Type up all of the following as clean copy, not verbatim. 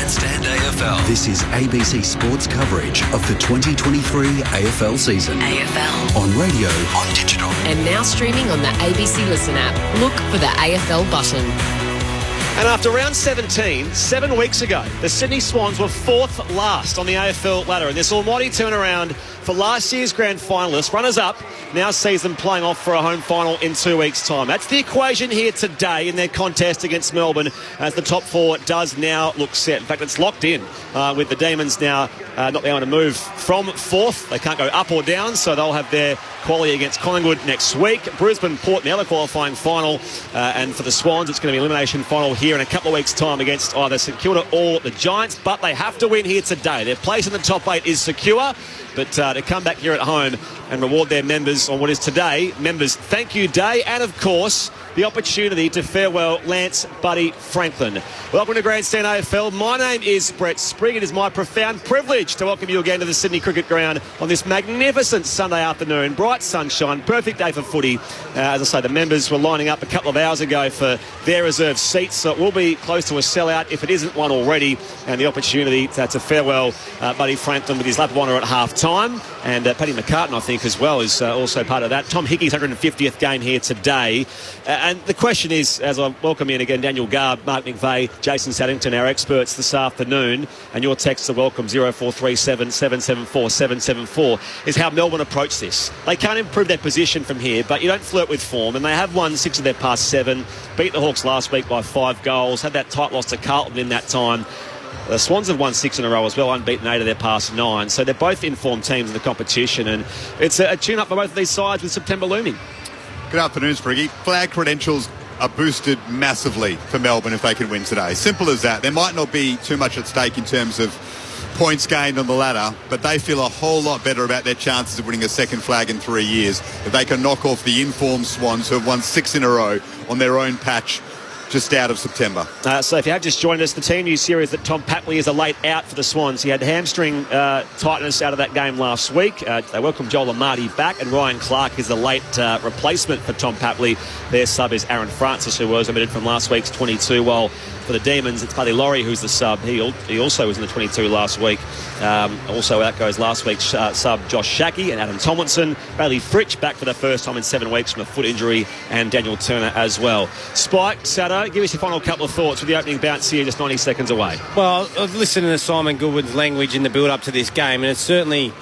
Grandstand AFL. This is ABC Sports coverage of the 2023 AFL season. AFL. On radio, On digital. And now streaming on the ABC Listen app. Look for the AFL button. And after round 17, 7 weeks ago, the Sydney Swans were fourth last on the AFL ladder. And this almighty turnaround for last year's grand finalists, runners-up, now sees them playing off for a home final in 2 weeks' time. That's the equation here today in their contest against Melbourne, as the top four does now look set. In fact, it's locked in with the Demons now not being able to move from fourth. They can't go up or down, so they'll have their quality against Collingwood next week. Brisbane, Port, the other qualifying final. And for the Swans, it's going to be elimination final here in a couple of weeks' time against either St Kilda or the Giants. But they have to win here today. Their place in the top 8 is secure. But to come back here at home and reward their members on what is today Members Thank You Day, and of course the opportunity to farewell Lance Buddy Franklin. Welcome to Grandstand AFL. My name is Brett Sprigg. It is my profound privilege to welcome you again to the Sydney Cricket Ground on this magnificent Sunday afternoon. Bright sunshine, perfect day for footy. As I say, the members were lining up a couple of hours ago for their reserved seats, so it will be close to a sellout if it isn't one already. And the opportunity to farewell Buddy Franklin with his lap of honour at half-time. And Paddy McCartan, I think, as well, is also part of that. Tom Hickey's 150th game here today. And the question is, as I welcome in again Daniel Garb, Mark McVeigh, Jason Saddington, our experts this afternoon, and your texts are welcome, 0437 774 774, is how Melbourne approach this. They can't improve their position from here, but you don't flirt with form, and they have won 6 of their past 7, beat the Hawks last week by 5 goals, had that tight loss to Carlton in that time. The Swans have won 6 in a row as well, unbeaten 8 of their past 9. So they're both informed teams in the competition, and it's a tune-up for both of these sides with September looming. Good afternoon, Spriggy. Flag credentials are boosted massively for Melbourne if they can win today. Simple as that. There might not be too much at stake in terms of points gained on the ladder, but they feel a whole lot better about their chances of winning a second flag in 3 years if they can knock off the informed Swans who have won 6 in a row on their own patch just out of September. So if you have just joined us, the team news series that Tom Papley is a late out for the Swans. He had hamstring tightness out of that game last week. They welcomed Joel Amartey back, and Ryan Clark is the late replacement for Tom Papley. Their sub is Aaron Francis, who was omitted from last week's 22, while for the Demons, it's Paddy Laurie who's the sub. He also was in the 22 last week. Also out goes last week's sub Josh Shackey and Adam Tomlinson. Bailey Fritsch back for the first time in 7 weeks from a foot injury, and Daniel Turner as well. Spike, Sato, give us your final couple of thoughts with the opening bounce here just 90 seconds away. Well, I've listened to Simon Goodwin's language in the build-up to this game, and it certainly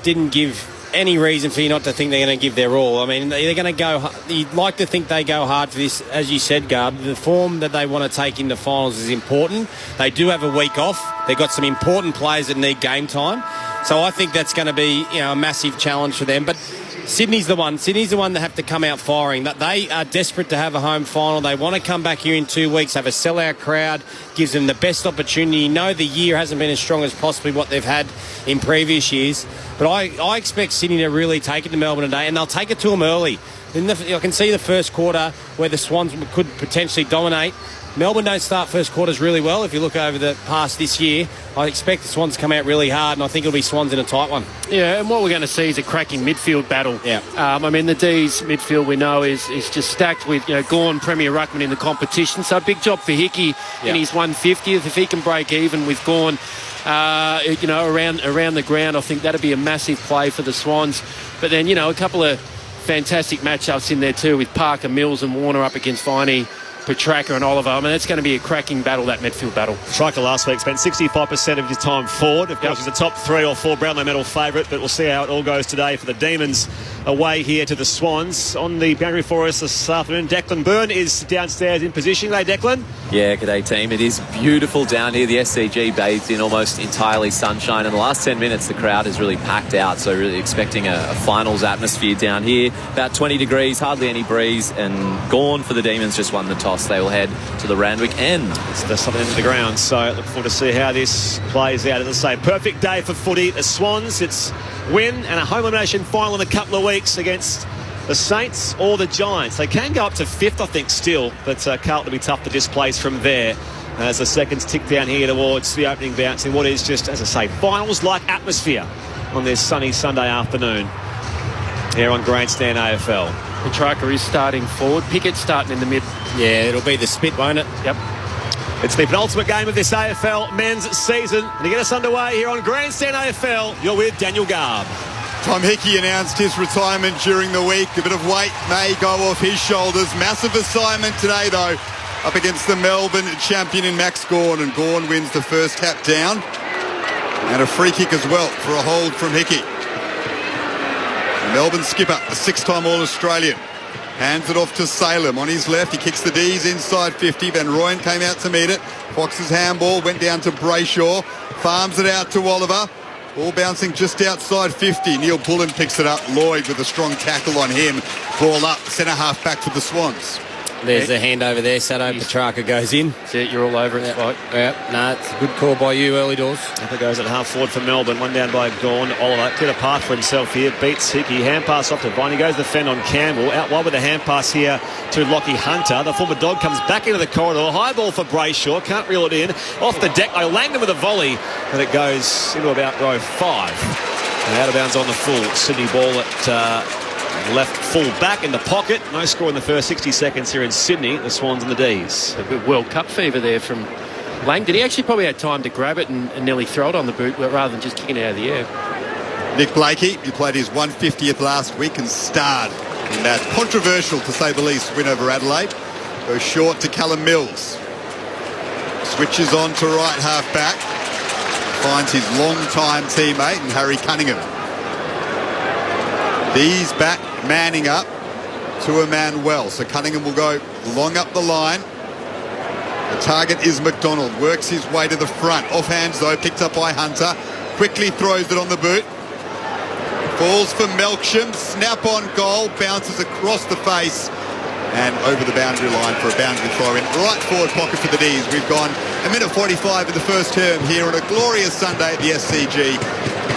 didn't give any reason for you not to think they're going to give their all. I mean, they're going to go. You'd like to think they go hard for this, as you said, Garb. The form that they want to take into finals is important. They do have a week off. They've got some important players that need game time, so I think that's going to be a massive challenge for them. But Sydney's the one. Sydney's the one that have to come out firing. That they are desperate to have a home final. They want to come back here in 2 weeks, have a sellout crowd, gives them the best opportunity. You know, the year hasn't been as strong as possibly what they've had in previous years. But I expect Sydney to really take it to Melbourne today, and they'll take it to them early. I can see the first quarter where the Swans could potentially dominate. Melbourne don't start first quarters really well. If you look over the past this year, I expect the Swans to come out really hard, and I think it'll be Swans in a tight one. Yeah, and what we're going to see is a cracking midfield battle. Yeah. I mean, the D's midfield we know is just stacked with Gawn, Premier Ruckman in the competition. So a big job for Hickey in his 150th. If he can break even with Gawn, around the ground, I think that'd be a massive play for the Swans. But then, a couple of fantastic matchups in there too with Parker, Mills and Warner up against Viney, Petrarca and Oliver. I mean, that's going to be a cracking battle, that midfield battle. Petrarca last week spent 65% of his time forward. Of course, he's a top 3 or 4 Brownlow medal favourite, but we'll see how it all goes today for the Demons away here to the Swans. On the boundary for us this afternoon, Declan Byrne is downstairs in position. G'day, Declan. Yeah, g'day, team. It is beautiful down here. The SCG bathed in almost entirely sunshine. In the last 10 minutes, the crowd is really packed out, so really expecting a finals atmosphere down here. About 20 degrees, hardly any breeze, and Gawn for the Demons just won the toss. They will head to the Randwick end. It's the southern end of the ground, so look forward to see how this plays out. As I say, perfect day for footy. The Swans, it's win and a home elimination final in a couple of weeks against the Saints or the Giants. They can go up to 5th, I think, still, but Carlton will be tough to displace from there as the seconds tick down here towards the opening bounce in what is just, as I say, finals-like atmosphere on this sunny Sunday afternoon here on Grandstand AFL. Petrarca is starting forward. Pickett starting in the mid. Yeah, it'll be the split, won't it? Yep. It's the penultimate game of this AFL men's season. And to get us underway here on Grandstand AFL, you're with Daniel Garb. Tom Hickey announced his retirement during the week. A bit of weight may go off his shoulders. Massive assignment today, though, up against the Melbourne champion in Max Gawn. And Gawn wins the first tap down. And a free kick as well for a hold from Hickey. Melbourne skipper, a six-time All-Australian. Hands it off to Salem on his left. He kicks the D's inside 50. Van Rooyen came out to meet it. Fox's handball went down to Brayshaw. Farms it out to Oliver. Ball bouncing just outside 50. Neil Bullen picks it up. Lloyd with a strong tackle on him. Ball up, centre half back for the Swans. There's the hand over there. Sato Petrarca goes in. See it, you're all over it, Spike. It's a good call by you early doors. Upper goes at half forward for Melbourne. One down by Gawn. Oliver cleared a path for himself here. Beats Hickey. Hand pass off to Vine. He goes the fend on Campbell. Out wide with a hand pass here to Lockie Hunter. The former dog comes back into the corridor. High ball for Brayshaw. Can't reel it in. Off the deck. They langed him with a volley. And it goes into about row 5. And out of bounds on the full. Sydney ball at... left full back in the pocket. No score in the first 60 seconds here in Sydney. The Swans and the D's. A bit World Cup fever there from Lang. Did he actually probably had time to grab it and nearly throw it on the boot rather than just kicking it out of the air? Nick Blakey, he played his 150th last week and starred in that controversial, to say the least, win over Adelaide. Goes short to Callum Mills. Switches on to right half back. Finds his long-time teammate and Harry Cunningham. These back manning up to a man well. So Cunningham will go long up the line. The target is McDonald. Works his way to the front. Offhands though, picked up by Hunter. Quickly throws it on the boot. Falls for Melksham. Snap on goal. Bounces across the face. And over the boundary line for a boundary throw in. Right forward pocket for the D's. We've gone a minute 45 in the first term here on a glorious Sunday at the SCG.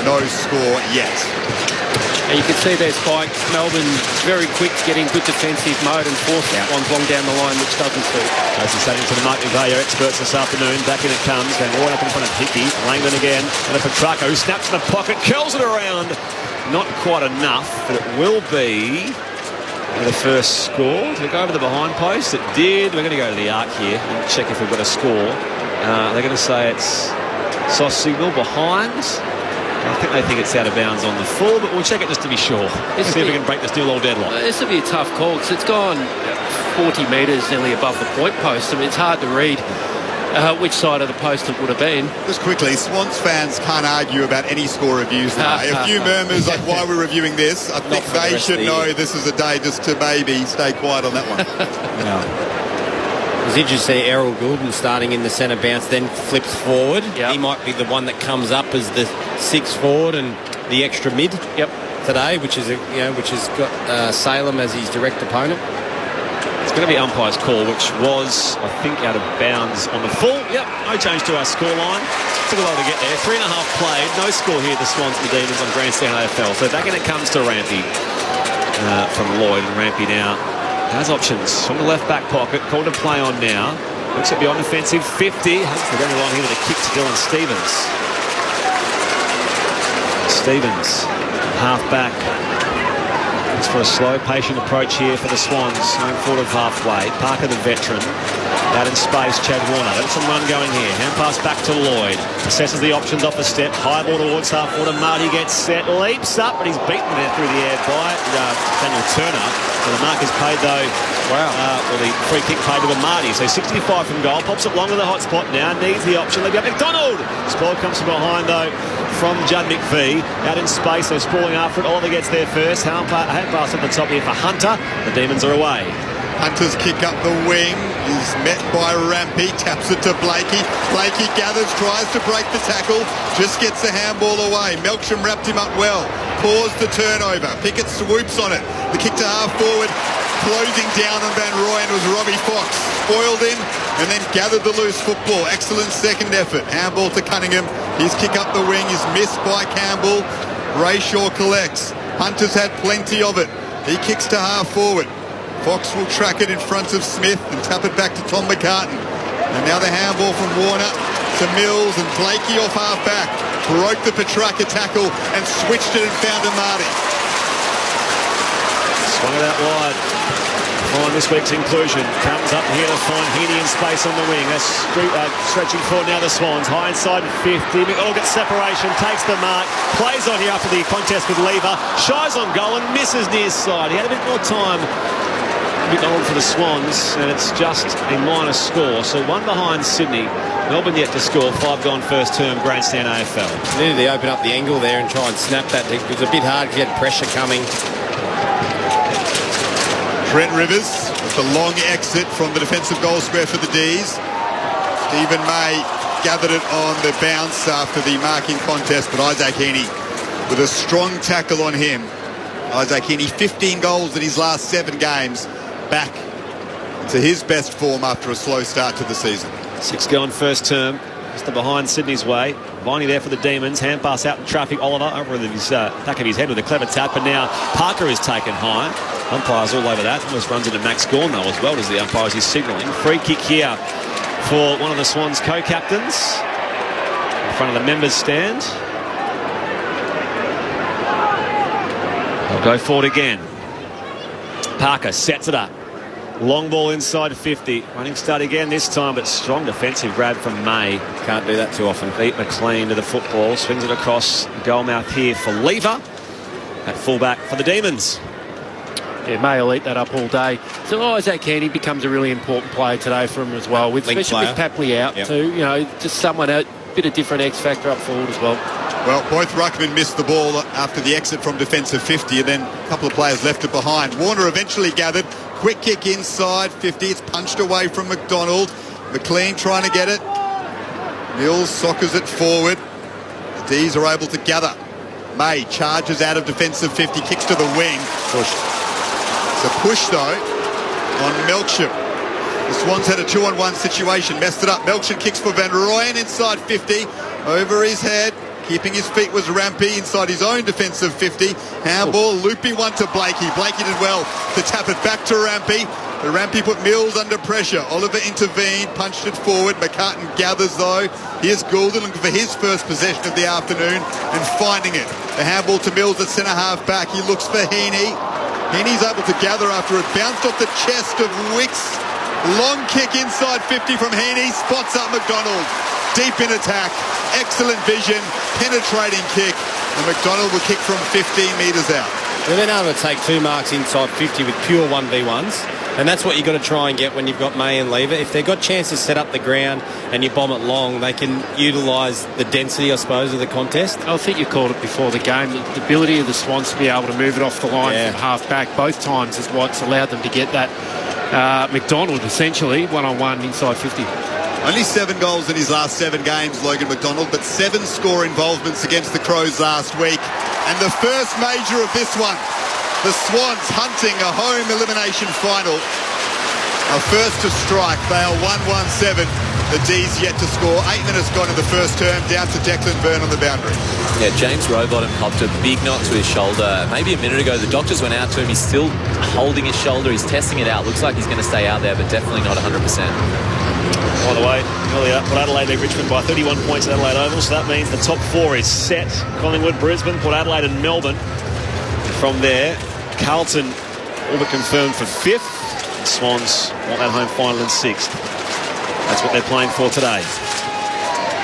No score yet. And you can see there, Spike, Melbourne very quick to get in good defensive mode and force that one long down the line, which doesn't suit. As I said to the Mark McVeigh experts this afternoon, back in it comes. Van Rooyen up in front of Hickey. Langdon again. And a Petrarca who snaps in the pocket, curls it around. Not quite enough, but it will be the first score. Did it go over the behind post? It did. We're going to go to the arc here and check if we've got a score. They're going to say it's sauce signal behind. I think they think it's out of bounds on the full, but we'll check it just to be sure. See if we can break this new old deadlock. This will be a tough call because it's gone 40 metres nearly above the point post. I mean, it's hard to read which side of the post it would have been. Just quickly, Swans fans can't argue about any score reviews now. A few murmurs like why we're reviewing this. I think they should know this is a day just to maybe stay quiet on that one. No. It was interesting to see Errol Goulden starting in the centre bounce, then flips forward. Yep. He might be the one that comes up as the 6 forward and the extra mid today, which has got Salem as his direct opponent. It's going to be umpire's call, which was, I think, out of bounds on the full. Yep, no change to our scoreline. Took a while to get there. 3.5 played. No score here, the Swans and the Demons on Grandstand AFL. So back in it comes to Rampy from Lloyd, and Rampy now has options from the left back pocket. Called to play on now. Looks at beyond offensive 50. Hunts the going along here with a kick to Dylan Stevens. Stevens, half back. Looks for a slow, patient approach here for the Swans. Home forward of halfway. Parker, the veteran. Out in space, Chad Warner. That's some run going here. Hand pass back to Lloyd. Assesses the options off the step. High ball towards half forward. Marty gets set. Leaps up, but he's beaten there through the air by Daniel Turner. So the mark is paid though. Wow. The free kick paid to Marty. So 65 from goal. Pops it long to the hot spot now. Needs the option. They've got McDonald. Spall comes from behind though from Judd McVie. Out in space. They're sprawling after it. Oliver gets there first. Hand pass on the top here for Hunter. The Demons are away. Hunter's kick up the wing is met by Rampy, taps it to Blakey. Blakey gathers, tries to break the tackle, just gets the handball away. Melksham wrapped him up well, paused the turnover. Pickett swoops on it. The kick to half forward, closing down on Van Rooyen was Robbie Fox. Spoiled him and then gathered the loose football. Excellent second effort. Handball to Cunningham. His kick up the wing is missed by Campbell. Brayshaw collects. Hunter's had plenty of it. He kicks to half forward. Fox will track it in front of Smith and tap it back to Tom McCartan. And now the handball from Warner to Mills, and Blakey off half back. Broke the Petrarca tackle and switched it and found a Marty. Swung it out wide. On this week's inclusion, comes up here to find Heaney in space on the wing. That's stretching forward now the Swans. High inside 50. McDonald gets separation, takes the mark, plays on here after the contest with Lever. Shies on goal and misses near side. He had a bit more time, McDonald, for the Swans, and it's just a minor score. So one behind Sydney. Melbourne yet to score. 5 gone first term grandstand AFL. Needed to open up the angle there and try and snap that. It was a bit hard because he had pressure coming. Trent Rivers with the long exit from the defensive goal square for the D's. Stephen May gathered it on the bounce after the marking contest, but Isaac Heaney with a strong tackle on him. Isaac Heaney, 15 goals in his last 7 games, back to his best form after a slow start to the season. 6 gone first term. Just behind Sydney's way. Viney there for the Demons. Hand pass out in traffic. Oliver over the back of his head with a clever tap. And now Parker is taken high. Umpire's all over that. Almost runs into Max Gawn though as well as the umpire as he's signalling. Free kick here for one of the Swans co-captains. In front of the members' stand. They'll go forward again. Parker sets it up. Long ball inside 50. Running start again this time, but strong defensive grab from May. Can't do that too often. Beat McLean to the football. Swings it across the goal mouth here for Lever. At fullback for the Demons. Yeah, May will eat that up all day. So Isaac Heaney becomes a really important player today for him as well, especially with Papley out too. You know, just someone a bit of different X factor up forward as well. Well, both ruckmen missed the ball after the exit from defensive 50, and then a couple of players left it behind. Warner eventually gathered. Quick kick inside 50. It's punched away from McDonald. McLean trying to get it. Mills soccers it forward. The D's are able to gather. May charges out of defensive 50, kicks to the wing. Push. It's a push though on Melksham. The Swans had a 2-on-1 situation, messed it up. Melksham kicks for Van Rooyen inside 50, over his head. Keeping his feet was Rampy inside his own defensive 50. Handball, loopy one to Blakey. Blakey did well to tap it back to Rampy. But Rampy put Mills under pressure. Oliver intervened, punched it forward. McCartan gathers though. Here's Goulden looking for his first possession of the afternoon and finding it. The handball to Mills at centre half back. He looks for Heaney. Heaney's able to gather after it bounced off the chest of Wicks. Long kick inside 50 from Heaney. Spots up McDonald. Deep in attack. Excellent vision. Penetrating kick. And McDonald will kick from 15 metres out. They've been able to take 2 marks inside 50 with pure 1v1s. And that's what you've got to try and get when you've got May and Lever. If they've got chances to set up the ground and you bomb it long, they can utilise the density, I suppose, of the contest. I think you called it before the game. The ability of the Swans to be able to move it off the line from half back both times is what's allowed them to get that McDonald, essentially, one-on-one inside 50. Only 7 goals in his last 7 games, Logan McDonald, but 7 score involvements against the Crows last week. And the first major of this one, the Swans hunting a home elimination final. A first to strike. They are 1-1-7. The D's yet to score. 8 minutes gone in the first term, down to Declan Byrne on the boundary. Yeah, James Rowbottom copped a big knock to his shoulder. Maybe a minute ago, the doctors went out to him. He's still holding his shoulder. He's testing it out. Looks like he's going to stay out there, but definitely not 100%. By the way, earlier, Port Adelaide beat Richmond by 31 points at Adelaide Oval, so that means the top 4 is set. Collingwood, Brisbane, Port Adelaide and Melbourne. From there, Carlton all but confirmed for 5th. The Swans want that home final in 6th. That's what they're playing for today.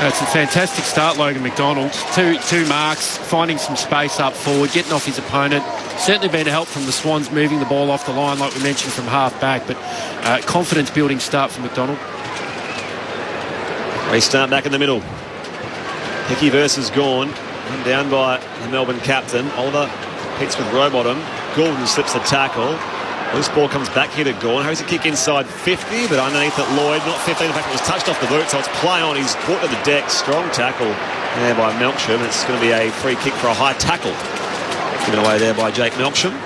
It's a fantastic start, Logan McDonald. Two marks, finding some space up forward, getting off his opponent. Certainly been a help from the Swans moving the ball off the line, like we mentioned, from half back. But confidence-building start from McDonald. Restart back in the middle. Hickey versus Gawn. Down by the Melbourne captain. Oliver hits with Rowbottom. Goulden slips the tackle. Loose ball comes back here to Gawn. Harry's a kick inside 50, but underneath it Lloyd. Not 15, in fact it was touched off the boot, so it's play on. He's brought to the deck. Strong tackle there by Melksham. It's going to be a free kick for a high tackle. Given away there by Jake Melksham.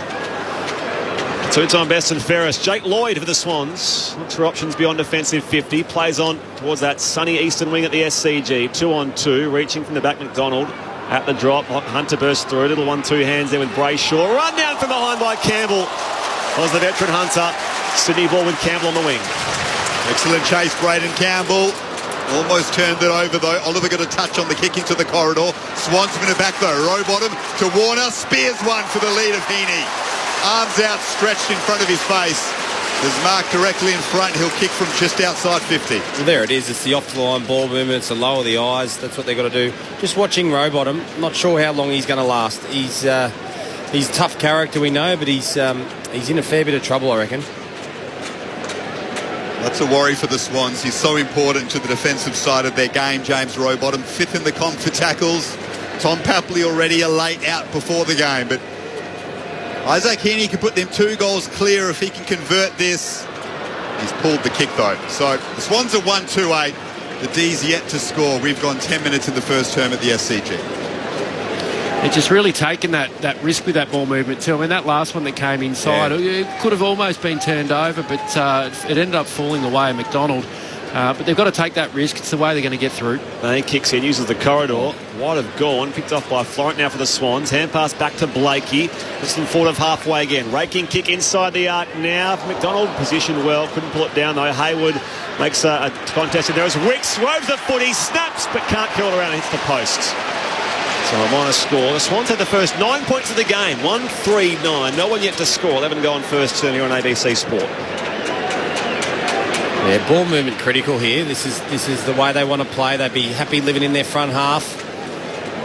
2-time best and fairest. Jake Lloyd for the Swans. Looks for options beyond defensive 50. Plays on towards that sunny eastern wing at the SCG. 2-on-2. Reaching from the back, McDonald. At the drop. Hunter bursts through. Little 1-2 hands there with Brayshaw. Run down from behind by Campbell. Was the veteran Hunter. Sydney ball with Campbell on the wing. Excellent chase, Braden Campbell. Almost turned it over though. Oliver got a touch on the kick into the corridor. Swans in the back though. Rowbottom to Warner. Spears one for the lead of Heaney. Arms outstretched in front of his face. There's Mark directly in front. He'll kick from just outside 50. Well, there it is. It's the off-the-line ball movement. It's the lower the eyes. That's what they've got to do. Just watching Rowbottom, not sure how long he's going to last. He's a tough character, we know, but he's in a fair bit of trouble, I reckon. That's a worry for the Swans. He's so important to the defensive side of their game, James Rowbottom. 5th in the comp for tackles. Tom Papley already a late out before the game, but Isaac Heaney can put them 2 goals clear if he can convert this. He's pulled the kick though. So the Swans are 1-2-8. The D's yet to score. We've gone 10 minutes in the first term at the SCG. They're just really taking that risk with that ball movement too. I mean, that last one that came inside, it could have almost been turned over, but it ended up falling the way of McDonald. But they've got to take that risk. It's the way they're going to get through. He kicks in, uses the corridor. Wide have gone. Picked off by Florent now for the Swans. Hand pass back to Blakey. Puts them forward of halfway again. Raking kick inside the arc now. McDonald positioned well. Couldn't pull it down though. Hayward makes a contest. And there is Wicks. Roves the foot. He snaps but can't curl it around and hits the post. So a minor score. The Swans had the first 9 points of the game. 1-3-9. No one yet to score. 11 go on first term here on ABC Sport. Yeah, ball movement critical here. This is the way they want to play. They'd be happy living in their front half,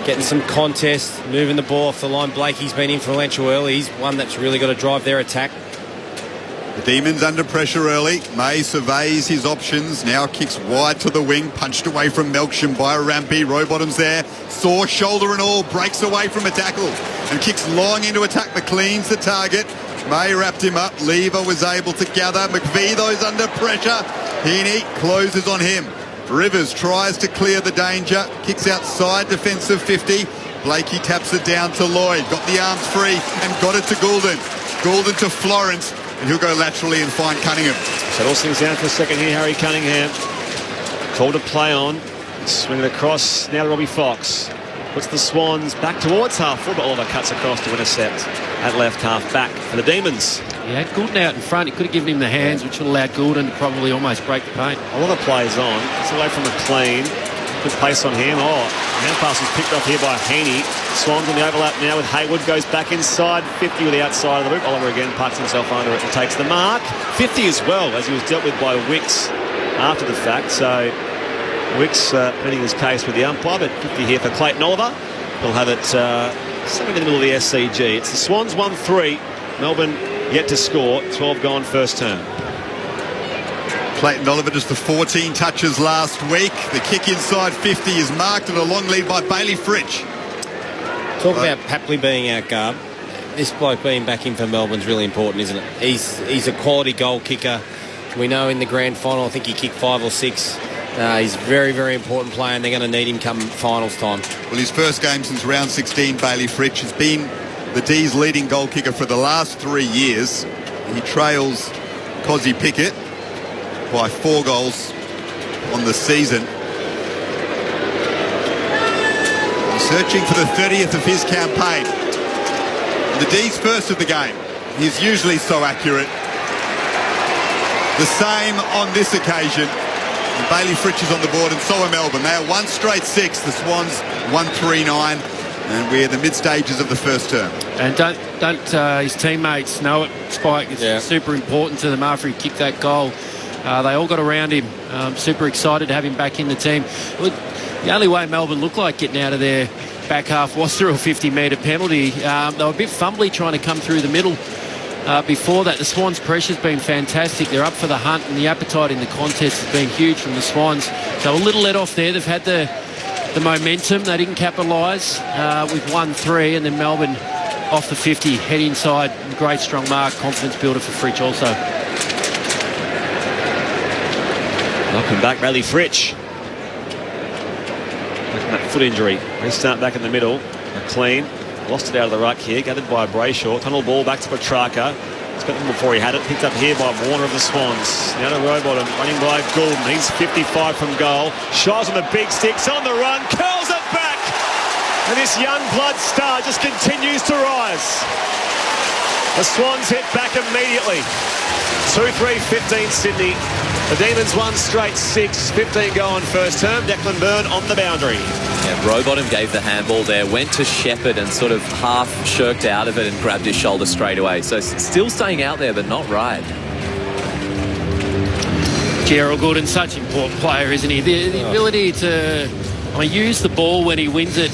getting some contest, moving the ball off the line. Blakey's been influential early. He's one that's really got to drive their attack. The Demons under pressure early. May surveys his options. Now kicks wide to the wing. Punched away from Melksham by Rampy. Rowbottom's there. Sore shoulder and all. Breaks away from a tackle and kicks long into attack. McLean's the target. May wrapped him up. Lever was able to gather. McVie, those under pressure. Heaney closes on him. Rivers tries to clear the danger. Kicks outside defensive 50. Blakey taps it down to Lloyd. Got the arms free and got it to Goulden. Goulden to Florence. And he'll go laterally and find Cunningham. Settles things down for a second here, Harry Cunningham. Call to play on. Swing it across now to Robbie Fox. Puts the Swans back towards half forward, but Oliver cuts across to intercept at left half back for the Demons. He had Goulden out in front. He could have given him the hands, which would have allowed Goulden to probably almost break the paint. A lot of plays on. It's away from McLean. Good pace on him. Hand pass was picked off here by Heaney. Swans on the overlap now with Hayward. Goes back inside. 50 with the outside of the loop. Oliver again parks himself under it and takes the mark. 50 as well, as he was dealt with by Wicks after the fact. So Wicks winning his case with the umpire, but 50 here for Clayton Oliver. He'll have it somewhere in the middle of the SCG. It's the Swans 1-3. Melbourne yet to score. 12 gone first term. Clayton Oliver just the 14 touches last week. The kick inside 50 is marked and a long lead by Bailey Fritsch. Talk about Papley being out guard. This bloke being back in for Melbourne's really important, isn't it? He's a quality goal kicker. We know in the grand final, I think he kicked 5 or 6. He's a very, very important player, and they're going to need him come finals time. Well, his first game since round 16, Bailey Fritsch, has been the D's leading goal kicker for the last 3 years. He trails Cozzy Pickett by 4 goals on the season. He's searching for the 30th of his campaign. The D's first of the game. He's usually so accurate. The same on this occasion. And Bailey Fritsch is on the board, and so are Melbourne. They are 1 straight 6. The Swans 1-3-9. And we're in the mid-stages of the first term. And don't his teammates know it, Spike? It's super important to them after he kicked that goal. They all got around him. Super excited to have him back in the team. Look, the only way Melbourne looked like getting out of their back half was through a 50-metre penalty. They were a bit fumbly trying to come through the middle before that. The Swans' pressure's been fantastic. They're up for the hunt, and the appetite in the contest has been huge from the Swans. So a little let off there. They've had the momentum. They didn't capitalise with 1-3, and then Melbourne off the 50, head inside. Great strong mark, confidence builder for Fritsch also. Welcome back, Bailey Fritsch. That foot injury. Restart back in the middle. McLean lost it out of the ruck here, gathered by Brayshaw. Tunnel ball back to Petrarca. Spent them before he had it. Picked up here by Warner of the Swans. Now to Rowbottom, running by Goulden. He's 55 from goal. Shies on the big sticks, on the run, curls it back. And this young blood star just continues to rise. The Swans hit back immediately. 2-3-15 Sydney. The Demons 1 straight 6. 15 go on first term. Declan Byrne on the boundary. Yeah, Rowbottom gave the handball there, went to Shepherd and sort of half shirked out of it and grabbed his shoulder straight away. So still staying out there, but not right. Gerald Gordon, such an important player, isn't he? The ability to use the ball when he wins it,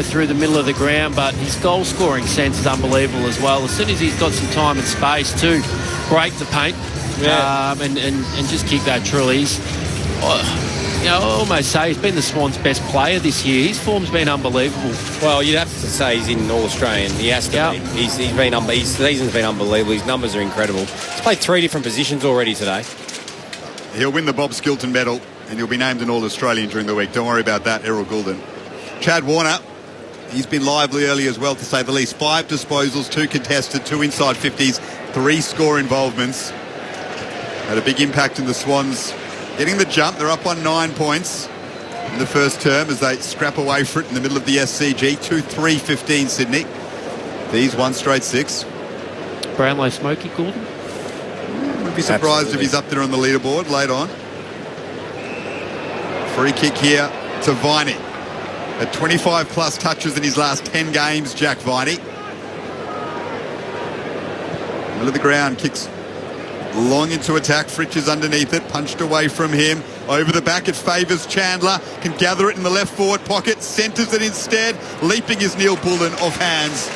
through the middle of the ground, but his goal-scoring sense is unbelievable as well. As soon as he's got some time and space to break the paint and just kick that truly, I almost say he's been the Swans' best player this year. His form's been unbelievable. Well, you'd have to say he's in All-Australian. He has to be. His season's been unbelievable. His numbers are incredible. He's played 3 different positions already today. He'll win the Bob Skilton medal and he'll be named an All-Australian during the week. Don't worry about that, Errol Goulden. Chad Warner, he's been lively early as well, to say the least. 5 disposals, 2 contested, 2 inside 50s, 3 score involvements. Had a big impact in the Swans getting the jump. They're up on 9 points in the first term as they scrap away for it in the middle of the SCG. 2-3-15 Sydney. These 1 straight 6. Brownlow Smokey Goulden? Would be surprised if he's up there on the leaderboard late on. Free kick here to Viney. At 25 plus touches in his last 10 games, Jack Viney. Middle of the ground, kicks long into attack. Fritsch is underneath it, punched away from him. Over the back, it favours Chandler. Can gather it in the left forward pocket, centres it instead. Leaping is Neil Bullen, off hands.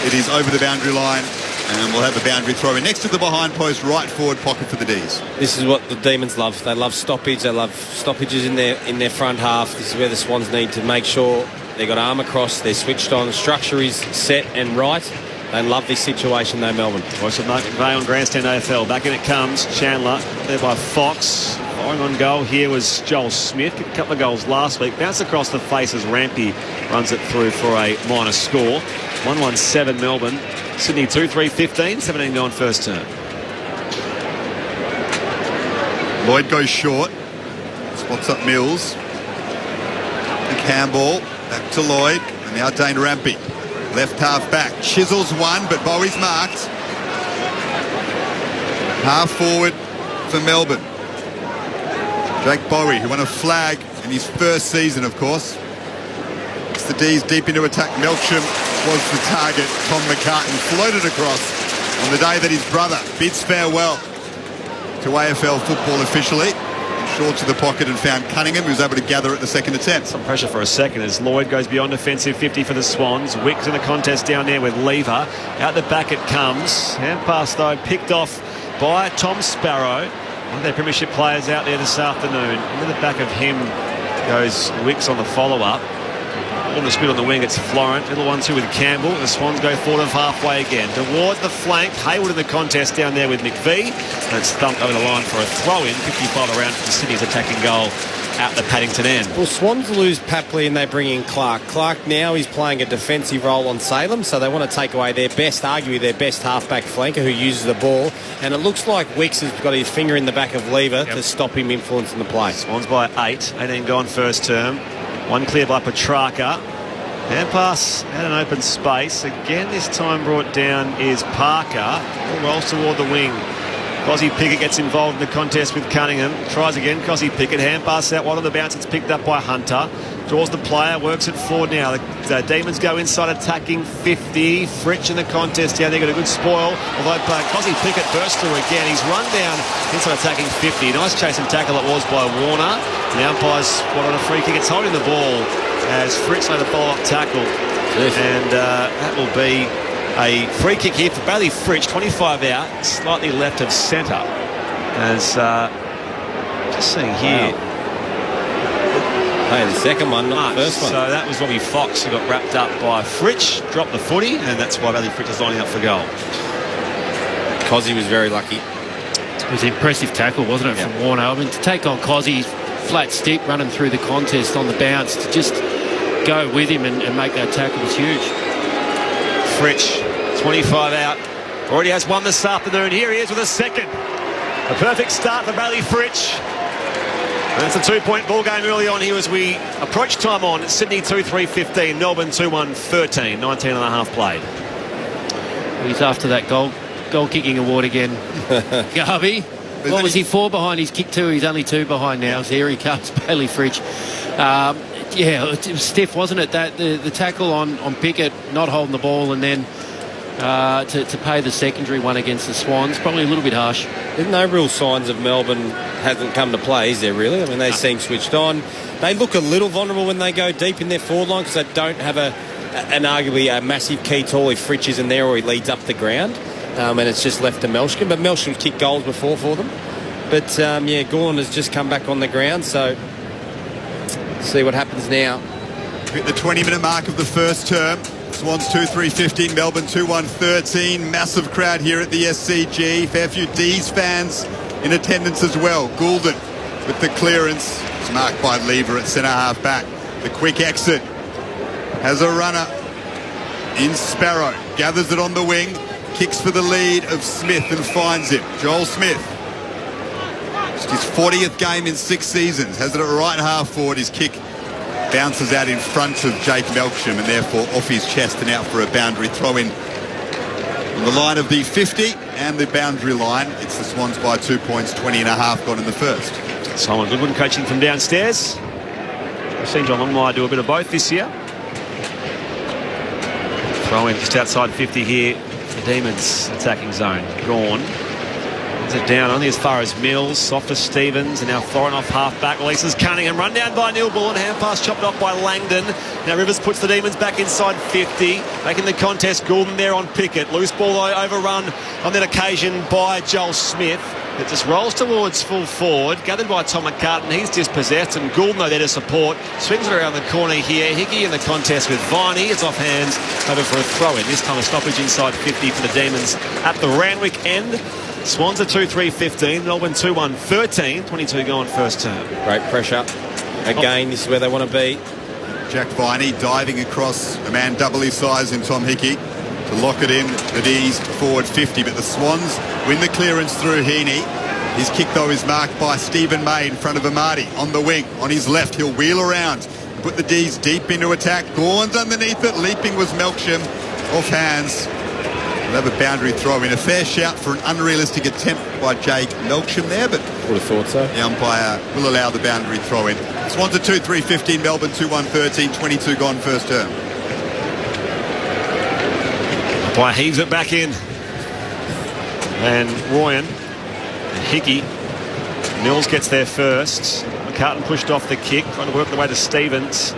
It is over the boundary line. And we'll have a boundary throw in next to the behind post, right forward pocket for the D's. This is what the Demons love. They love stoppage. They love stoppages in their front half. This is where the Swans need to make sure they've got arm across, they're switched on, the structure is set and right. They love this situation though, Melbourne. Watch the Mark McVeigh on Grandstand AFL. Back in it comes. Chandler there by Fox. Following on goal here was Joel Smith. Kicked a couple of goals last week. Bounced across the face as Rampy runs it through for a minor score. 1-1-7 Melbourne. Sydney 2-3-15, 17-9 first term. Lloyd goes short. Spots up Mills. The handball. Back to Lloyd. And now Dane Rampy. Left half back. Chisels one, but Bowie's marked. Half forward for Melbourne. Jake Bowie, who won a flag in his first season, of course. It's the D's deep into attack. Melksham was the target. Tom McCartan floated across on the day that his brother bids farewell to AFL football officially. Short to the pocket and found Cunningham, who was able to gather at the second attempt. Some pressure for a second as Lloyd goes beyond defensive 50 for the Swans. Wicks in the contest down there with Lever. Out the back it comes. Hand pass though picked off by Tom Sparrow. One of their premiership players out there this afternoon. Into the back of him goes Wicks on the follow-up. On the spin on the wing, it's Florent. Little 1-2 with Campbell. The Swans go forward of halfway again. Towards the flank, Hayward in the contest down there with McVie. And it's thumped over the line for a throw-in. 55 around for Sydney's attacking goal out the Paddington end. Well, Swans lose Papley and they bring in Clark. Clark now is playing a defensive role on Salem, so they want to take away their best, arguably their best halfback flanker who uses the ball. And it looks like Wicks has got his finger in the back of Lever to stop him influencing the play. Swans by 8. 18 gone first term. One clear by Petrarca. Hand pass at an open space. Again, this time brought down is Parker. Rolls toward the wing. Cozzy Pickett gets involved in the contest with Cunningham. Tries again, Cozzy Pickett. Hand pass out wide on the bounce. It's picked up by Hunter. Draws the player, works it forward now. The Demons go inside attacking 50. Fritsch in the contest. Yeah, they got a good spoil. Although Cozzy Pickett bursts through again. He's run down inside attacking 50. Nice chase and tackle it was by Warner. The umpire's spot on a free kick. It's holding the ball as Fritsch made a follow-up tackle. And that will be a free kick here for Bailey Fritsch. 25 out, slightly left of centre. As just seeing here. Wow. Hey, the second one, not the first one. So that was Robbie Fox who got wrapped up by Fritsch, dropped the footy, and that's why Bailey Fritsch is lining up for goal. Cozzy was very lucky. It was an impressive tackle, wasn't it, from Warner? I mean, to take on Cozzy's flat stick running through the contest on the bounce, to just go with him and make that tackle was huge. Fritsch, 25 out, already has one this afternoon. Here he is with a second. A perfect start for Bailey Fritsch. And it's a 2-point ball game early on here as we approach time on. Sydney 2-3-15, Melbourne 2-1-13, 19 and a half played. He's after that goal kicking award again. Garby. What was he 4 behind? He's kicked 2. He's only 2 behind now. So here he comes, Bailey Fritsch. It was stiff, wasn't it? That the tackle on Pickett, not holding the ball, and then to pay the secondary one against the Swans. Probably a little bit harsh. There's no real signs of Melbourne hasn't come to play, is there really? I mean, they seem switched on. They look a little vulnerable when they go deep in their forward line because they don't have an arguably a massive key tall if Fritsch isn't there or he leads up the ground. And it's just left to Melsham. But Melsham's kicked goals before for them. But, Gawn has just come back on the ground, so see what happens now. Hit the 20-minute mark of the first term. Swans 2-3-15, Melbourne 2-1-13. Massive crowd here at the SCG. Fair few D's fans in attendance as well. Goulden with the clearance. It's marked by Lever at centre half back. The quick exit. Has a runner in Sparrow. Gathers it on the wing. Kicks for the lead of Smith and finds him. Joel Smith. It's his 40th game in 6 seasons. Has it at right half forward. His kick bounces out in front of Jake Melksham and therefore off his chest and out for a boundary throw-in on the line of the 50 and the boundary line. It's the Swans by 2 points, 20.5 gone in the first. Simon Goodwin coaching from downstairs. We've seen John Longmire do a bit of both this year. Throw-in just outside 50 here. The Demons attacking zone. Gone. It down only as far as Mills, soft to Stevens, and now Thorin off half-back, releases Cunningham, run down by Neil Bullen, hand pass chopped off by Langdon. Now Rivers puts the Demons back inside 50, making the contest. Goulden there on Pickett, loose ball overrun on that occasion by Joel Smith. It just rolls towards full forward, gathered by Tom McCartan. He's dispossessed, and Goulden though there to support, swings it around the corner here. Hickey in the contest with Viney. It's off hands over for a throw-in. This time a stoppage inside 50 for the Demons at the Randwick end. Swans are 2-3-15, Melbourne 2-1-13, 22 gone first term. Great pressure. Again, this is where they want to be. Jack Viney diving across a man double his size in Tom Hickey to lock it in at ease forward 50, but the Swans win the clearance through Heaney. His kick though is marked by Stephen May in front of Amati on the wing. On his left, he'll wheel around, put the D's deep into attack. Gawn's underneath it, leaping was Melksham, off hands. We'll have a boundary throw in. A fair shout for an unrealistic attempt by Jake Melksham there, but would have thought so. The umpire will allow the boundary throw in. Swans are 2-3-15, Melbourne 2-1-13, 22 gone first term. Umpire heaves it back in. And Royan and Hickey. Mills gets there first. McCartan pushed off the kick, trying to work the way to Stevens.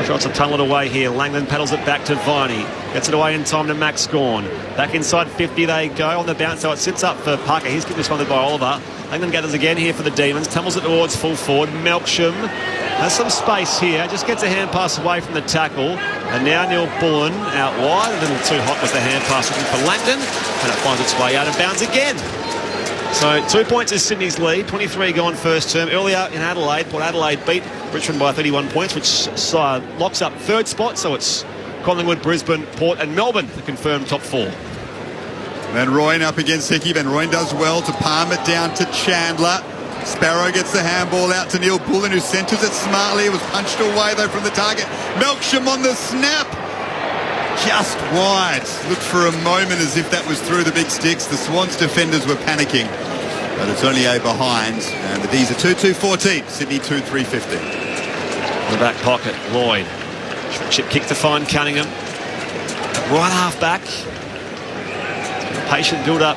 Shots are tunneled away here. Langdon paddles it back to Viney. Gets it away in time to Max Gawn. Back inside 50 they go on the bounce. So it sits up for Parker. He's getting responded by Oliver. Langdon gathers again here for the Demons. Tumbles it towards full forward. Melksham has some space here. Just gets a hand pass away from the tackle. And now Neil Bullen out wide. A little too hot with the hand pass looking for Langdon. And it finds its way out and bounds again. So 2 points is Sydney's lead. 23 gone first term. Earlier in Adelaide, Port Adelaide beat Richmond by 31 points, which locks up third spot. So it's Collingwood, Brisbane, Port and Melbourne, the confirmed top 4. Van Rooyen up against Hickey. Van Rooyen does well to palm it down to Chandler. Sparrow gets the handball out to Neil Bullen, who centres it smartly. It was punched away though from the target. Melksham on the snap. Just wide. Looked for a moment as if that was through the big sticks. The Swans defenders were panicking, but it's only a behind. And the D's are 2-2-14. Sydney 2-3-15. The back pocket, Lloyd. Chip kick to find Cunningham. Right half back. Patient build up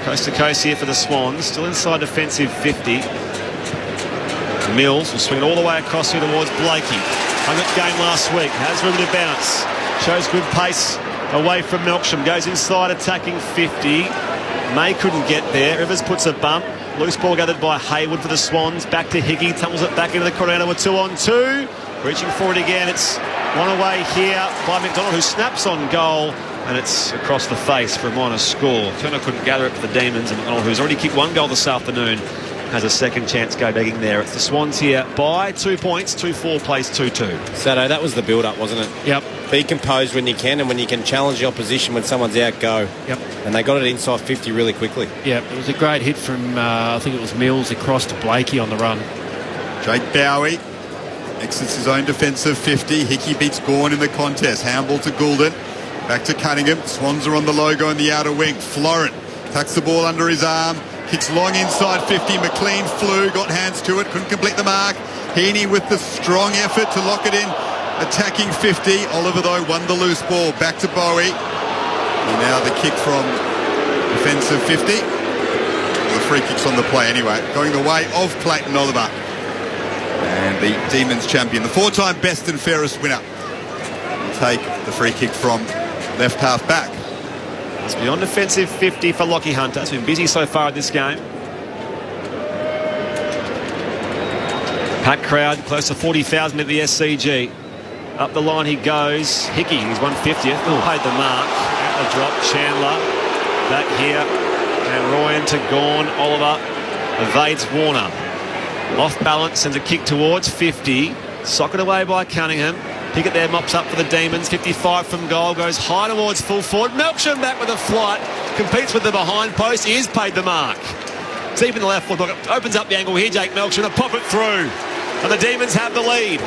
coast to coast here for the Swans. Still inside defensive 50. Mills will swing it all the way across here towards Blakey. Hung it game last week. Has room to bounce. Shows good pace away from Melksham. Goes inside attacking 50. May couldn't get there. Rivers puts a bump. Loose ball gathered by Hayward for the Swans. Back to Hickey. Tumbles it back into the corner with 2-on-2. Reaching for it again. It's one away here by McDonald, who snaps on goal. And it's across the face for a minor score. Turner couldn't gather it for the Demons. And McDonald, who's already kicked one goal this afternoon, has a second chance go begging there. It's the Swans here by 2 points. 2-4 plays 2-2. Sato, that was the build-up, wasn't it? Yep. Be composed when you can, and when you can challenge the opposition when someone's out, go. Yep. And they got it inside 50 really quickly. Yep. It was a great hit from, I think it was Mills, across to Blakey on the run. Jake Bowie exits his own defensive 50. Hickey beats Gawn in the contest. Handball to Goulden. Back to Cunningham. Swans are on the logo in the outer wing. Florent tucks the ball under his arm. Kicks long inside 50. McLean flew, got hands to it, couldn't complete the mark. Heaney with the strong effort to lock it in. Attacking 50. Oliver, though, won the loose ball. Back to Bowie. And now the kick from defensive 50. The free kick's on the play anyway, going the way of Clayton Oliver. And the Demons champion, the 4-time best and fairest winner, will take the free kick from left half back. It's beyond defensive 50 for Lockie Hunter. It's been busy so far in this game. Packed crowd, close to 40,000 at the SCG. Up the line he goes. Hickey, he's 150th. Paid the mark. At the drop, Chandler. Back here. And Ryan to Gawn. Oliver evades Warner. Off balance, sends a kick towards 50. Socked away by Cunningham. Pickett there mops up for the Demons. 55 from goal. Goes high towards full forward. Melksham back with a flight. Competes with the behind post. He is paid the mark. Deep in the left foot pocket. Opens up the angle here. Jake Melksham to pop it through. And the Demons have the lead.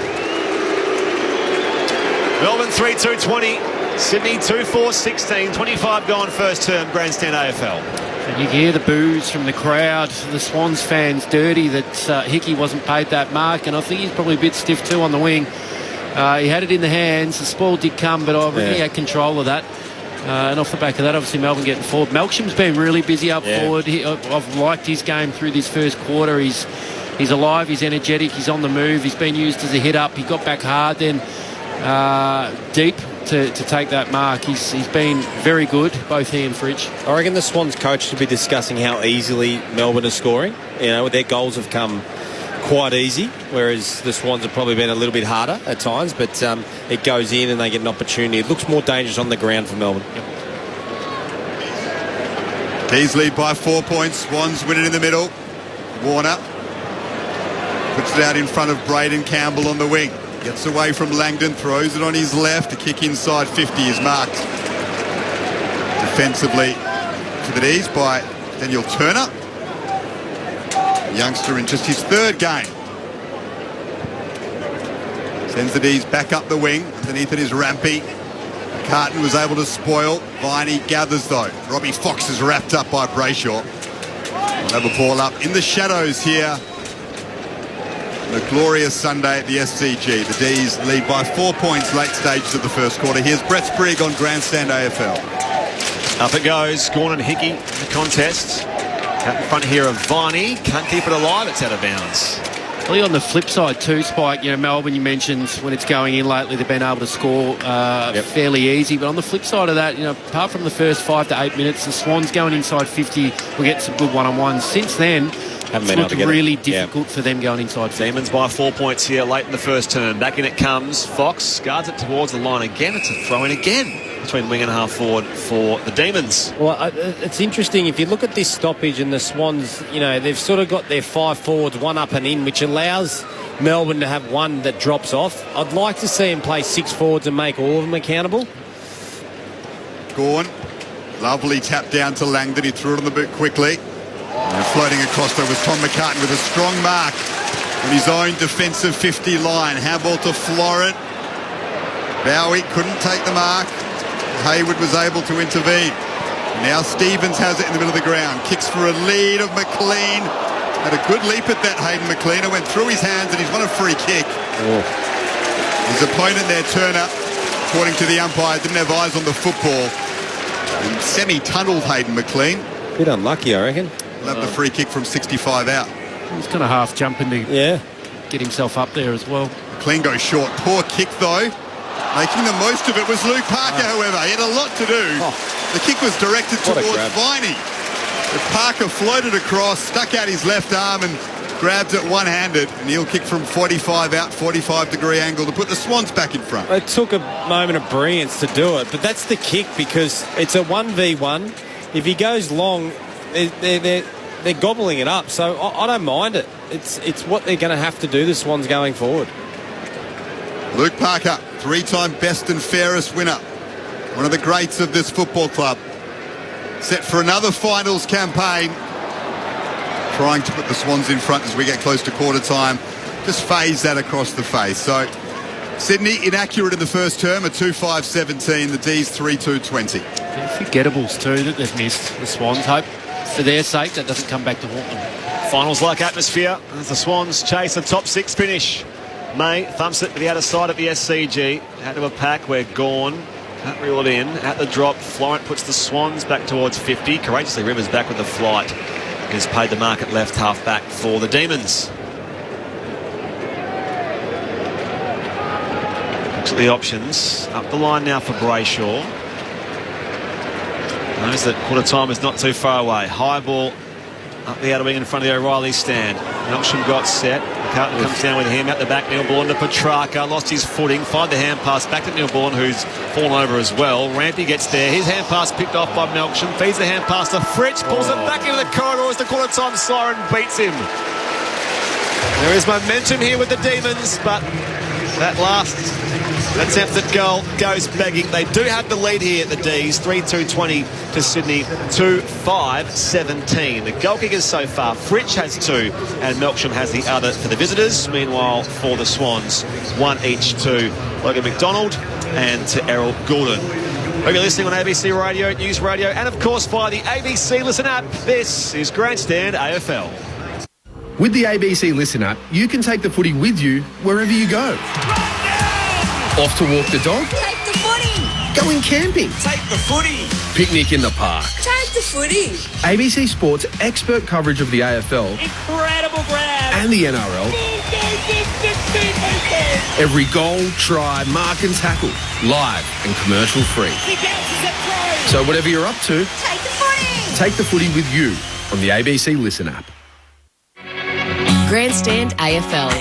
Melbourne 3-2-20. Sydney 2-4-16. 25 gone first term grandstand AFL. And you can hear the boos from the crowd, the Swans fans dirty that Hickey wasn't paid that mark, and I think he's probably a bit stiff too on the wing. He had it in the hands, the spoil did come, but I really had control of that. And off the back of that, obviously Melbourne getting forward. Melksham's been really busy up forward. I've liked his game through this first quarter. He's alive, he's energetic, he's on the move, he's been used as a hit up. He got back hard then deep to take that mark. He's been very good, both he and Fridge. I reckon the Swans coach should be discussing how easily Melbourne is scoring. You know, their goals have come quite easy, whereas the Swans have probably been a little bit harder at times, but it goes in and they get an opportunity. It looks more dangerous on the ground for Melbourne. Keys lead by 4 points. Swans win it in the middle. Warner puts it out in front of Braden Campbell on the wing. Gets away from Langdon, throws it on his left. A kick inside 50 is marked defensively to the D's by Daniel Turner. A youngster in just his third game. Sends the D's back up the wing. Underneath it is Rampy. Carton was able to spoil. Viney gathers though. Robbie Fox is wrapped up by Brayshaw. We'll have a ball up in the shadows here. A glorious Sunday at the SCG. The D's lead by 4 points late stages of the first quarter. Here's Brett Sprigg on Grandstand AFL. Up it goes. Gawn and Hickey in the contest. Out in front here of Viney. Can't keep it alive. It's out of bounds. Really on the flip side too, Spike, Melbourne, you mentioned when it's going in lately, they've been able to score fairly easy. But on the flip side of that, apart from the first 5 to 8 minutes, the Swans going inside 50 will get some good one-on-ones. Since then, it's looked really difficult for them going inside. Demons by 4 points here late in the first term. Back in it comes. Fox guards it towards the line again. It's a throw-in again between wing and half forward for the Demons. Well, it's interesting. If you look at this stoppage and the Swans, they've sort of got their 5 forwards, one up and in, which allows Melbourne to have one that drops off. I'd like to see him play 6 forwards and make all of them accountable. Gawn. Lovely tap down to Langdon. He threw it on the boot quickly. And floating across there was Tom McCartan with a strong mark on his own defensive 50 line. Handball to Florent. Bowie couldn't take the mark. Hayward was able to intervene. Now Stevens has it in the middle of the ground. Kicks for a lead of McLean. Had a good leap at that, Hayden McLean. It went through his hands and he's won a free kick. His opponent there, Turner, according to the umpire, didn't have eyes on the football. And semi-tunneled Hayden McLean. Bit unlucky, I reckon. Love the free kick from 65 out. He's kind of half jumping to get himself up there as well. McLean goes short. Poor kick though. Making the most of it was Luke Parker, however. He had a lot to do. The kick was directed towards Viney. But Parker floated across, stuck out his left arm and grabbed it one-handed. And he'll kick from 45 out, 45-degree angle to put the Swans back in front. It took a moment of brilliance to do it, but that's the kick because it's a 1v1. If he goes long, they're gobbling it up, so I don't mind it. It's what they're going to have to do, the Swans going forward. Luke Parker, 3-time best and fairest winner. One of the greats of this football club. Set for another finals campaign. Trying to put the Swans in front as we get close to quarter time. Just phase that across the face. So Sydney inaccurate in the first term, a 2-5-17. The D's 3-2-20. Forgettables too that they've missed. The Swans hope for their sake that doesn't come back to haunt them. Finals-like atmosphere as the Swans chase a top 6 finish. May thumps it to the outer side of the SCG. Out to a pack where Gawn Can't reel it in. At the drop, Florent puts the Swans back towards 50. Courageously, Rivers back with the flight. Has paid the mark at left half back for the Demons. Looks at the options. Up the line now for Brayshaw. Knows that quarter time is not too far away. High ball up the outer wing in front of the O'Reilly stand. Melksham got set. Carlton comes down with him at the back. Neil Bullen to Petrarca. Lost his footing. Find the hand pass back to Neil Bullen, who's fallen over as well. Rampy gets there. His hand pass picked off by Melksham. Feeds the hand pass to Fritsch. Pulls it back into the corridor as the quarter time siren beats him. There is momentum here with the Demons, but that last attempted goal goes begging. They do have the lead here at the D's. 3-2-20 to Sydney. 2-5-17. The goal kickers so far. Fritsch has 2 and Melksham has the other for the visitors. Meanwhile, for the Swans, 1 each to Logan McDonald and to Errol Goulden. Hope you're listening on ABC Radio, News Radio, and of course via the ABC Listen app. This is Grandstand AFL. With the ABC Listen app, you can take the footy with you wherever you go. Off to walk the dog? Take the footy. Going camping? Take the footy. Picnic in the park? Take the footy. ABC Sport's expert coverage of the AFL. Incredible grab. And the NRL. Every goal, try, mark and tackle. Live and commercial free. He bounces it through. So whatever you're up to, Take the footy. take the footy with you on the ABC Listen app. Grandstand AFL.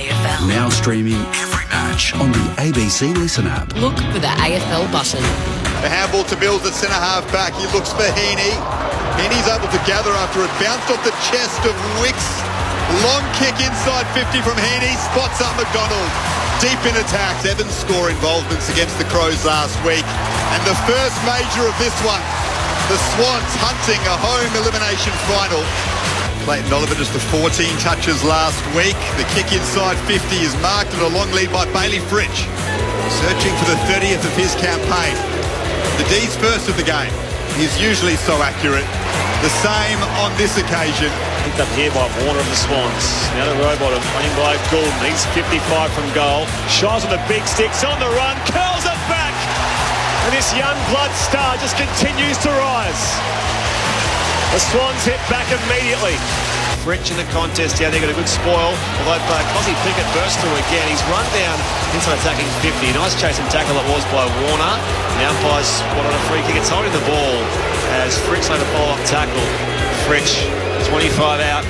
Now streaming every match on the ABC Listen app. Look for the AFL button. The handball to Mills at centre half back. He looks for Heaney. Heaney's able to gather after it bounced off the chest of Wicks. Long kick inside 50 from Heaney. Spots up McDonald. Deep in attacks. Evans score involvements against the Crows last week. And the first major of this one. The Swans hunting a home elimination final. Clayton Oliver just the 14 touches last week. The kick inside 50 is marked and a long lead by Bailey Fritsch. Searching for the 30th of his campaign. The D's first of the game. He's usually so accurate. The same on this occasion. Picked up here by Warner of the Swans. Now the Rowbottom running by Goulden. He's 55 from goal. Shies on the big sticks on the run. Curls it back. And this young blood star just continues to rise. The Swans hit back immediately. Fritsch in the contest here. They got a good spoil. Although Cosy Pickett burst through again. He's run down inside attacking 50. Nice chase and tackle it was by Warner. The umpires spotted a free kick. It's holding the ball as Fritsch made a follow-up tackle. Fritsch, 25 out.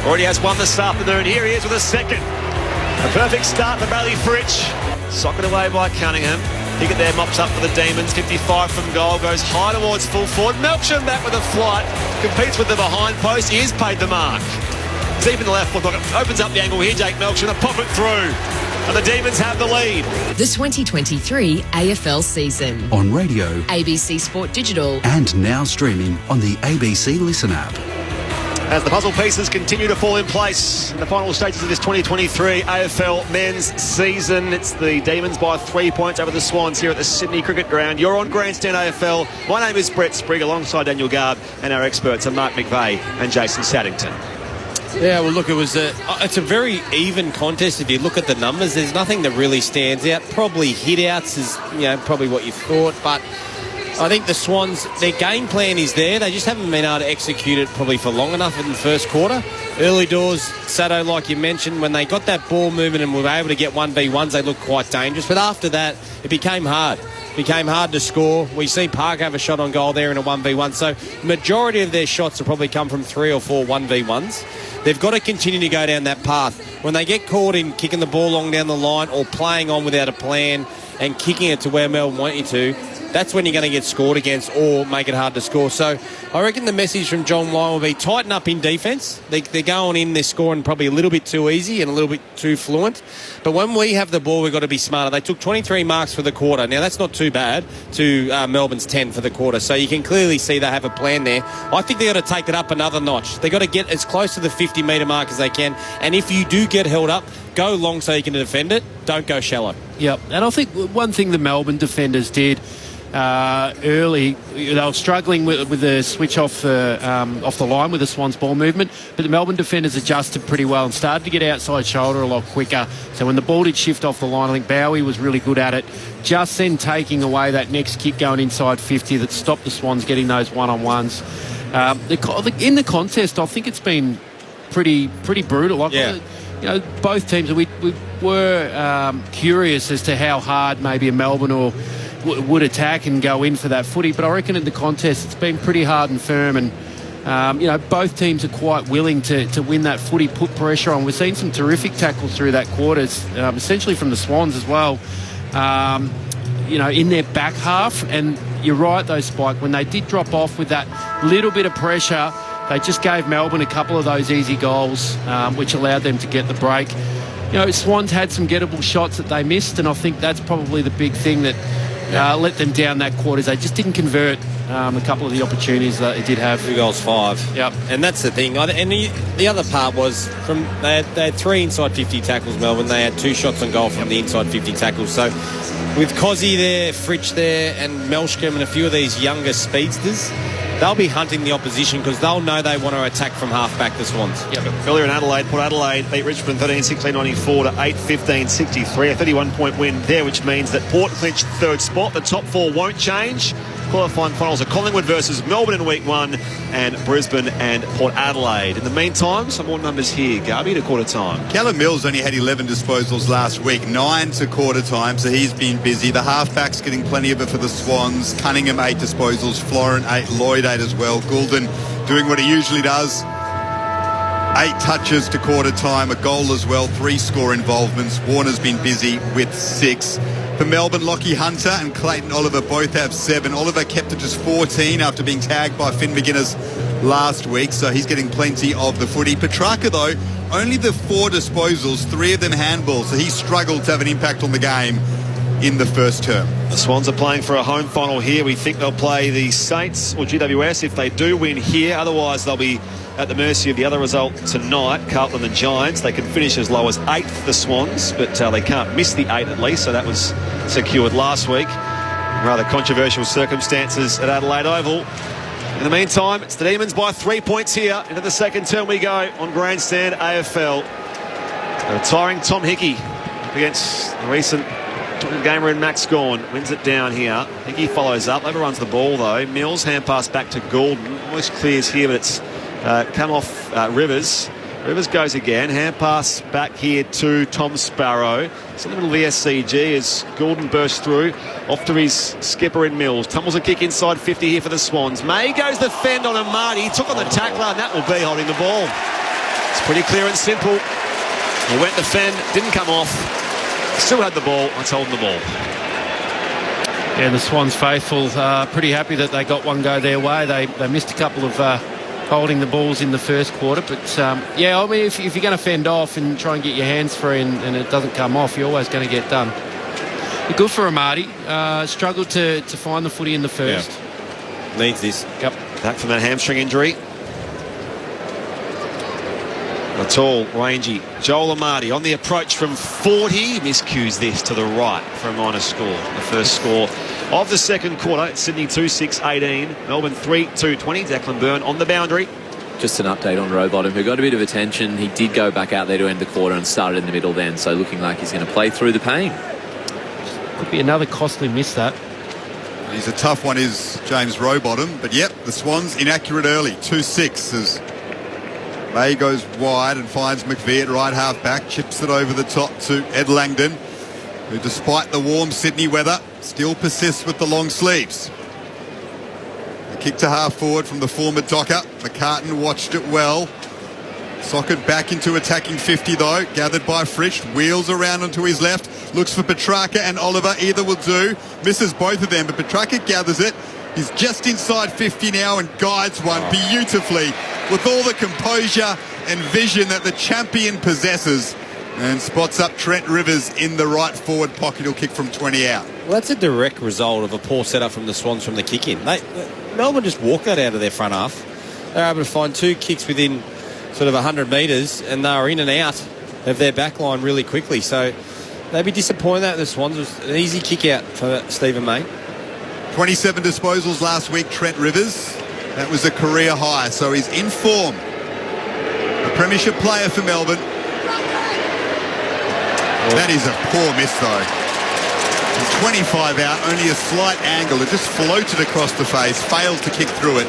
Already has one this afternoon. Here he is with a second. A perfect start for Bailey Fritsch. Socked away by Cunningham. Pickett there mops up for the Demons. 55 from goal. Goes high towards full forward. Melksham back with a flight. Competes with the behind post. He is paid the mark. Deep in the left foot pocket. Opens up the angle here. Jake Melksham. A pop it through. And the Demons have the lead. The 2023 AFL season. On radio ABC Sport Digital. and now streaming on the ABC Listen app. As the puzzle pieces continue to fall in place in the final stages of this 2023 AFL men's season, it's the Demons by 3 points over the Swans here at the Sydney Cricket Ground. You're on Grandstand AFL. My name is Brett Sprigg, alongside Daniel Garb, and our experts are Mark McVeigh and Jason Saddington. Yeah, well, look, it's a very even contest. If you look at the numbers, there's nothing that really stands out. Probably hit-outs is, probably what you thought, but I think the Swans, their game plan is there. They just haven't been able to execute it probably for long enough in the first quarter. Early doors, Sado, like you mentioned, when they got that ball moving and were able to get 1v1s, they looked quite dangerous. But after that, it became hard. It became hard to score. We see Park have a shot on goal there in a 1v1. So majority of their shots will probably come from 3 or 4 1v1s. They've got to continue to go down that path. When they get caught in kicking the ball long down the line or playing on without a plan and kicking it to where Melbourne want you to, that's when you're going to get scored against or make it hard to score. So I reckon the message from John Lyon will be tighten up in defence. They're going in, they're scoring probably a little bit too easy and a little bit too fluent. But when we have the ball, we've got to be smarter. They took 23 marks for the quarter. Now, that's not too bad to Melbourne's 10 for the quarter. So you can clearly see they have a plan there. I think they've got to take it up another notch. They've got to get as close to the 50-metre mark as they can. And if you do get held up, go long so you can defend it. Don't go shallow. Yep. And I think one thing the Melbourne defenders did, early. They were struggling with the switch off the line with the Swans ball movement, but the Melbourne defenders adjusted pretty well and started to get outside shoulder a lot quicker. So when the ball did shift off the line, I think Bowie was really good at it. Just then taking away that next kick going inside 50 that stopped the Swans getting those one-on-ones. In the contest, I think it's been pretty brutal. Both teams, we were curious as to how hard maybe a Melbourne would attack and go in for that footy, but I reckon in the contest it's been pretty hard and firm, and both teams are quite willing to win that footy, put pressure on. We've seen some terrific tackles through that quarters, essentially from the Swans as well, in their back half. And you're right though, Spike, when they did drop off with that little bit of pressure, they just gave Melbourne a couple of those easy goals, which allowed them to get the break. Swans had some gettable shots that they missed, and I think that's probably the big thing that let them down that quarters. They just didn't convert a couple of the opportunities that they did have. 2 goals, 5. Yep. And that's the thing. And the other part was they had 3 inside 50 tackles, Melbourne. They had 2 shots on goal from the inside 50 tackles. So with Cozzy there, Fritsch there, and Melschkem and a few of these younger speedsters, they'll be hunting the opposition because they'll know they want to attack from half-back, the Swans. Yep. Earlier in Adelaide, Port Adelaide beat Richmond 13-16-94 to 8-15-63. A 31-point win there, which means that Port clinched third spot. The top 4 won't change. Qualifying finals are Collingwood versus Melbourne in week 1 and Brisbane and Port Adelaide. In the meantime, some more numbers here. Garby to quarter time. Callum Mills only had 11 disposals last week, 9 to quarter time, so he's been busy. The halfbacks getting plenty of it for the Swans. Cunningham 8 disposals, Florent 8, Lloyd 8 as well. Goulden doing what he usually does. 8 touches to quarter time, a goal as well, 3 score involvements. Warner's been busy with 6. For Melbourne, Lockie Hunter and Clayton Oliver both have 7. Oliver kept to just 14 after being tagged by Finn McGuinness last week, so he's getting plenty of the footy. Petrarca, though, only the 4 disposals, 3 of them handballs, so he struggled to have an impact on the game in the first term. The Swans are playing for a home final here. We think they'll play the Saints or GWS if they do win here. Otherwise, they'll be at the mercy of the other result tonight, Carlton and the Giants. They can finish as low as 8th, the Swans, but they can't miss the 8 at least, so that was secured last week. Rather controversial circumstances at Adelaide Oval. In the meantime, it's the Demons by 3 points here. Into the second term we go on Grandstand AFL. The retiring Tom Hickey up against the recent gamer in Max Gawn. Wins it down here. Hickey follows up, overruns the ball though. Mills, hand pass back to Goulden. Almost clears here, but it's come off Rivers. Rivers goes again. Hand pass back here to Tom Sparrow. It's in the middle of the SCG as Goulden bursts through. Off to his skipper in Mills. Tumbles a kick inside 50 here for the Swans. May goes the fend on Amati. He took on the tackler, and that will be holding the ball. It's pretty clear and simple. He went the fend, didn't come off. Still had the ball. It's holding the ball. Yeah, the Swans faithful pretty happy that they got one go their way. They missed a couple of holding the balls in the first quarter, but yeah, I mean, if you're going to fend off and try and get your hands free and it doesn't come off, you're always going to get done. But good for Amati. Struggled to find the footy in the first. Yeah. Needs this. Yep. Back from that hamstring injury. A tall, rangy Joel Amati on the approach from 40. Miscues this to the right for a minor score. The first score of the second quarter. It's Sydney 2-6-18. Melbourne 3-2-20. Declan Byrne on the boundary. Just an update on Rowbottom, who got a bit of attention. He did go back out there to end the quarter and started in the middle then, so looking like he's going to play through the pain. Could be another costly miss, that. He's a tough one, is James Rowbottom. But yep, the Swans inaccurate early. 2-6 as May goes wide and finds McVie at right half back. Chips it over the top to Ed Langdon, who despite the warm Sydney weather still persists with the long sleeves. The kick to half forward from the former Docker. McCartan watched it well. Socket back into attacking 50 though. Gathered by Fritsch. Wheels around onto his left. Looks for Petrarca and Oliver. Either will do. Misses both of them, but Petrarca gathers it. He's just inside 50 now and guides one beautifully with all the composure and vision that the champion possesses, and spots up Trent Rivers in the right forward pocket. He'll kick from 20 out. Well, that's a direct result of a poor setup from the Swans from the kick-in. Melbourne just walked that out of their front half. They were able to find 2 kicks within sort of 100 metres, and they were in and out of their back line really quickly. So they'd be disappointed that the Swans was an easy kick out for Stephen May. 27 disposals last week, Trent Rivers. That was a career high, so he's in form. A premiership player for Melbourne. That is a poor miss, though. 25 out, only a slight angle. It just floated across the face, failed to kick through it.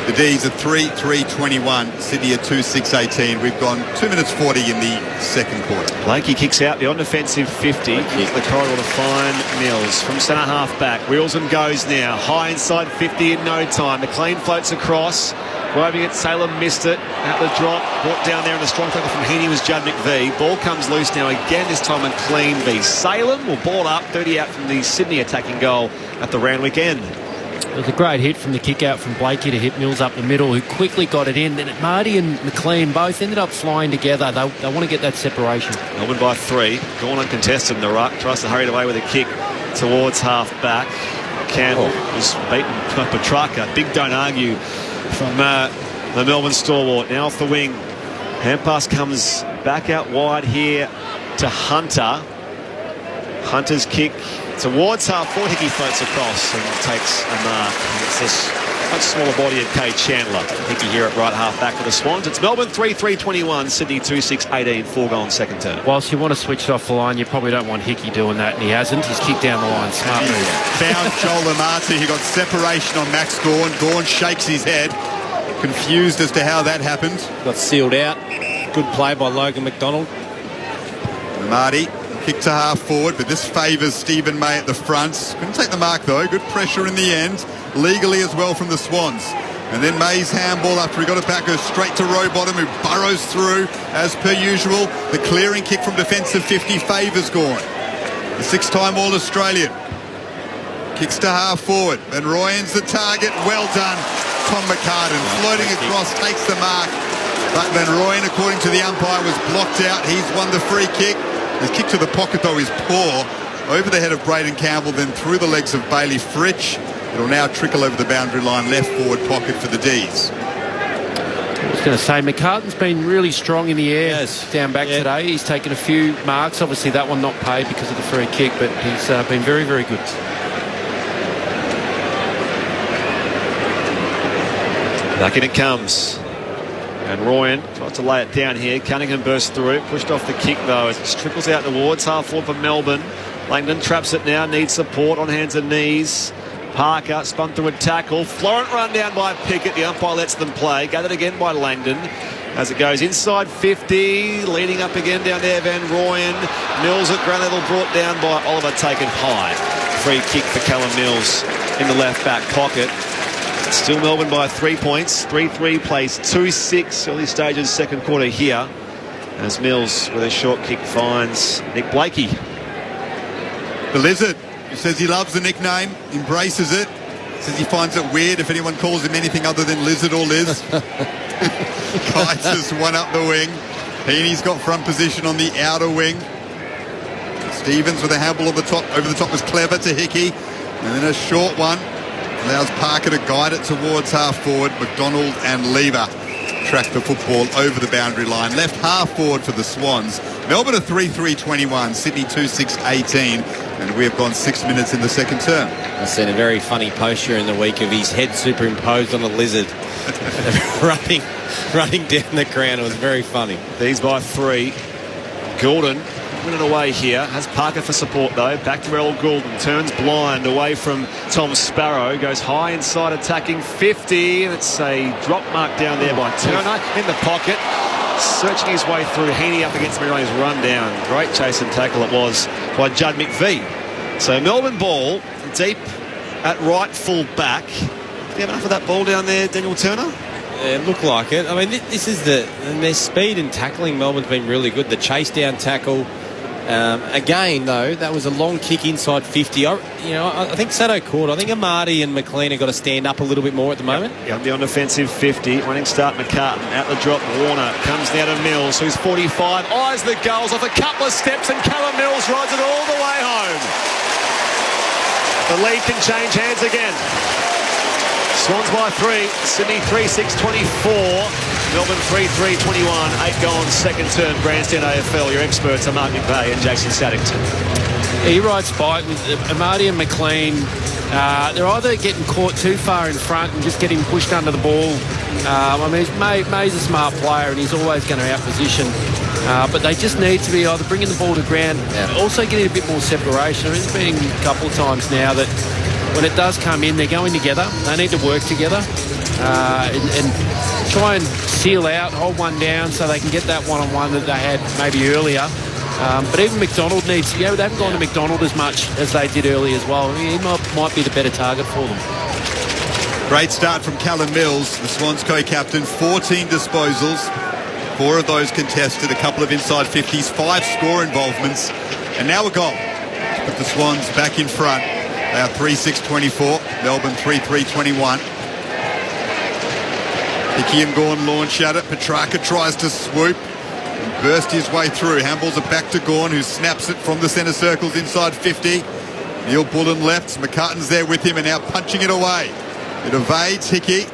The D's at 3-3-21, Sydney at 2-6-18. We've gone 2 minutes 40 in the second quarter. Blakey kicks out the on-defensive 50. The corridor to find Mills from centre half back. Wheels and goes now. High inside 50 in no time. McLean floats across. Roving it, Salem missed it. At the drop, brought down there, and a strong tackle from Heaney was Judd McVie. Ball comes loose now again, this time McLean v Salem. Will ball up, 30 out from the Sydney attacking goal at the round weekend. It was a great hit from the kick out from Blakey to hit Mills up the middle, who quickly got it in. Then Marty and McLean both ended up flying together. They want to get that separation. Melbourne by 3. Gone uncontested in the ruck. Tries to hurry it away with a kick towards half back. Campbell was beaten by Petrarca. Big don't argue from the Melbourne stalwart. Now off the wing. Hand pass comes back out wide here to Hunter. Hunter's kick towards half forward. Hickey floats across and takes a mark. It's this much smaller body of Kay Chandler. Hickey here at right half back for the Swans. It's Melbourne 3-3-21, Sydney 2-6-18, 4 goal in second term. Whilst you want to switch it off the line, you probably don't want Hickey doing that, and he hasn't. He's kicked down the line. Smart move. Found Joel Amati. He got separation on Max Gawn. Gawn shakes his head, confused as to how that happened. Got sealed out. Good play by Logan McDonald. Amati. Kick to half forward, but this favours Stephen May at the front. Couldn't take the mark, though. Good pressure in the end. Legally as well from the Swans. And then May's handball after he got it back goes straight to Rowbottom, who burrows through as per usual. The clearing kick from defensive 50 favours Gawn. The 6-time All-Australian. Kicks to half forward. And Royan's the target. Well done. Tom McCartan floating across, takes the mark. But Van Rooyen, according to the umpire, was blocked out. He's won the free kick. His kick to the pocket, though, is poor. Over the head of Braden Campbell, then through the legs of Bailey Fritsch. It'll now trickle over the boundary line, left forward pocket for the D's. I was going to say, McCartan's been really strong in the air down back today. He's taken a few marks. Obviously, that one not paid because of the free kick, but he's been very, very good. Back in it comes. And Royan tries to lay it down here. Cunningham bursts through it. Pushed off the kick, though, as it trickles out towards half forward for Melbourne. Langdon traps it now. Needs support on hands and knees. Parker spun through a tackle. Florent run down by Pickett. The umpire lets them play. Gathered again by Langdon. As it goes inside 50. Leading up again down there, Van Rooyen. Mills at ground level brought down by Oliver, taken high. Free kick for Callum Mills in the left back pocket. Still Melbourne by 3 points. 3-3 plays 2-6. Early stages, second quarter here. As Mills with a short kick finds Nick Blakey. The Lizard, who says he loves the nickname, embraces it. Says he finds it weird if anyone calls him anything other than Lizard or Liz. Kites has one up the wing. Heaney's got front position on the outer wing. Stevens with a handball on the top, over the top was clever to Hickey. And then a short one. Allows Parker to guide it towards half forward. McDonald and Lever track the football over the boundary line. Left half forward for the Swans. Melbourne are 3-3-21, Sydney 2-6-18, and we have gone 6 minutes in the second term. I've seen a very funny post during the week of his head superimposed on a lizard running down the ground. It was very funny. These by 3. Goulden winning away here. Has Parker for support, though. Back to Errol Goulden. Turns blind away from Tom Sparrow. Goes high inside attacking 50. And it's a drop mark down there by Turner in the pocket. Searching his way through. Heaney up against Marioni's run down. Great chase and tackle it was by Judd McVie. So Melbourne ball deep at right full back. Do you have enough of that ball down there, Daniel Turner? Yeah, it looked like it. I mean, this is their speed and tackling. Melbourne's been really good. The chase down tackle. Again, though, that was a long kick inside 50. I think Sato caught. I think Amati and McLean have got to stand up a little bit more at the moment. Yeah, the on-defensive 50. Running start McCartan. Out the drop, Warner. Comes now to Mills, who's 45. Eyes the goals off a couple of steps, and Callum Mills rides it all the way home. The lead can change hands again. Swans by 3. Sydney 3-6-24. Melbourne 3-3-21. 8 gone, second term. Grandstand AFL. Your experts are Mark McVeigh and Jason Saddington. Yeah, you're right, Spike. With Amadi and McLean, they're either getting caught too far in front and just getting pushed under the ball. I mean, May's a smart player and he's always going to outposition. But they just need to be either bringing the ball to ground, also getting a bit more separation. There's been a couple of times now that when it does come in, they're going together. They need to work together and try and seal out, hold one down so they can get that one-on-one that they had maybe earlier. But even McDonald needs to go. They haven't gone to McDonald as much as they did early as well. I mean, he might be the better target for them. Great start from Callum Mills, the Swans co-captain. 14 disposals, 4 of those contested, a couple of inside 50s, 5 score involvements, and now a goal to put the Swans back in front. They are 3-6-24, Melbourne 3-3-21. Hickey and Gawn launch at it. Petrarca tries to swoop and burst his way through. Handballs it back to Gawn, who snaps it from the centre circles inside 50. Neil Bullen left. McCartan's there with him and now punching it away. It evades Hickey.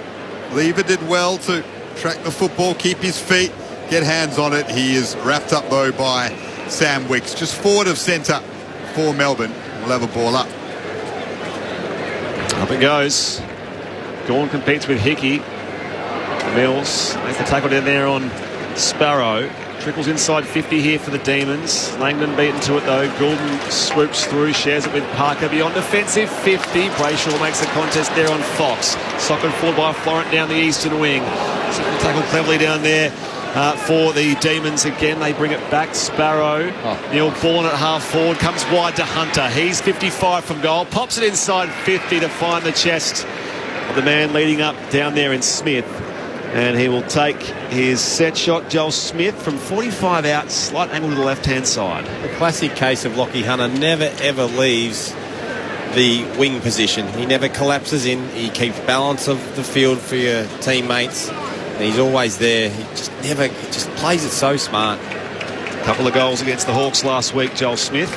Lever did well to track the football, keep his feet, get hands on it. He is wrapped up, though, by Sam Wicks. Just forward of centre for Melbourne. We'll have a ball up. Up it goes. Gawn competes with Hickey. Mills makes the tackle down there on Sparrow. Trickles inside 50 here for the Demons. Langdon beaten to it though. Goulden swoops through, shares it with Parker beyond defensive 50. Brayshaw makes the contest there on Fox. Socked forward by Florent down the eastern wing. Second tackle cleverly down there for the Demons again. They bring it back. Sparrow. Neil Bullen at half forward. Comes wide to Hunter. He's 55 from goal. Pops it inside 50 to find the chest of the man leading up down there in Smith. And he will take his set shot, Joel Smith, from 45 out, slight angle to the left-hand side. The classic case of Lachie Hunter never, ever leaves the wing position. He never collapses in. He keeps balance of the field for your teammates. And he's always there. He just plays it so smart. A couple of goals against the Hawks last week, Joel Smith.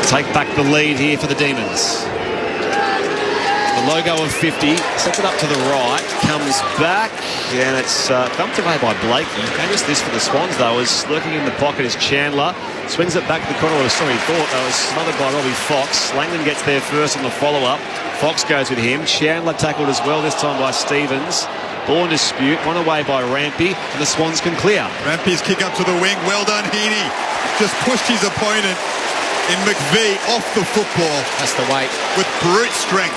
Take back the lead here for the Demons. The logo of 50, sets it up to the right, comes back, and it's bumped away by Blakey. Dangerous this for the Swans, though, as lurking in the pocket is Chandler. Swings it back to the corner. Sorry, thought that was smothered by Robbie Fox. Langdon gets there first on the follow-up. Fox goes with him. Chandler tackled as well, this time by Stevens. Ball in dispute, one away by Rampy, and the Swans can clear. Rampy's kick up to the wing. Well done, Heaney. Just pushed his opponent in McVie off the football. That's the weight. With brute strength.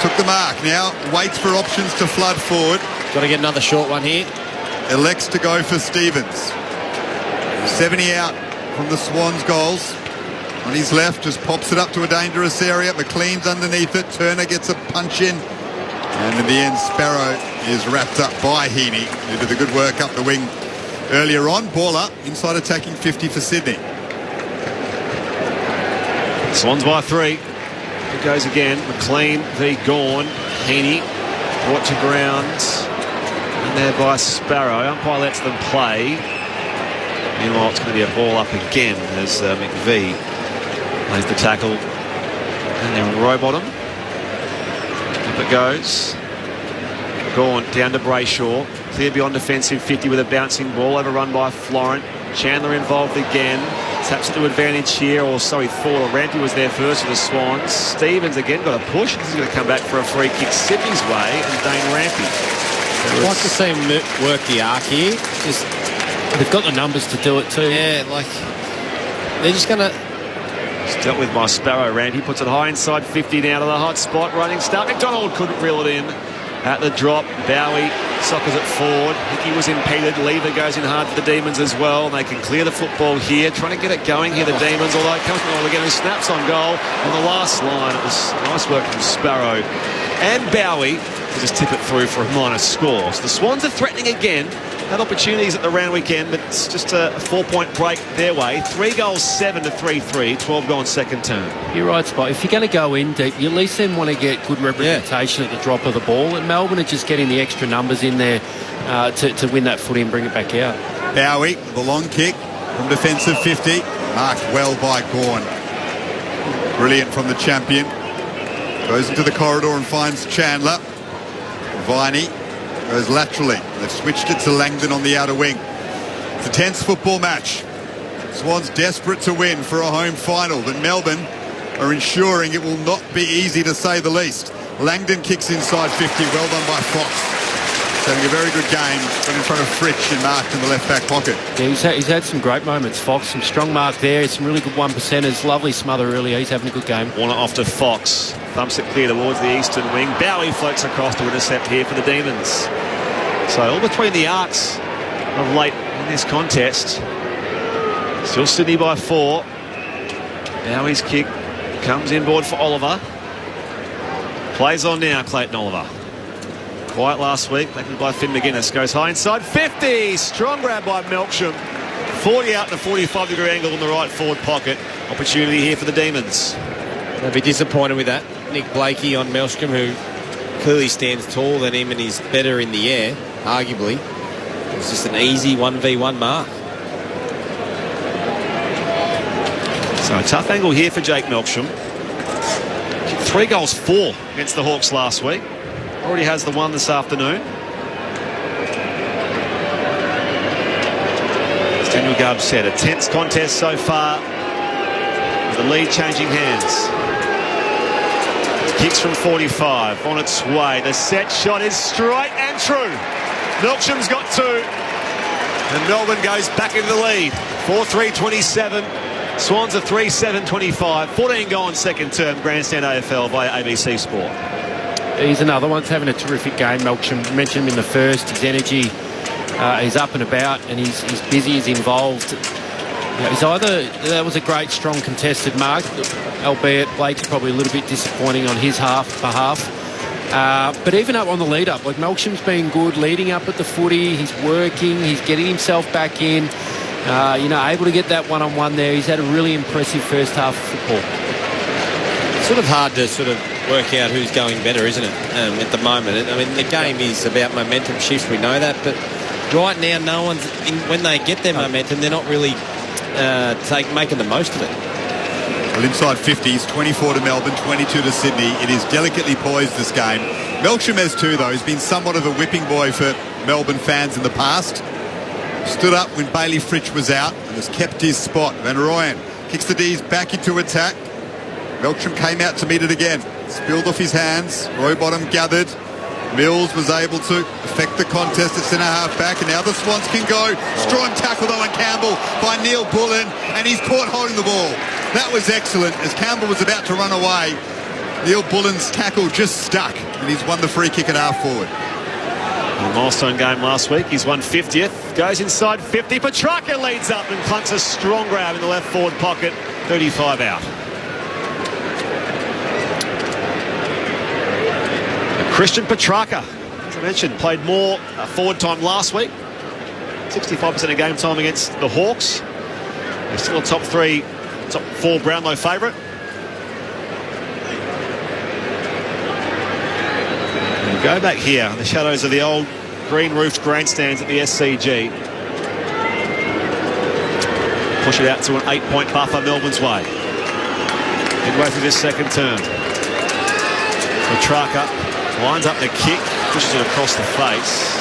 Took the mark. Now waits for options to flood forward. Got to get another short one here. Elects to go for Stevens. 70 out from the Swans goals. On his left, just pops it up to a dangerous area. McLean's underneath it. Turner gets a punch in. And in the end, Sparrow is wrapped up by Heaney, who did the good work up the wing earlier on. Ball up, inside attacking 50 for Sydney. Swans by 3. It goes again. McLean v. Gawn. Heaney brought to ground. And there by Sparrow. Umpire lets them play. Meanwhile, it's going to be a ball up again as McVie plays the tackle. And then Rowbottom. Up it goes. Gawn down to Brayshaw. Clear beyond defensive 50 with a bouncing ball. Overrun by Florent. Chandler involved again. Taps it to advantage here, thought Rampy was there first for the Swans. Stevens again got a push. This is going to come back for a free kick Sydney's way, and Dane Rampy. I'd like to see him work the arc here. They've got the numbers to do it too. Yeah, they're just going to... It's dealt with by Sparrow. Rampy puts it high inside 50 now to the hot spot. Running start. McDonald couldn't reel it in. At the drop, Bowie soccers it forward. Hickey was impeded. Lever goes in hard for the Demons as well. And they can clear the football here. Trying to get it going here, the Demons. Although it comes from all again, who snaps on goal. On the last line, it was nice work from Sparrow. And Bowie to just tip it through for a minor score. So the Swans are threatening again. Had opportunities at the round weekend, but it's just a 4-point break their way. 3 goals, 7 to 3-3. 12 gone second term. You're right, Spot. If you're going to go in deep, you at least then want to get good representation at the drop of the ball. And Melbourne are just getting the extra numbers in there to win that footy and bring it back out. Bowie, the long kick from defensive 50. Marked well by Gawn. Brilliant from the champion. Goes into the corridor and finds Chandler. Viney goes laterally. They've switched it to Langdon on the outer wing. It's a tense football match. Swans desperate to win for a home final, but Melbourne are ensuring it will not be easy, to say the least. Langdon kicks inside 50. Well done by Fox. He's having a very good game, but in front of Fritsch and marked in the left-back pocket. Yeah, he's had some great moments, Fox. Some strong mark there. Some really good one-percenters. Lovely smother earlier. He's having a good game. Warner off to Fox. Thumps it clear towards the eastern wing. Bowie floats across to intercept here for the Demons. So all between the arcs of late in this contest. Still Sydney by 4. Bowie's kick comes inboard for Oliver. Plays on now, Clayton Oliver. Quiet last week, backed by Finn McGuinness. Goes high inside 50. Strong grab by Melksham. 40 out in a 45-degree angle in the right forward pocket. Opportunity here for the Demons. They'll be disappointed with that. Nick Blakey on Melksham, who clearly stands taller than him and is better in the air, arguably. It was just an easy 1v1 mark. So a tough angle here for Jake Melksham. 3 goals, 4 against the Hawks last week. Already has the 1 this afternoon. As Daniel Garb said, a tense contest so far. With the lead changing hands. Kicks from 45, on its way. The set shot is straight and true. Melksham's got 2. And Melbourne goes back into the lead. 4-3-27. Swans are 3-7-25. 14 goal in second term. Grandstand AFL via ABC Sport. He's another one. He's having a terrific game. Melksham, mentioned him in the first. His energy, he's up and about, and he's busy, he's involved. He's either, that was a great, strong contested mark, albeit Blake's probably a little bit disappointing on his behalf. But even up on the lead-up, like Melksham's been good leading up at the footy. He's working, he's getting himself back in, able to get that one-on-one there. He's had a really impressive first half of football. It's sort of hard to sort of work out who's going better, isn't it, at the moment? I mean, the game is about momentum shifts, we know that, but right now no one's, when they get their momentum, they're not really making the most of it. Well, inside 50s, 24 to Melbourne, 22 to Sydney. It is delicately poised, this game. Melksham has 2, though. He's been somewhat of a whipping boy for Melbourne fans in the past. Stood up when Bailey Fritsch was out and has kept his spot. Van Rooyen kicks the D's back into attack. Melksham came out to meet it again. Spilled off his hands. Rowbottom gathered. Mills was able to affect the contest at centre-half back, and now the Swans can go. Strong tackle, though, on Campbell by Neil Bullen, and he's caught holding the ball. That was excellent. As Campbell was about to run away, Neil Bullen's tackle just stuck, and he's won the free kick at half forward. A milestone game last week. He's won 50th. Goes inside 50. Petrarca leads up and clunks a strong grab in the left forward pocket. 35 out. Christian Petrarca, as I mentioned, played more forward time last week. 65% of game time against the Hawks. They're still a top 4 Brownlow favourite. Go back here, the shadows of the old green-roofed grandstands at the SCG. Push it out to an 8-point buffer Melbourne's way. Midway through this second term. Petrarca lines up the kick, pushes it across the face,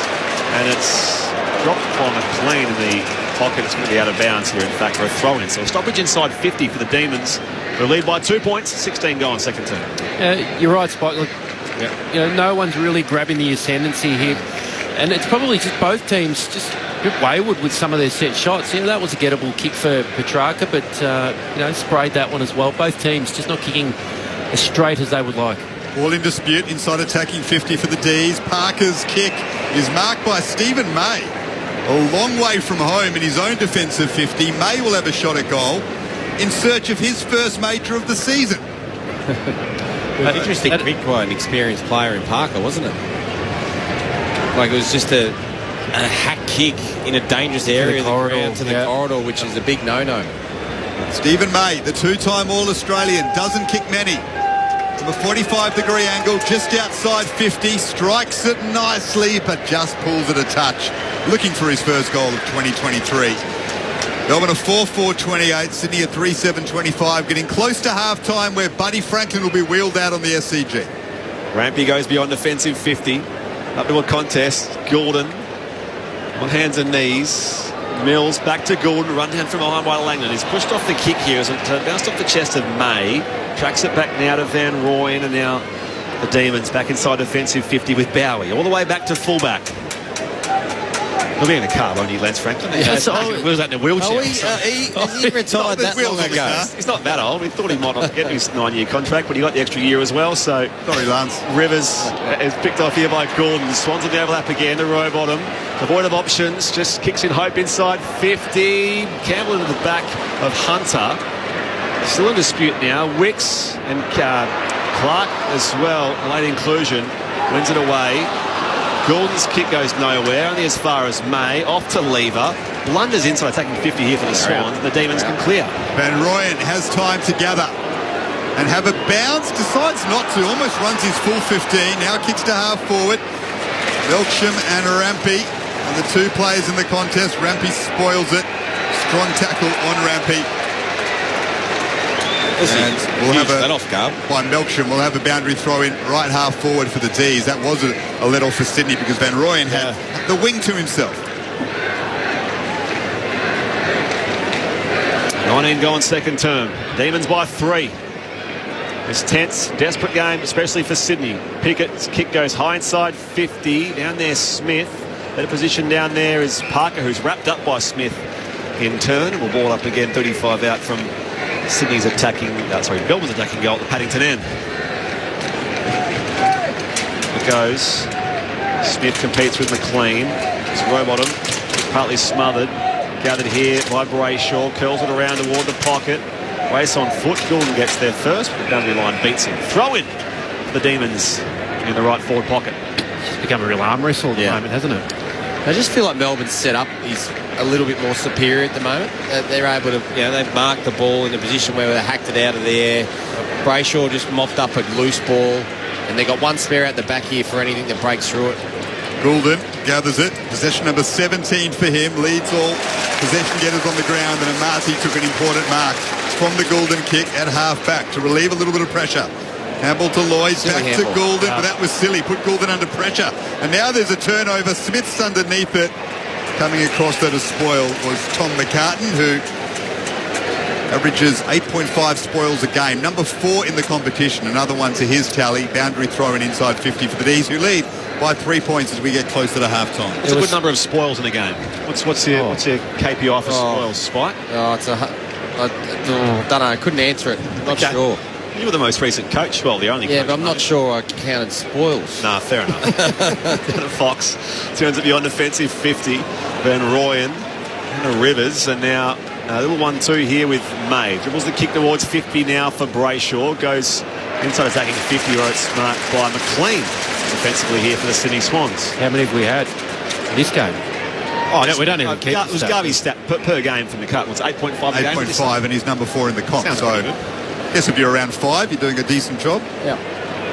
and it's dropped by McLean in the pocket. It's going to be out of bounds here, in fact, for a throw-in. So a stoppage inside 50 for the Demons. They'll lead by 2 points, 16 goal in second term. You're right, Spike. Look, no one's really grabbing the ascendancy here, and it's probably just both teams just a bit wayward with some of their set shots. That was a gettable kick for Petrarca, but sprayed that one as well. Both teams just not kicking as straight as they would like. All in dispute inside attacking 50 for the D's. Parker's kick is marked by Stephen May. A long way from home in his own defensive 50. May will have a shot at goal in search of his first major of the season. An interesting pick by an experienced player in Parker, wasn't it? Like, it was just a hack kick in a dangerous area of the ground to the corridor, which is a big no-no. Stephen May, the 2-time All-Australian, doesn't kick many. From a 45-degree angle, just outside 50, strikes it nicely, but just pulls it a touch. Looking for his first goal of 2023. Melbourne a 4-4-28, Sydney a 3-7-25, getting close to half-time where Buddy Franklin will be wheeled out on the SCG. Rampy goes beyond defensive 50. Up to a contest. Goulden on hands and knees. Mills back to Goulden, run down from behind by Langdon. He's pushed off the kick here as it bounced off the chest of May. Tracks it back now to Van Rooyen, and now the Demons back inside defensive 50 with Bowie. All the way back to fullback. He'll be in a car, won't he, Lance Franklin? Yeah, He was in a wheelchair. He retired that long ago. He's not that old. We thought he might not get his 9-year contract, but he got the extra year as well. So Sorry, Lance. Rivers is picked off here by Gordon. Swans on the overlap again to Rowbottom. Devoid of options, just kicks in hope inside 50. Campbell into the back of Hunter. Still in dispute now. Wicks and Clark as well. Late inclusion. Wins it away. Gordon's kick goes nowhere, only as far as May. Off to Lever. Blunders inside, attacking 50 here for the Swans. The Demons can clear. Van Rooyen has time to gather and have a bounce. Decides not to. Almost runs his full 15. Now kicks to half forward. Melksham and Rampy are the two players in the contest. Rampy spoils it. Strong tackle on Rampy. And we'll have let off guard by Melksham. We'll have a boundary throw in right half forward for the D's. That was a let off for Sydney because Van Rooyen had the wing to himself. 19 gone second term. Demons by 3. It's tense, desperate game, especially for Sydney. Pickett's kick goes high inside 50. Down there, Smith. Better position down there is Parker, who's wrapped up by Smith in turn. And will ball up again, 35 out from Sydney's Melbourne's attacking goal at the Paddington end. It goes. Smith competes with McLean. It's Rowbottom, partly smothered. Gathered here by Brayshaw. Curls it around toward the pocket. Race on foot. Goulden gets there first, but the boundary line beats him. Throw in for the Demons in the right forward pocket. It's become a real arm wrestle at the moment, hasn't it? I just feel like Melbourne's setup is a little bit more superior at the moment. They're able to, they've marked the ball in a position where they hacked it out of the air. Brayshaw just mopped up a loose ball, and they got one spare out the back here for anything that breaks through it. Goulden gathers it. Possession number 17 for him. Leads all possession getters on the ground, and Amati took an important mark from the Goulden kick at half-back to relieve a little bit of pressure. Campbell to Lloyd, back to Goulden, but that was silly. Put Goulden under pressure. And now there's a turnover. Smith's underneath it. Coming across that as spoil was Tom McCartan, who averages 8.5 spoils a game. Number 4 in the competition. Another one to his tally. Boundary throw in inside 50 for the D's, who lead by 3 points as we get closer to half-time. It's a good number of spoils in a game. What's your KPI for spoils, Spike? I don't know. I couldn't answer it. Not sure. You were the most recent coach. Well, the only coach. Yeah, but I'm not sure I counted spoils. Nah, fair enough. Fox turns it beyond defensive 50. Van Rooyen and Rivers. And now a little 1-2 here with May. Dribbles the kick towards 50 now for Brayshaw. Goes inside attacking 50 where it's marked by McLean defensively here for the Sydney Swans. How many have we had in this game? Oh, we don't even keep it was Garvey's stat per game from the cut. Was 8.5 a game? 8.5, and he's number 4 in the comp. Sounds so I guess if you're around 5, you're doing a decent job. Yeah.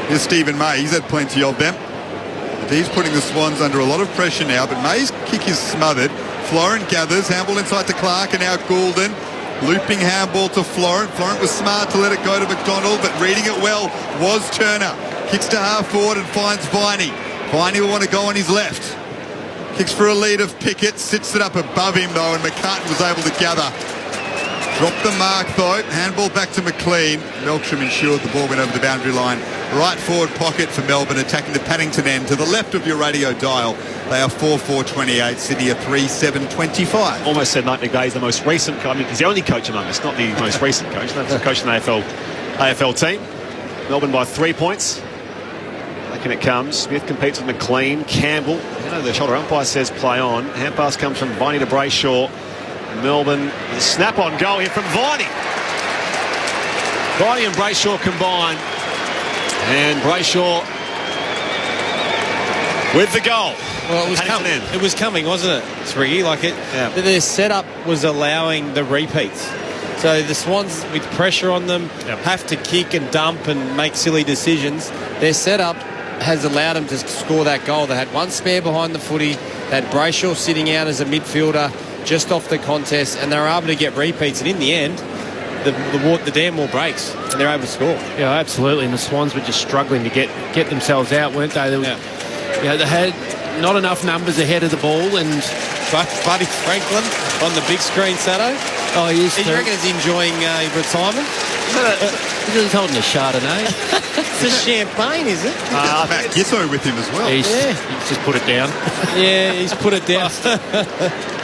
Here's Stephen May. He's had plenty of them. He's putting the Swans under a lot of pressure now, but May's kick is smothered. Florent gathers. Handball inside to Clark, and now Goulden. Looping handball to Florent. Florent was smart to let it go to McDonald, but reading it well was Turner. Kicks to half forward and finds Viney. Viney will want to go on his left. Kicks for a lead of Pickett. Sits it up above him, though, and McCartan was able to gather. Dropped the mark, though. Handball back to McLean. Melksham ensured the ball went over the boundary line. Right forward pocket for Melbourne, attacking the Paddington end. To the left of your radio dial, they are 4-4-28. Sydney are 3-7-25. Almost said Nate McVeigh's the most recent coach. I mean, he's the only coach among us, not the most recent coach. That's the coach in the AFL team. Melbourne by 3 points. Back in it comes. Smith competes with McLean. Campbell. The shoulder umpire says play on. Hand pass comes from Viney to Brayshaw. Melbourne, the snap-on goal here from Viney. Viney and Brayshaw combine. And Brayshaw with the goal. Well, it was coming, wasn't it? Three, their setup was allowing the repeats. So the Swans, with pressure on them, have to kick and dump and make silly decisions. Their setup has allowed them to score that goal. They had one spare behind the footy. They had Brayshaw sitting out as a midfielder. just off the contest, and they were able to get repeats. And in the end, the dam wall breaks, and they're able to score. Yeah, absolutely. And the Swans were just struggling to get themselves out, weren't they? There was, they had not enough numbers ahead of the ball, and Buddy Franklin on the big screen, Sato. Oh, he is. Do you reckon he's enjoying retirement? He's holding a Chardonnay. It's a champagne, is it? Matt Gitto with him as well. He's just put it down. Yeah, he's put it down.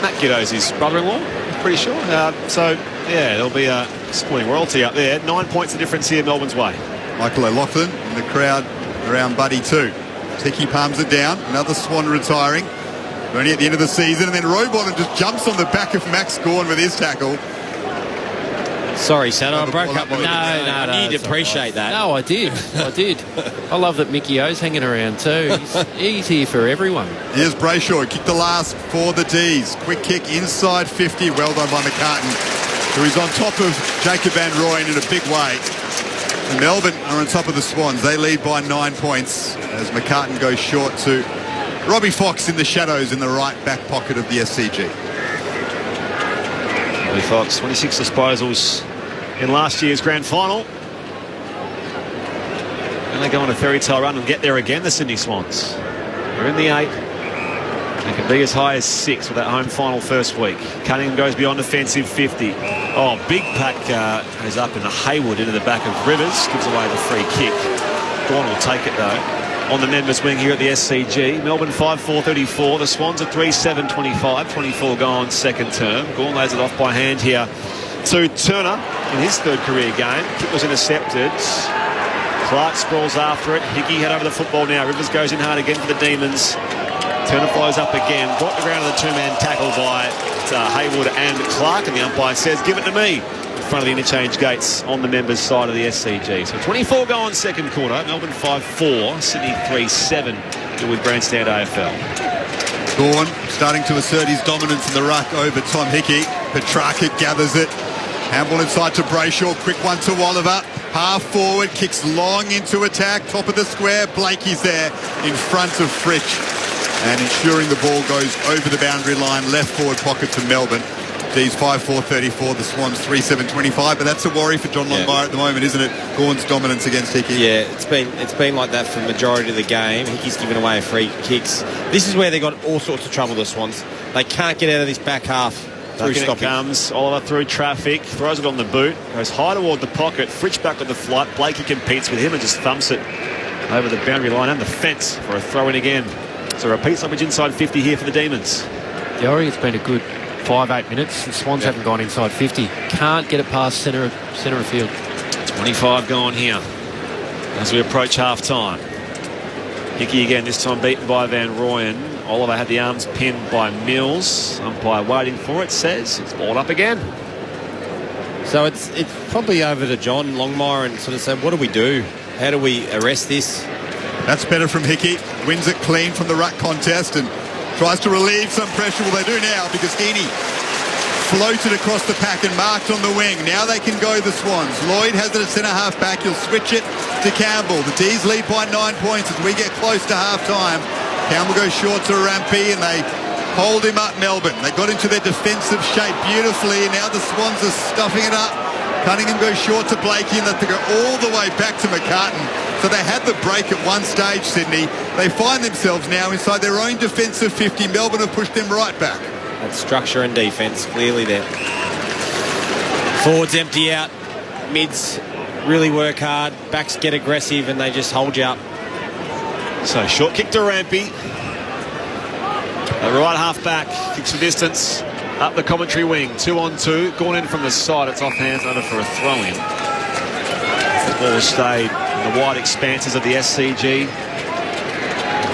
Matt Giddo's his brother-in-law, pretty sure. There'll be a sporting royalty up there. 9 points the difference here Melbourne's way. Michael O'Loughlin in the crowd around Buddy too. Tiki palms it down. Another Swan retiring. Only at the end of the season, and then Rowbottom just jumps on the back of Max Gawn with his tackle. Sorry, Sato, I broke up. No. You need to appreciate that. No, I did. I love that Mickey O's hanging around too. He's here for everyone. Here's Brayshaw, kick the last for the D's. Quick kick inside 50. Well done by McCartan, who is on top of Jacob Van Rooyen in a big way. And Melbourne are on top of the Swans. They lead by 9 points as McCartan goes short to Robbie Fox in the shadows in the right back pocket of the SCG. Robbie Fox, 26 disposals in last year's grand final. And they go on a fairy tale run and get there again, the Sydney Swans. They're in the 8. They can be as high as 6 with that home final first week. Cunningham goes beyond offensive 50. Oh, big pack goes up in the Hayward into the back of Rivers. Gives away the free kick. Gawn will take it though. On the members wing here at the SCG. Melbourne 5-4-34. The Swans are 3-7-25. 24 gone second term. Gawn lays it off by hand here to Turner in his third career game. Kick was intercepted. Clark sprawls after it. Hickey head over the football now. Rivers goes in hard again for the Demons. Turner follows up again. Brought the ground of the two-man tackle by Hayward and Clark. And the umpire says, give it to me. In front of the interchange gates on the members' side of the SCG. So 24 gone second quarter. Melbourne 5-4. Sydney 3-7 with Grandstand AFL. Gawn starting to assert his dominance in the ruck over Tom Hickey. Petrarca gathers it. Handball inside to Brayshaw. Quick one to Oliver. Half forward. Kicks long into attack. Top of the square. Blakey's there in front of Fritsch. And ensuring the ball goes over the boundary line. Left forward pocket to Melbourne. D's 5-4-34, the Swans 3-7-25, but that's a worry for John Longmire at the moment, isn't it? Gawn's dominance against Hickey. Yeah, it's been like that for the majority of the game. Hickey's given away free kicks. This is where they got all sorts of trouble, the Swans. They can't get out of this back half through stopping. Comes Oliver through traffic, throws it on the boot, goes high toward the pocket. Fritsch back with the flight. Blakey competes with him and just thumps it over the boundary line and the fence for a throw-in again. So repeat stoppage inside 50 here for the Demons. Yeah, I think it's been a good 5-8 minutes. The Swans haven't gone inside 50. Can't get it past centre of field. 25 gone here as we approach half-time. Hickey again, this time beaten by Van Rooyen. Oliver had the arms pinned by Mills. Umpire waiting for it, says it's balled up again. So it's probably over to John Longmire and sort of say, what do we do? How do we arrest this? That's better from Hickey. Wins it clean from the ruck contest and tries to relieve some pressure. Well, they do now because Heaney floated across the pack and marked on the wing. Now they can go, the Swans. Lloyd has it at centre-half back. He'll switch it to Campbell. The D's lead by 9 points as we get close to half-time. Campbell goes short to Rampy and they hold him up, Melbourne. They got into their defensive shape beautifully and now the Swans are stuffing it up. Cunningham goes short to Blakey and they have to go all the way back to McCartan. So they had the break at one stage, Sydney. They find themselves now inside their own defensive 50. Melbourne have pushed them right back. That's structure and defence, clearly there. Forwards empty out. Mids really work hard. Backs get aggressive and they just hold you up. So short kick to Rampy. The right half back kicks the distance up the commentary wing. 2-on-2. Gone in from the side. It's off hands over for a throw-in. The ball stayed in the wide expanses of the SCG.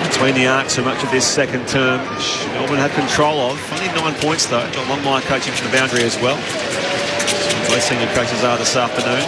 Between the arcs so much of this second term, which Melbourne had control of. Only 9 points though. John Longmire coaching from the boundary as well. So both senior coaches are this afternoon.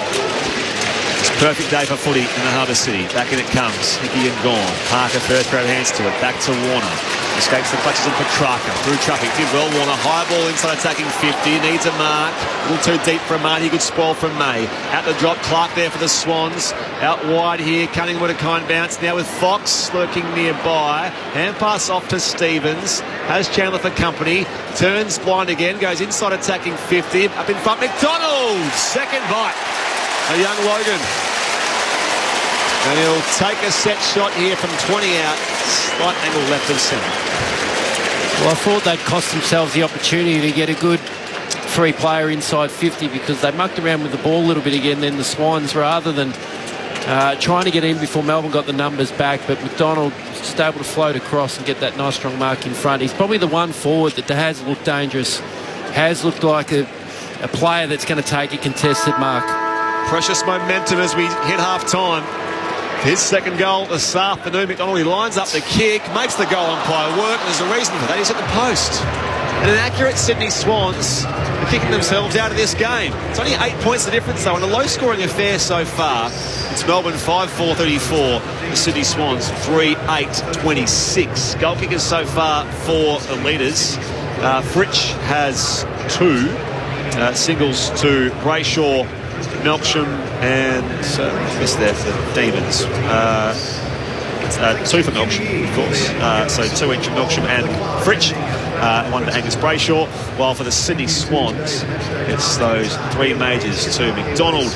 It's a perfect day for footy in the Harbour City. Back in it comes. Hickey and Gawn. Parker first grab hands to it. Back to Warner. Escapes the clutches of Petrarca. Through traffic. Did well. Warner. High ball inside attacking 50. Needs a mark. A little too deep for Marty. Good spoil from May. At the drop. Clark there for the Swans. Out wide here. Cunningwood a kind bounce. Now with Fox lurking nearby. Hand pass off to Stevens. Has Chandler for company. Turns blind again. Goes inside attacking 50. Up in front. McDonald. Second bite. A young Logan. And he'll take a set shot here from 20 out. Slight angle left of centre. Well, I thought they'd cost themselves the opportunity to get a good free player inside 50 because they mucked around with the ball a little bit again. Then the Swans, rather than trying to get in before Melbourne got the numbers back, but McDonald was just able to float across and get that nice strong mark in front. He's probably the one forward that has looked dangerous, has looked like a player that's going to take a contested mark. Precious momentum as we hit half-time. His second goal this afternoon. McDonald, he lines up the kick, makes the goal umpire work, and there's a reason for that. He's at the post. And an accurate Sydney Swans are kicking themselves out of this game. It's only 8 points the difference, though, and a low-scoring affair so far. It's Melbourne 5-4-34. The Sydney Swans 3-8-26. Goal kickers so far for the leaders. Fritsch has 2. Singles to Brayshaw, Melksham and missed there for the Demons. 2 for Melksham, of course. So 2 each for Melksham and Fritsch. 1 to Angus Brayshaw. While for the Sydney Swans, it's those 3 majors to McDonald,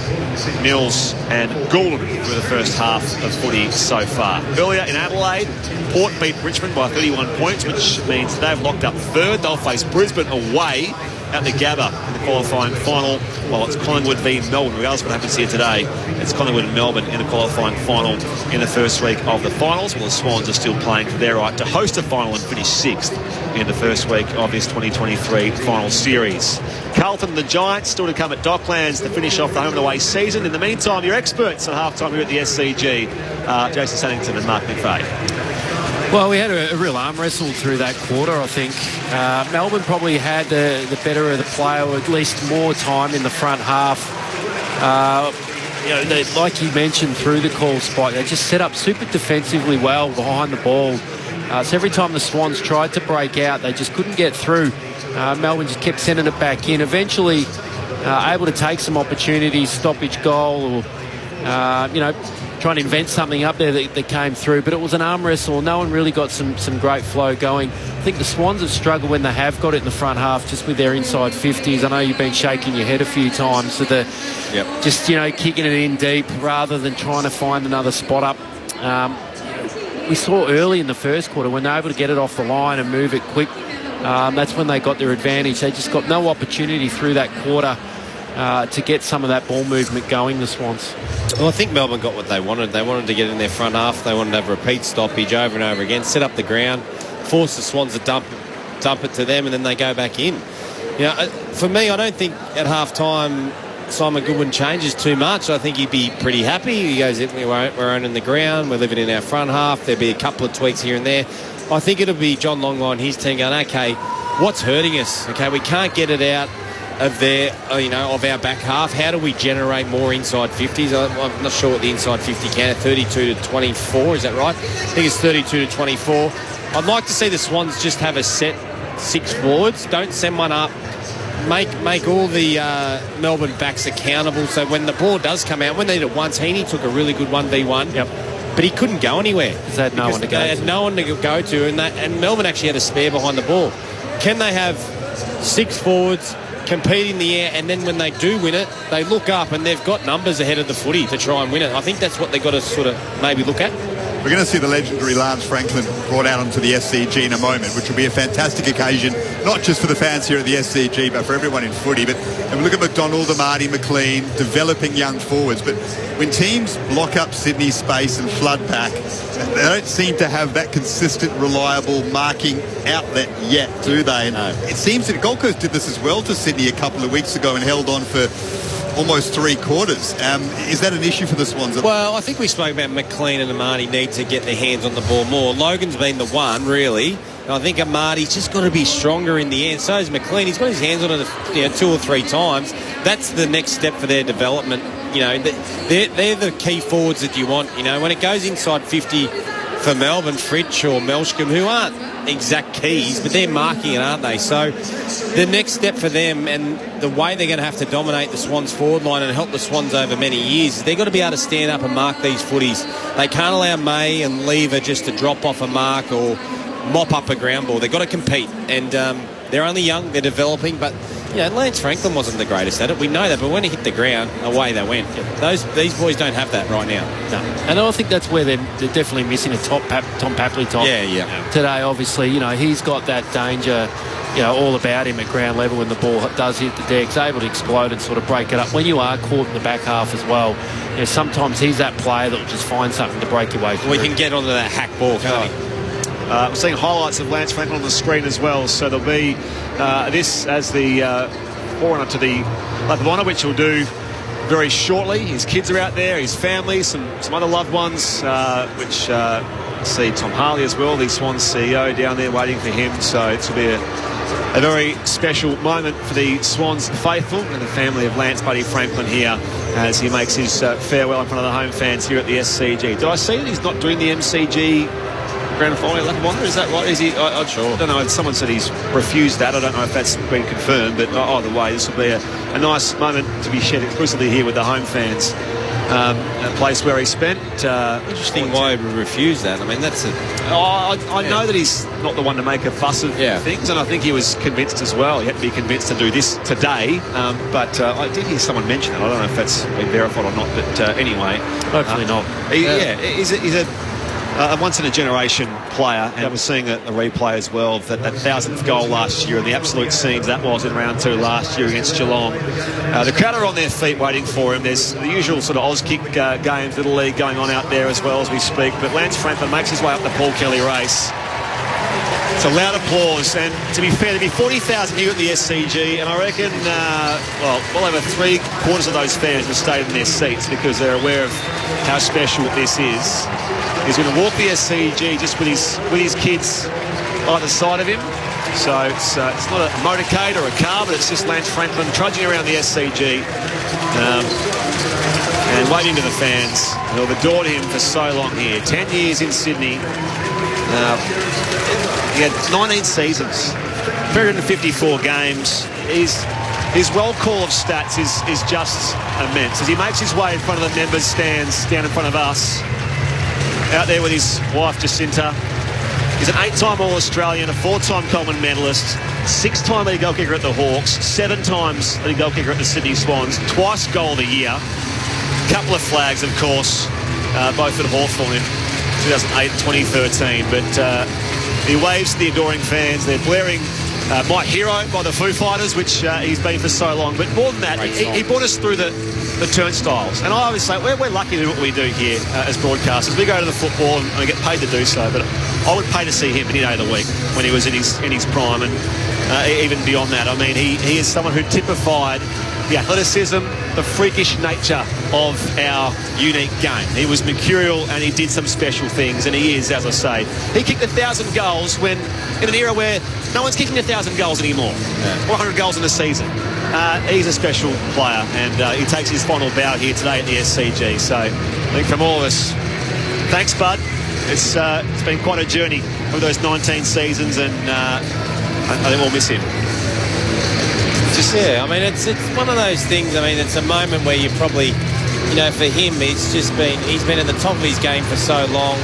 Mills and Goulden for the first half of footy so far. Earlier in Adelaide, Port beat Richmond by 31 points, which means they've locked up third. They'll face Brisbane away at the Gabba in the qualifying final. Well, it's Collingwood v Melbourne. Regardless of what happens here today, it's Collingwood and Melbourne in the qualifying final in the first week of the finals. Well, the Swans are still playing for their right to host a final and finish 6th in the first week of this 2023 final series. Carlton and the Giants still to come at Docklands to finish off the home and away season. In the meantime, your experts at halftime here at the SCG, Jason Sannington and Mark McVeigh. Well, we had a real arm wrestle through that quarter, I think. Melbourne probably had the better of the play, or at least more time in the front half. Like you mentioned through the call, Spike, they just set up super defensively well behind the ball. So every time the Swans tried to break out, they just couldn't get through. Melbourne just kept sending it back in. Eventually able to take some opportunities, stoppage goal, or, trying to invent something up there that came through, but it was an arm wrestle. No one really got some great flow going. I think the Swans have struggled when they have got it in the front half, just with their inside 50s. I know you've been shaking your head a few times, so just kicking it in deep rather than trying to find another spot up. We saw early in the first quarter when they were able to get it off the line and move it quick. That's when they got their advantage. They just got no opportunity through that quarter to get some of that ball movement going, the Swans. Well, I think Melbourne got what they wanted. They wanted to get in their front half. They wanted to have a repeat stoppage over and over again, set up the ground, force the Swans to dump it to them, and then they go back in. For me, I don't think at half-time Simon Goodwin changes too much. I think he'd be pretty happy. He goes, we're owning the ground, we're living in our front half. There'll be a couple of tweaks here and there. I think it'll be John Longline and his team going, okay, what's hurting us? Okay, we can't get it out of our back half. How do we generate more inside 50s? I'm not sure what the inside 50 can. 32 to 24, is that right? I think it's 32 to 24. I'd like to see the Swans just have a set 6 forwards. Don't send one up. Make all the Melbourne backs accountable. So when the ball does come out, when they did it once, Heaney took a really good 1v1. Yep. But he couldn't go anywhere. They had no one to go to. They had no one to go to, and Melbourne actually had a spare behind the ball. Can they have 6 forwards, compete in the air, and then when they do win it, they look up and they've got numbers ahead of the footy to try and win it? I think that's what they've got to sort of maybe look at. We're going to see the legendary Lance Franklin brought out onto the SCG in a moment, which will be a fantastic occasion, not just for the fans here at the SCG, but for everyone in footy. But we look at McDonald, Amati, McLean, developing young forwards. But when teams block up Sydney's space and flood back, they don't seem to have that consistent, reliable marking outlet yet, do they? No. It seems that Gold Coast did this as well to Sydney a couple of weeks ago and held on for almost 3 quarters. Is that an issue for the Swans? Well, I think we spoke about McLean and Amati need to get their hands on the ball more. Logan's been the one, really. And I think Amati's just got to be stronger in the end. So is McLean. He's got his hands on it 2 or 3 times. That's the next step for their development. They're the key forwards that you want. When it goes inside 50 for for Melbourne, Fritsch or Melshcombe, who aren't exact keys, but they're marking it, aren't they? So the next step for them and the way they're going to have to dominate the Swans forward line and help the Swans over many years, they've got to be able to stand up and mark these footies. They can't allow May and Lever just to drop off a mark or mop up a ground ball. They've got to compete, and they're only young, they're developing, but Lance Franklin wasn't the greatest at it. We know that, but when he hit the ground, away they went. These boys don't have that right now. No. And I think that's where they're definitely missing a Tom Papley today. Obviously, he's got that danger, all about him at ground level when the ball does hit the decks, able to explode and sort of break it up. When you are caught in the back half as well, sometimes he's that player that will just find something to break your way through. We can get onto that hack ball, can't he? We're seeing highlights of Lance Franklin on the screen as well, so there'll be this as the forerunner to the lap of honour, which he'll do very shortly. His kids are out there, his family, some other loved ones, which see Tom Harley as well, the Swans CEO, down there waiting for him. So it will be a very special moment for the Swans faithful and the family of Lance Buddy Franklin here as he makes his farewell in front of the home fans here at the SCG. Did I see that he's not doing the MCG Grand Final lap of honour? Is that right? Is he? I'm sure. I don't know. Someone said he's refused that. I don't know if that's been confirmed, but either way, this will be a nice moment to be shared exclusively here with the home fans. A place where he spent. Interesting why he refused that. I mean, that's a... I know that he's not the one to make a fuss of things, and I think he was convinced as well. He had to be convinced to do this today, but I did hear someone mention it. I don't know if that's been verified or not, but anyway. Hopefully not. He's a once-in-a-generation player, and we're seeing a replay as well of that 1,000th goal last year and the absolute scenes that was in round 2 last year against Geelong. The crowd are on their feet waiting for him. There's the usual sort of Auskick games, Little League going on out there as well as we speak, but Lance Franklin makes his way up the Paul Kelly race. It's a loud applause, and to be fair, there'll be 40,000 here at the SCG, and I reckon, well over 3/4 of those fans have stayed in their seats because they're aware of how special this is. He's going to walk the SCG just with his kids either side of him. So it's not a motorcade or a car, but it's just Lance Franklin trudging around the SCG and waving to the fans who have adored him for so long here. 10 years in Sydney. He had 19 seasons, 354 games. His roll call of stats is just immense. As he makes his way in front of the members' stands down in front of us, out there with his wife Jacinta. He's an 8-time All-Australian, a 4-time Coleman medalist, 6-time lead goal kicker at the Hawks, 7 times lead goal kicker at the Sydney Swans, twice goal of the year, a couple of flags, of course, both at Hawthorn in 2008 and 2013. But he waves to the adoring fans. They're blaring My Hero by the Foo Fighters, which he's been for so long. But more than that, he brought us through the turnstiles. And I always say we're lucky to do what we do here as broadcasters. We go to the football and we get paid to do so. But I would pay to see him any day of the week when he was in his prime, and even beyond that. I mean, he is someone who typified the athleticism, the freakish nature of our unique game. He was mercurial and he did some special things, and he is, as I say. He kicked 1,000 goals when, in an era where no one's kicking 1,000 goals anymore, or 100 goals in a season. He's a special player, and he takes his final bow here today at the SCG. So I think from all of us, thanks, Bud. It's been quite a journey over those 19 seasons, and I think we'll miss him. I mean, it's one of those things. I mean, it's a moment where you probably, for him, he's been at the top of his game for so long.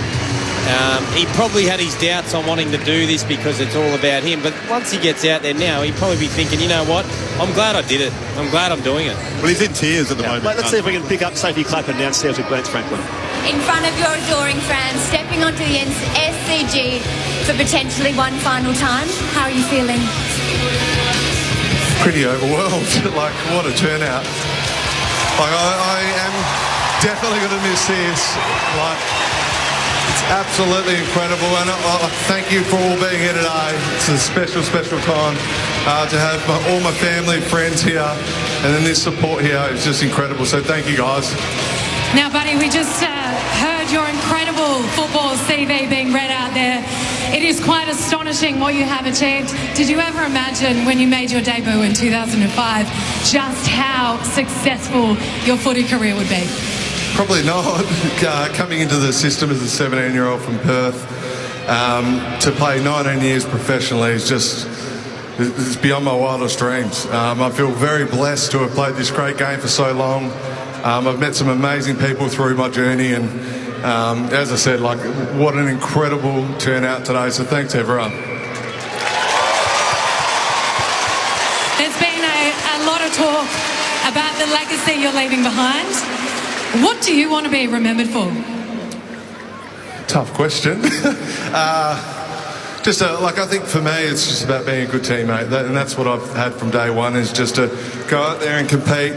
He probably had his doubts on wanting to do this because it's all about him. But once he gets out there now, he'd probably be thinking, you know what? I'm glad I did it. I'm glad I'm doing it. Well, he's in tears at the moment. Let's see if we can pick up Sophie Clapham downstairs with Lance Franklin. In front of your adoring fans, stepping onto the SCG for potentially one final time. How are you feeling? Pretty overwhelmed. Like, what a turnout. Like, I am definitely going to miss this. Like, it's absolutely incredible, and I thank you for all being here today. It's a special, special time to have all my family, friends here, and then this support here is just incredible. So thank you, guys. Now, Buddy, we just heard your incredible football CV being read out there. It is quite astonishing what you have achieved. Did you ever imagine when you made your debut in 2005 just how successful your footy career would be? Probably not. Coming into the system as a 17-year-old from Perth, to play 19 years professionally is just, it's beyond my wildest dreams. I feel very blessed to have played this great game for so long. I've met some amazing people through my journey, and as I said, like, what an incredible turnout today, so thanks everyone. There's been a lot of talk about the legacy you're leaving behind. What do you want to be remembered for? Tough question. I think for me, it's just about being a good teammate, and that's what I've had from day one, is just to go out there and compete.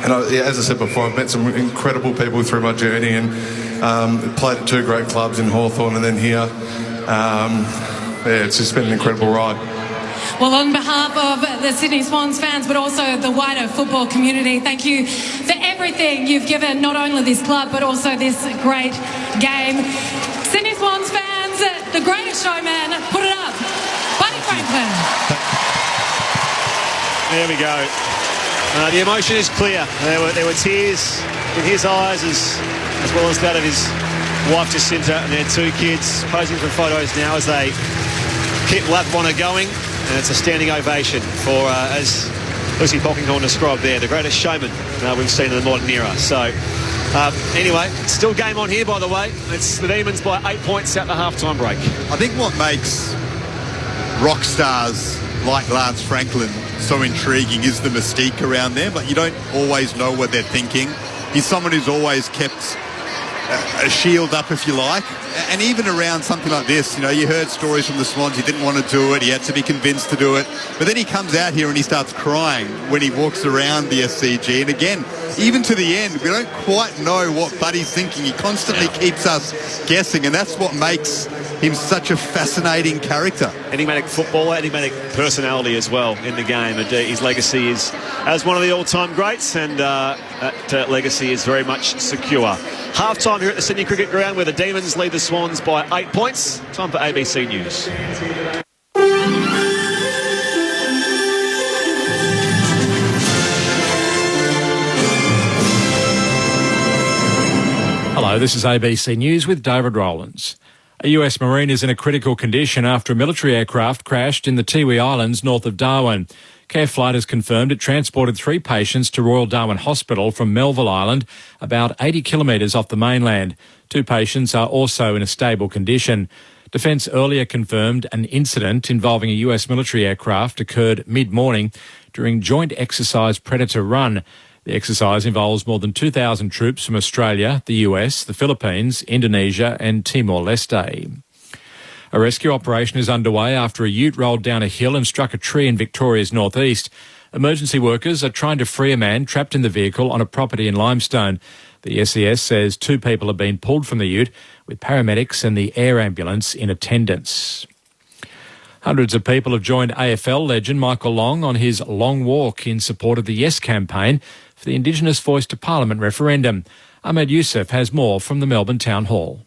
As I said before, I've met some incredible people through my journey, and played at two great clubs in Hawthorn and then here. It's just been an incredible ride. Well, on behalf of the Sydney Swans fans, but also the wider football community, thank you for everything you've given, not only this club, but also this great game. Sydney Swans fans, the greatest showman, put it up. Buddy Franklin. There we go. The emotion is clear. There were tears in his eyes as well as that of his wife Jacinta and their two kids, posing for photos now as they keep lap one going. And it's a standing ovation for, as Lucy Polkinghorne described there, the greatest showman we've seen in the modern era. So, anyway, still game on here, by the way. It's the Demons by 8 points at the halftime break. I think what makes rock stars like Lance Franklin so intriguing is the mystique around them, but you don't always know what they're thinking. He's someone who's always kept a shield up, if you like, and even around something like this, you heard stories from the Swans. He didn't want to do it, he had to be convinced to do it, but then he comes out here and he starts crying when he walks around the SCG. And again, even to the end, we don't quite know what Buddy's thinking. He constantly keeps us guessing, and that's what makes him such a fascinating character. Enigmatic footballer, enigmatic personality as well in the game, and his legacy is as one of the all-time greats, and that legacy is very much secure. Half-time here at the Sydney Cricket Ground, where the Demons lead the Swans by 8 points. Time for ABC News. Hello, this is ABC News with David Rowlands. A US Marine is in a critical condition after a military aircraft crashed in the Tiwi Islands north of Darwin. Care Flight has confirmed it transported 3 patients to Royal Darwin Hospital from Melville Island, about 80 kilometres off the mainland. 2 patients are also in a stable condition. Defence earlier confirmed an incident involving a US military aircraft occurred mid-morning during Joint Exercise Predator Run. The exercise involves more than 2,000 troops from Australia, the US, the Philippines, Indonesia and Timor-Leste. A rescue operation is underway after a ute rolled down a hill and struck a tree in Victoria's northeast. Emergency workers are trying to free a man trapped in the vehicle on a property in Limestone. The SES says 2 people have been pulled from the ute, with paramedics and the air ambulance in attendance. Hundreds of people have joined AFL legend Michael Long on his long walk in support of the Yes campaign for the Indigenous Voice to Parliament referendum. Ahmed Youssef has more from the Melbourne Town Hall.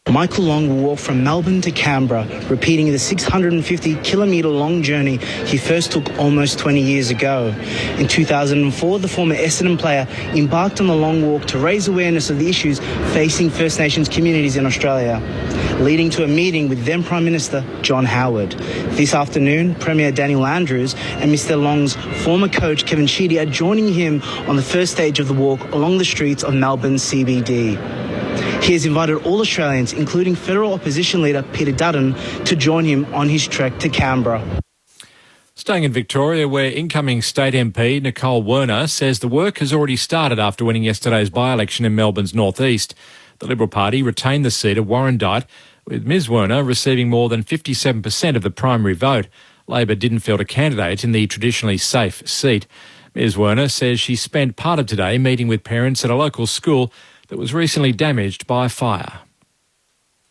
Michael Long will walk from Melbourne to Canberra, repeating the 650-kilometre long journey he first took almost 20 years ago. In 2004, the former Essendon player embarked on the long walk to raise awareness of the issues facing First Nations communities in Australia, leading to a meeting with then Prime Minister John Howard. This afternoon, Premier Daniel Andrews and Mr Long's former coach Kevin Sheedy are joining him on the first stage of the walk along the streets of Melbourne CBD. He has invited all Australians, including federal opposition leader Peter Dutton, to join him on his trek to Canberra. Staying in Victoria, where incoming state MP Nicole Werner says the work has already started after winning yesterday's by-election in Melbourne's northeast. The Liberal Party retained the seat of Warrandyte, with Ms Werner receiving more than 57% of the primary vote. Labor didn't field a candidate in the traditionally safe seat. Ms Werner says she spent part of today meeting with parents at a local school that was recently damaged by a fire.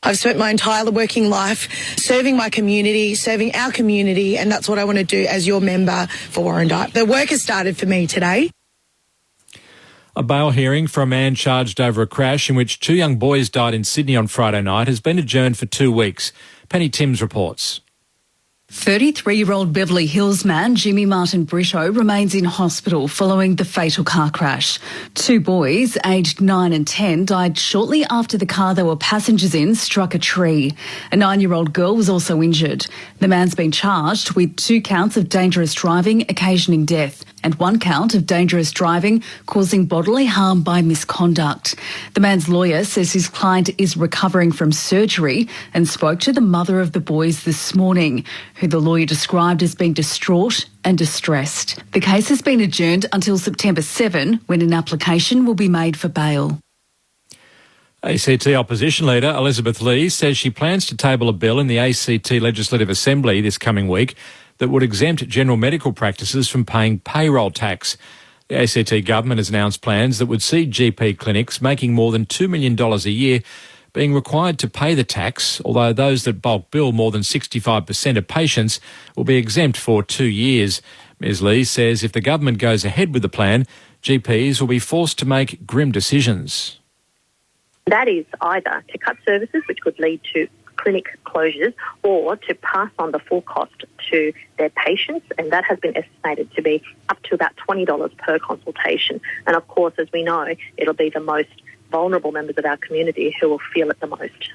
I've spent my entire working life serving my community, serving our community, and that's what I want to do as your member for Warrandyte. The work has started for me today. A bail hearing for a man charged over a crash in which 2 young boys died in Sydney on Friday night has been adjourned for 2 weeks. Penny Timms reports. 33-year-old Beverly Hills man Jimmy Martin Brito remains in hospital following the fatal car crash. 2 boys, aged 9 and 10, died shortly after the car they were passengers in struck a tree. A 9-year-old girl was also injured. The man's been charged with 2 counts of dangerous driving occasioning death and 1 count of dangerous driving causing bodily harm by misconduct. The man's lawyer says his client is recovering from surgery and spoke to the mother of the boys this morning, who the lawyer described as being distraught and distressed. The case has been adjourned until September 7, when an application will be made for bail. ACT opposition leader Elizabeth Lee says she plans to table a bill in the ACT Legislative Assembly this coming week that would exempt general medical practices from paying payroll tax. The ACT government has announced plans that would see GP clinics making more than $2 million a year being required to pay the tax, although those that bulk bill more than 65% of patients will be exempt for 2 years. Ms Lee says if the government goes ahead with the plan, GPs will be forced to make grim decisions. That is either to cut services, which could lead to clinic closures, or to pass on the full cost to their patients, and that has been estimated to be up to about $20 per consultation. And of course, as we know, it'll be the most vulnerable members of our community who will feel it the most.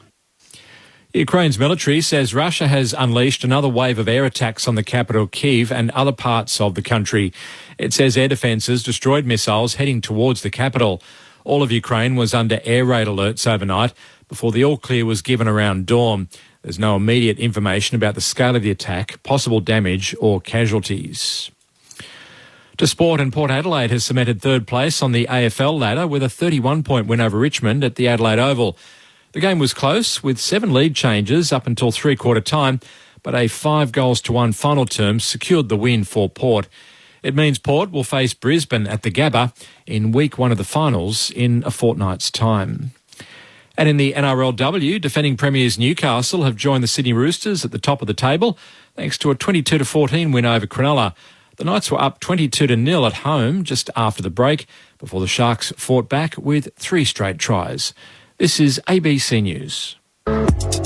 Ukraine's military says Russia has unleashed another wave of air attacks on the capital Kyiv and other parts of the country. It says air defences destroyed missiles heading towards the capital. All of Ukraine was under air raid alerts overnight before the all-clear was given around dawn. There's no immediate information about the scale of the attack, possible damage or casualties. To sport, and Port Adelaide has cemented 3rd place on the AFL ladder with a 31-point win over Richmond at the Adelaide Oval. The game was close, with 7 lead changes up until three-quarter time, but a 5-1 final term secured the win for Port. It means Port will face Brisbane at the Gabba in week 1 of the finals in a fortnight's time. And in the NRLW, defending premiers Newcastle have joined the Sydney Roosters at the top of the table thanks to a 22-14 win over Cronulla. The Knights were up 22-0 at home just after the break before the Sharks fought back with 3 straight tries. This is ABC News.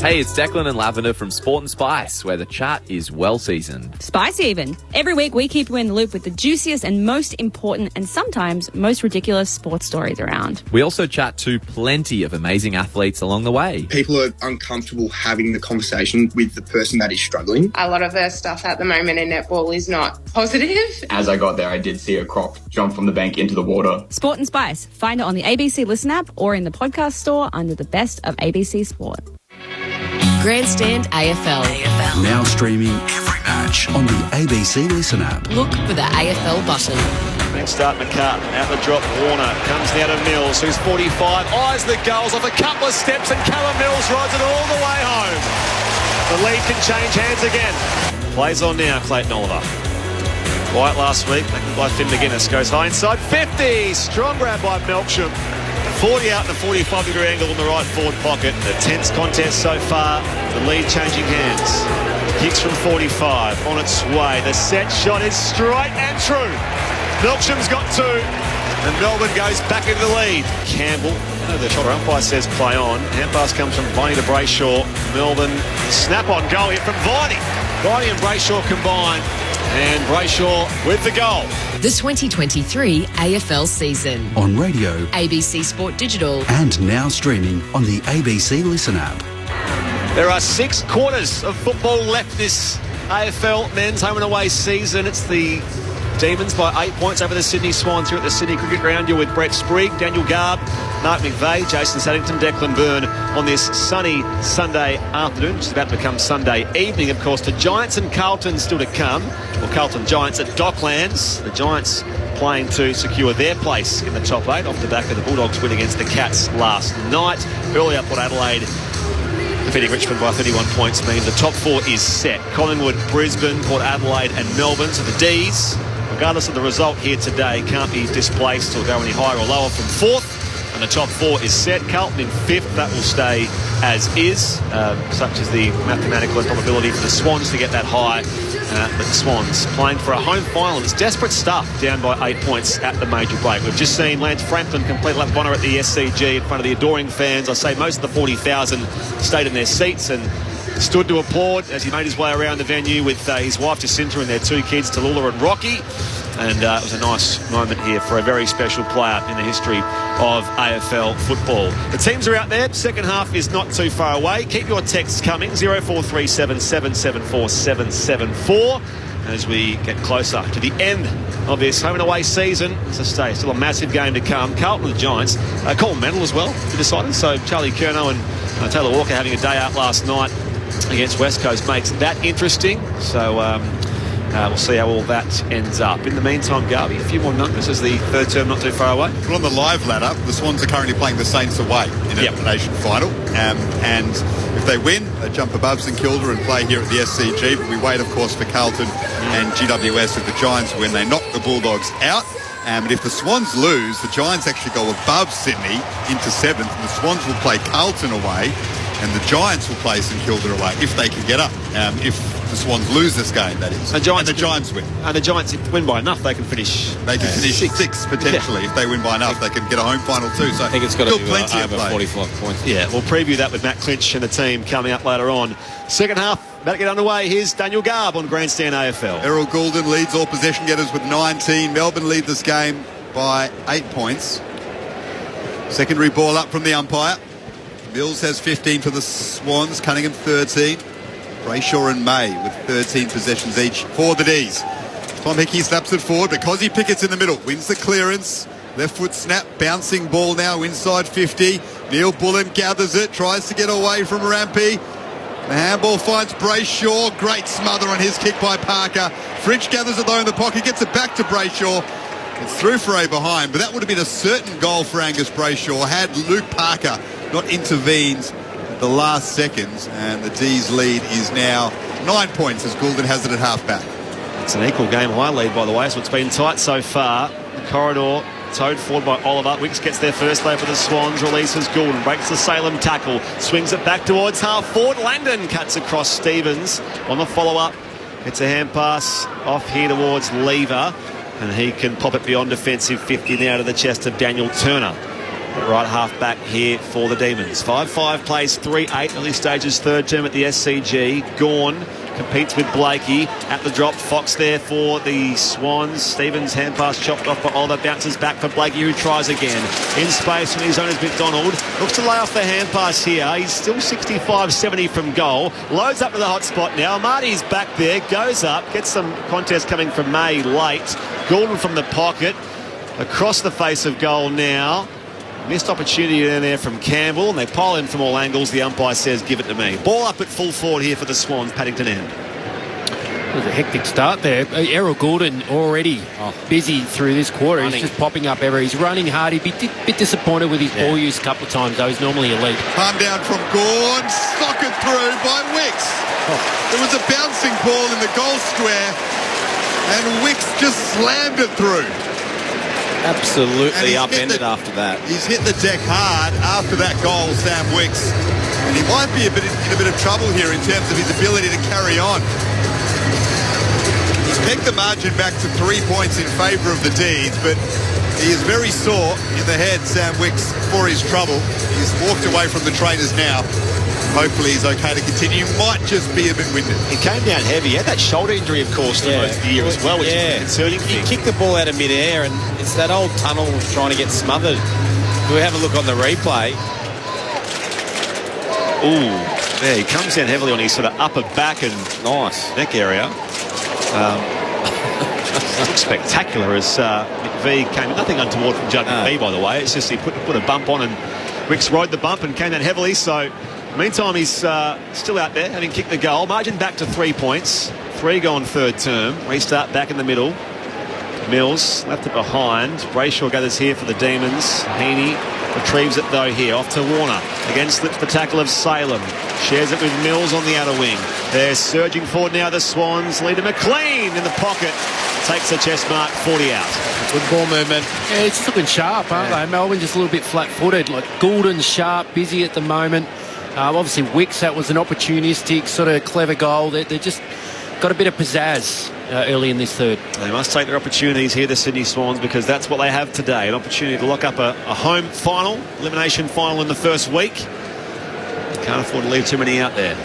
Hey, it's Declan and Lavender from Sport and Spice, where the chat is well seasoned. Spicy even. Every week we keep you in the loop with the juiciest and most important and sometimes most ridiculous sports stories around. We also chat to plenty of amazing athletes along the way. People are uncomfortable having the conversation with the person that is struggling. A lot of the stuff at the moment in netball is not positive. As I got there, I did see a croc jump from the bank into the water. Sport and Spice. Find it on the ABC Listen app or in the podcast store under the Best of ABC Sport. Grandstand AFL. Now streaming every match on the ABC Listen app. Look for the AFL button. Next start McCartan, out the drop Warner, comes now to Mills, who's 45, eyes the goals off a couple of steps, and Callum Mills rides it all the way home. The lead can change hands again. Plays on now, Clayton Oliver. White last week, taken by Finn McGuinness, goes high inside, 50, strong grab by Melksham. 40 out in a 45-degree angle in the right forward pocket. The tense contest so far, the lead changing hands. Kicks from 45, on its way. The set shot is straight and true. Melksham's got 2, and Melbourne goes back into the lead. Campbell, the shot umpire says play on. Hand pass comes from Viney to Brayshaw. Melbourne, snap-on goal here from Viney. Viney and Brayshaw combine, and Brayshaw with the goal. The 2023 AFL season. On radio, ABC Sport Digital, and now streaming on the ABC Listen app. There are 6 quarters of football left this AFL men's home and away season. It's the Demons by 8 points over the Sydney Swans here at the Sydney Cricket Ground. You're with Brett Sprigg, Daniel Garb, Mark McVeigh, Jason Saddington, Declan Byrne on this sunny Sunday afternoon, which is about to become Sunday evening. Of course, the Giants and Carlton still to come. Well, Carlton Giants at Docklands. The Giants playing to secure their place in the top 8 off the back of the Bulldogs win against the Cats last night. Earlier, Port Adelaide defeating Richmond by 31 points means the top 4 is set. Collingwood, Brisbane, Port Adelaide and Melbourne. So the D's, regardless of the result here today, can't be displaced or go any higher or lower from 4th. And the top 4 is set. Carlton in 5th. That will stay as is, such as the mathematical probability for the Swans to get that high. But the Swans playing for a home final. It's desperate stuff, down by 8 points at the major break. We've just seen Lance Franklin complete lap of honour at the SCG in front of the adoring fans. I say most of the 40,000 stayed in their seats, and stood to applaud as he made his way around the venue with his wife Jacinta and their 2 kids, Tallulah and Rocky. And it was a nice moment here for a very special player in the history of AFL football. The teams are out there. Second half is not too far away. Keep your texts coming, 0437 774 774. As we get closer to the end of this home and away season. As I say, still a massive game to come. Carlton and the Giants. Colin Mendel as well, we decided. So Charlie Curnow and Taylor Walker having a day out last night against West Coast makes that interesting. So we'll see how all that ends up. In the meantime, Garvey, a few more numbers as the third term not too far away. Well, on the live ladder, the Swans are currently playing the Saints away in a elimination final. And if they win, they jump above St Kilda and play here at the SCG. But we wait, of course, for Carlton and GWS if the Giants win. They knock the Bulldogs out. But if the Swans lose, the Giants actually go above Sydney into 7th. And the Swans will play Carlton away. And the Giants will play St Kilda away if they can get up. If the Swans lose this game, that is. And the Giants win. And the Giants, if win by enough, they can finish. They can finish sixth potentially. If they win by enough, they can get a home final too. So I think it's got to be plenty over 45 points. Yeah, we'll preview that with Matt Clinch and the team coming up later on. Second half about to get underway. Here's Daniel Garb on Grandstand AFL. Errol Goulden leads all possession getters with 19. Melbourne lead this game by 8 points. Secondary ball up from the umpire. Mills has 15 for the Swans, Cunningham 13. Brayshaw and May with 13 possessions each for the D's. Tom Hickey snaps it forward, but Cozzy Pickett's in the middle, wins the clearance. Left foot snap, bouncing ball now inside 50. Neil Bullen gathers it, tries to get away from Rampy. The handball finds Brayshaw, great smother on his kick by Parker. Fridge gathers it though in the pocket, gets it back to Brayshaw. It's through for a behind, but that would have been a certain goal for Angus Brayshaw had Luke Parker not intervened at the last seconds, and the D's lead is now 9 points as Goulden has it at half-back. It's an equal game high lead, by the way, so it's been tight so far. The corridor towed forward by Oliver. Wicks gets their first low for the Swans, releases Goulden, breaks the Salem tackle, swings it back towards half forward. Langdon cuts across Stevens on the follow-up. It's a hand pass off here towards Lever, and he can pop it beyond defensive 50 now to the chest of Daniel Turner. Right half back here for the Demons. 5-5 plays 3-8 early stages third term at the SCG. Gawn competes with Blakey at the drop. Fox there for the Swans. Stevens hand pass chopped off by Oliver, bounces back for Blakey who tries again. In space from his own is McDonald. Looks to lay off the hand pass here. He's still 65-70 from goal. Loads up to the hot spot now. Marty's back there, goes up, gets some contest coming from May late. Goulden from the pocket. Across the face of goal now. Missed opportunity in there from Campbell, and they pile in from all angles. The umpire says, give it to me. Ball up at full forward here for the Swans, Paddington end. It was a hectic start there. Errol Goulden already busy through this quarter. He's just popping up ever. He's running hard. He'd be a bit disappointed with his ball use a couple of times, though. He's normally elite. Palm down from Gawn, socket through by Wicks. There was a bouncing ball in the goal square, and Wicks just slammed it through. Absolutely upended after that. He's hit the deck hard after that goal, Sam Wicks. And he might be in a bit of trouble here in terms of his ability to carry on. He's pegged the margin back to 3 points in favour of the Deeds, but he is very sore in the head, Sam Wicks, for his trouble. He's walked away from the trainers now. Hopefully he's okay to continue. Might just be a bit winded. He came down heavy. He had that shoulder injury, of course, for most of the year as well, which is a concerning thing. He kicked the ball out of mid-air, and it's that old tunnel trying to get smothered. If we have a look on the replay. Ooh, there he comes down heavily on his sort of upper back and neck area. Looks spectacular as McVie came. Nothing untoward from Judd McVie, by the way. It's just he put a bump on, and Wicks rode the bump and came down heavily. So, meantime, he's still out there, having kicked the goal. Margin back to 3 points. 3 gone third term. Restart back in the middle. Mills left it behind. Brayshaw gathers here for the Demons. Heaney retrieves it though here. Off to Warner. Again slips the tackle of Salem. Shares it with Mills on the outer wing. They're surging forward now, the Swans. Leader McLean in the pocket. Takes the chest mark, 40 out. Good ball movement. Yeah, it's looking sharp, aren't they? Melbourne just a little bit flat-footed. Like Goulden's sharp, busy at the moment. Obviously Wicks, that was an opportunistic sort of clever goal. They're just got a bit of pizzazz early in this third. They must take their opportunities here, the Sydney Swans, because that's what they have today. An opportunity to lock up a home final, elimination final in the first week. Can't afford to leave too many out there.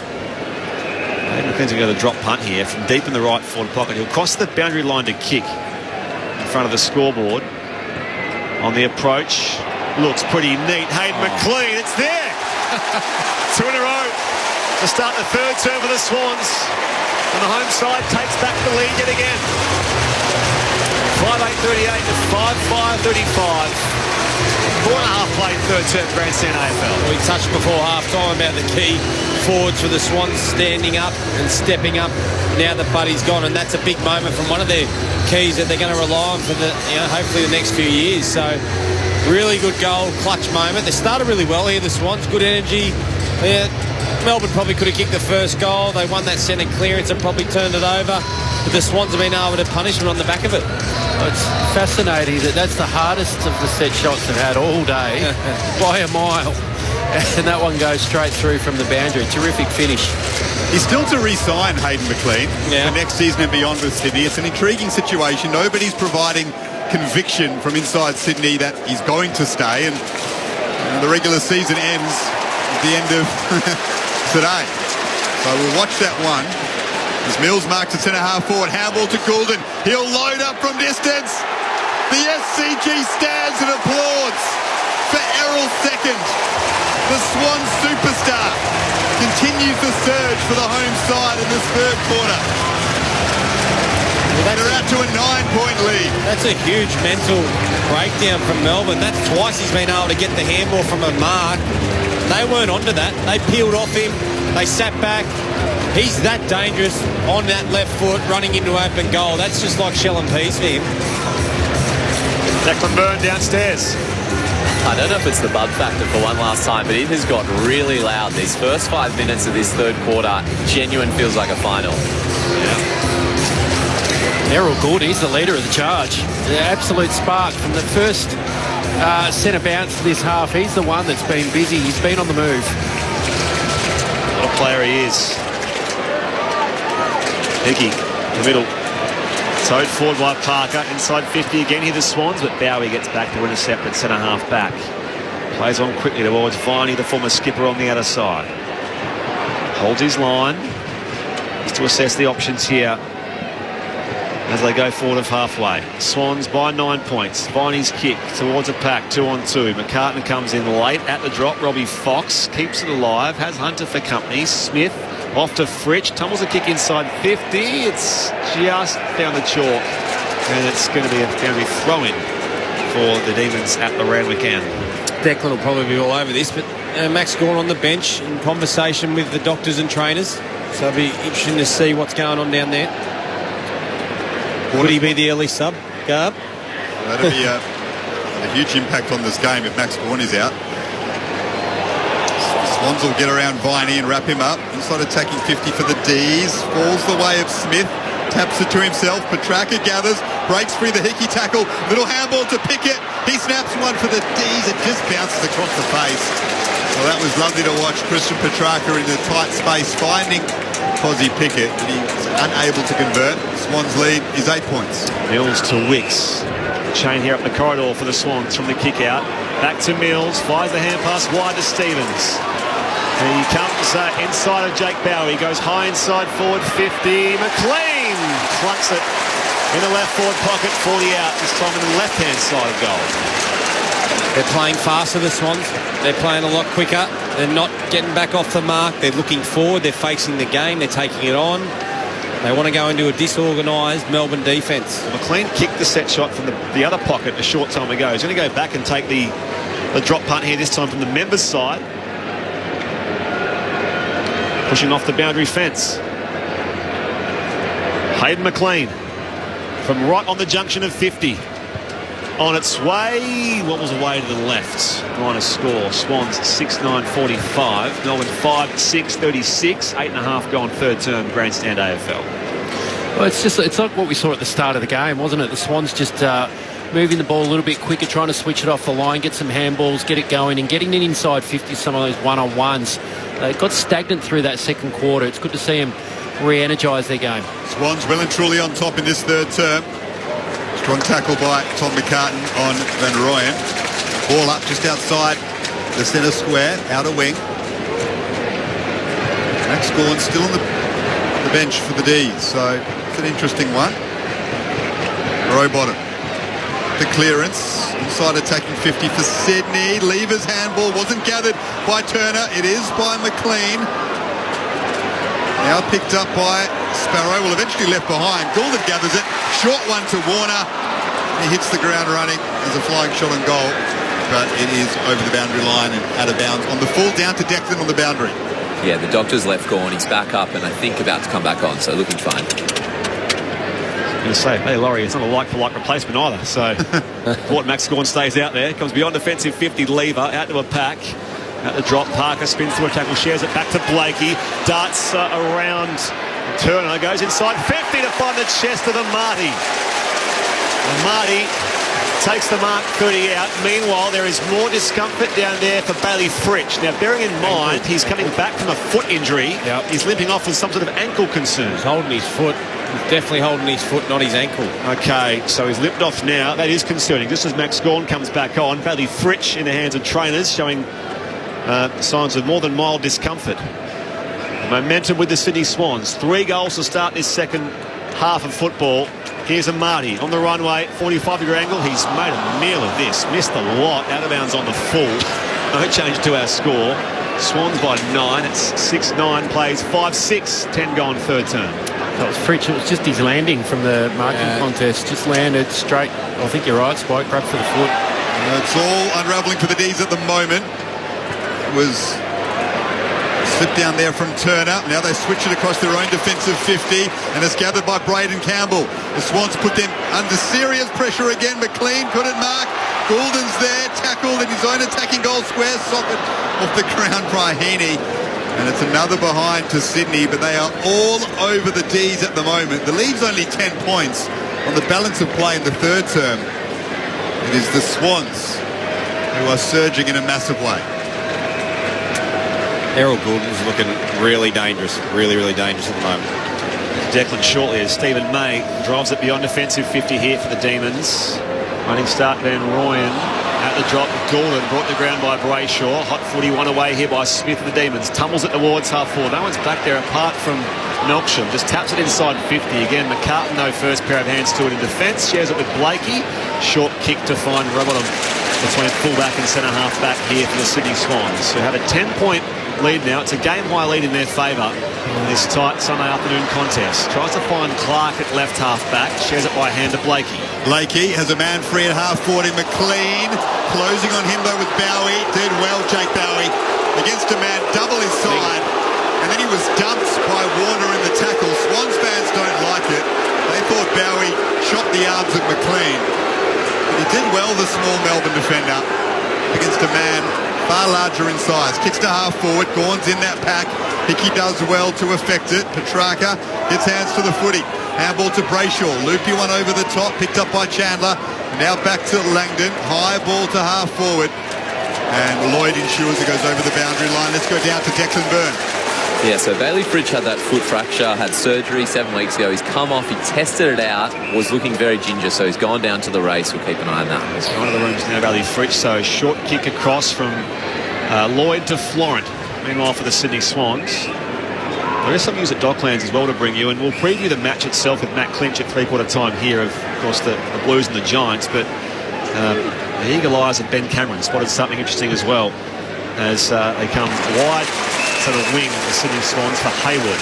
Hayden McLean's going to go the drop punt here from deep in the right forward pocket. He'll cross the boundary line to kick in front of the scoreboard. On the approach, looks pretty neat. Hayden McLean, it's there. 2 in a row to start the third term for the Swans. And the home side takes back the lead yet again. 5:8:38 to 5:5:35. 4.5 played third term grandstand AFL. We touched before half-time about the key forwards for the Swans standing up and stepping up now that Buddy's gone, and that's a big moment from one of their keys that they're going to rely on for the, hopefully the next few years. So really good goal, clutch moment. They started really well here, the Swans, good energy. Yeah, Melbourne probably could have kicked the first goal. They won that centre clearance and probably turned it over. But the Swans have been able to punish them on the back of it. Well, it's fascinating that's the hardest of the set shots they've had all day by a mile. And that one goes straight through from the boundary. Terrific finish. He's still to re-sign Hayden McLean for next season and beyond with Sydney. It's an intriguing situation. Nobody's providing conviction from inside Sydney that he's going to stay, and the regular season ends at the end of today. So we'll watch that one. As Mills marks a centre-half forward, handball to Goulden. He'll load up from distance. The SCG stands and applauds for Errol second. The Swans superstar continues the surge for the home side in this third quarter. They're out to a 9-point lead. That's a huge mental breakdown from Melbourne. That's twice he's been able to get the handball from a mark. They weren't onto that. They peeled off him. They sat back. He's that dangerous on that left foot running into open goal. That's just like shell and peas for him. Declan Byrne downstairs. I don't know if it's the Bud factor for one last time, but it has got really loud. These first 5 minutes of this third quarter, genuine feels like a final. Errol Gould, he's the leader of the charge. The absolute spark from the first centre bounce this half. He's the one that's been busy. He's been on the move. What a player he is. Hickey, the middle. Towed forward by Parker. Inside 50 again here, the Swans, but Bowie gets back to intercept at centre-half back. Plays on quickly towards Viney, the former skipper, on the outer side. Holds his line. Just to assess the options here as they go forward of halfway. Swans by 9 points. Viney's kick towards a pack, 2-on-2. McCartan comes in late at the drop. Robbie Fox keeps it alive, has Hunter for company. Smith off to Fritsch, tumbles a kick inside 50. It's just down the chalk, and it's going to be a throw-in for the Demons at the Randwick end. Declan will probably be all over this, but Max Gawn on the bench in conversation with the doctors and trainers. So it'll be interesting to see what's going on down there. Would he be the early sub, Garb? That'll be a huge impact on this game if Max Gawn is out. Swans will get around Viney and wrap him up. Inside attacking 50 for the D's. Falls the way of Smith. Taps it to himself. Petrarca gathers. Breaks free the Hickey tackle. Little handball to Pickett. He snaps one for the D's. It just bounces across the face. Well, that was lovely to watch. Christian Petrarca in the tight space finding Posy Pickett, but he's unable to convert. Swans lead is 8 points. Mills to Wicks. Chain here up the corridor for the Swans from the kick out. Back to Mills. Fires the hand pass wide to Stevens. And he comes inside of Jake Bowie. Goes high inside forward 50. McLean plucks it in the left forward pocket, 40 out. This time on the left-hand side of goal. They're playing faster, the Swans. They're playing a lot quicker. They're not getting back off the mark. They're looking forward. They're facing the game. They're taking it on. They want to go into a disorganised Melbourne defence. Well, McLean kicked the set shot from the other pocket a short time ago. He's going to go back and take the drop punt here, this time from the members' side. Pushing off the boundary fence. Hayden McLean from right on the junction of 50. On its way, what was away to the left? Minus score. Swans 6-9-45. Melbourne 5-6-36. 8.5 gone third term grandstand AFL. Well, it's like what we saw at the start of the game, wasn't it? The Swans just moving the ball a little bit quicker, trying to switch it off the line, get some handballs, get it going, and getting it inside 50, some of those one-on-ones. They got stagnant through that second quarter. It's good to see them re-energise their game. Swans well and truly on top in this third term. Strong tackle by Tom McCartan on Van Rooyen. Ball up just outside the centre square, outer wing. Max Gawn still on the bench for the D's, so it's an interesting one. Rowbottom. The clearance. Inside attacking 50 for Sydney. Lever's handball wasn't gathered by Turner. It is by McLean. Now picked up by Sparrow. Will eventually left behind. Goulden gathers it. Short one to Warner. He hits the ground running as a flying shot on goal. But it is over the boundary line and out of bounds on the full, down to Declan on the boundary. Yeah, the doctor's left Gawn. He's back up and I think about to come back on, so looking fine. I'm going to say, hey, Laurie, it's not a like-for-like replacement either. So, Port Max Gawn stays out there. Comes beyond defensive 50, Lever, out to a pack. At the drop, Parker spins through a tackle, shares it back to Blakey. Darts around Turner, goes inside 50 to find the chest of the Marty. And Marty takes the mark 30 out. Meanwhile, there is more discomfort down there for Bailey Fritsch. Now, bearing in mind, he's coming back from a foot injury. Yep. He's limping off with some sort of ankle concern. He's holding his foot. He's definitely holding his foot, not his ankle. Okay, so he's limped off now. That is concerning. Just as Max Gawn comes back on, Bailey Fritsch in the hands of trainers, showing signs of more than mild discomfort. Momentum with the Sydney Swans. 3 goals to start this second half of football. Here's a Marty on the runway, 45-degree angle. He's made a meal of this. Missed a lot, out of bounds on the full. No change to our score. Swans by 9. It's 6-9, plays 5-6, 10 gone third term. That was Fritsch. It was just his landing from the marking contest. Just landed straight. I think you're right, Spike. Grabbed for the foot. It's all unravelling for the D's at the moment. It was slipped down there from Turner. Now they switch it across their own defensive 50, and it's gathered by Braden Campbell. The Swans put them under serious pressure again. McLean couldn't mark. Goulden's there, tackled in his own attacking goal square socket off the ground by Heaney. And it's another behind to Sydney, but they are all over the D's at the moment. The lead's only 10 points on the balance of play in the third term. It is the Swans who are surging in a massive way. Errol Goulden's looking really dangerous, really dangerous at the moment. Declan shortly as Stephen May drives it beyond defensive 50 here for the Demons. Running start Van Rooyen at the drop. Goulden brought to ground by Brayshaw. Hot footy one away here by Smith of the Demons. Tumbles it towards half forward. No one's back there apart from Melksham. Just taps it inside 50 again. McCartan, no first pair of hands to it in defence. Shares it with Blakey. Short kick to find Rowbottom between full-back and centre-half back here for the Sydney Swans, who have a 10-point lead now. It's a game-high lead in their favour in this tight Sunday afternoon contest. Tries to find Clark at left half-back. Shares it by hand to Blakey. Blakey has a man free at half-forward in McLean. Closing on him, though, with Bowie. Did well, Jake Bowie. Against a man double his side. And then he was dumped by Warner in the tackle. Swans fans don't like it. They thought Bowie shot the arms of McLean. But he did well, the small Melbourne defender, against a man far larger in size. Kicks to half forward. Gawn's in that pack. Hickey does well to affect it. Petrarca gets hands to the footy. Handball to Brayshaw. Loopy one over the top. Picked up by Chandler. Now back to Langdon. High ball to half forward. And Lloyd ensures it goes over the boundary line. Let's go down to Declan Byrne. Yeah, so Bailey Fritsch had that foot fracture, had surgery 7 weeks ago. He's come off, he tested it out, was looking very ginger, so he's gone down to the race. We'll keep an eye on that. It's one of the rooms now, Bailey Fritsch. So short kick across from Lloyd to Florent. Meanwhile, for the Sydney Swans, there is some news at Docklands as well to bring you, and we'll preview the match itself with Matt Clinch at three-quarter time here of course, the Blues and the Giants. But the Eagle Eyes of Ben Cameron spotted something interesting as well as they come wide to the wing of the Sydney Swans for Hayward.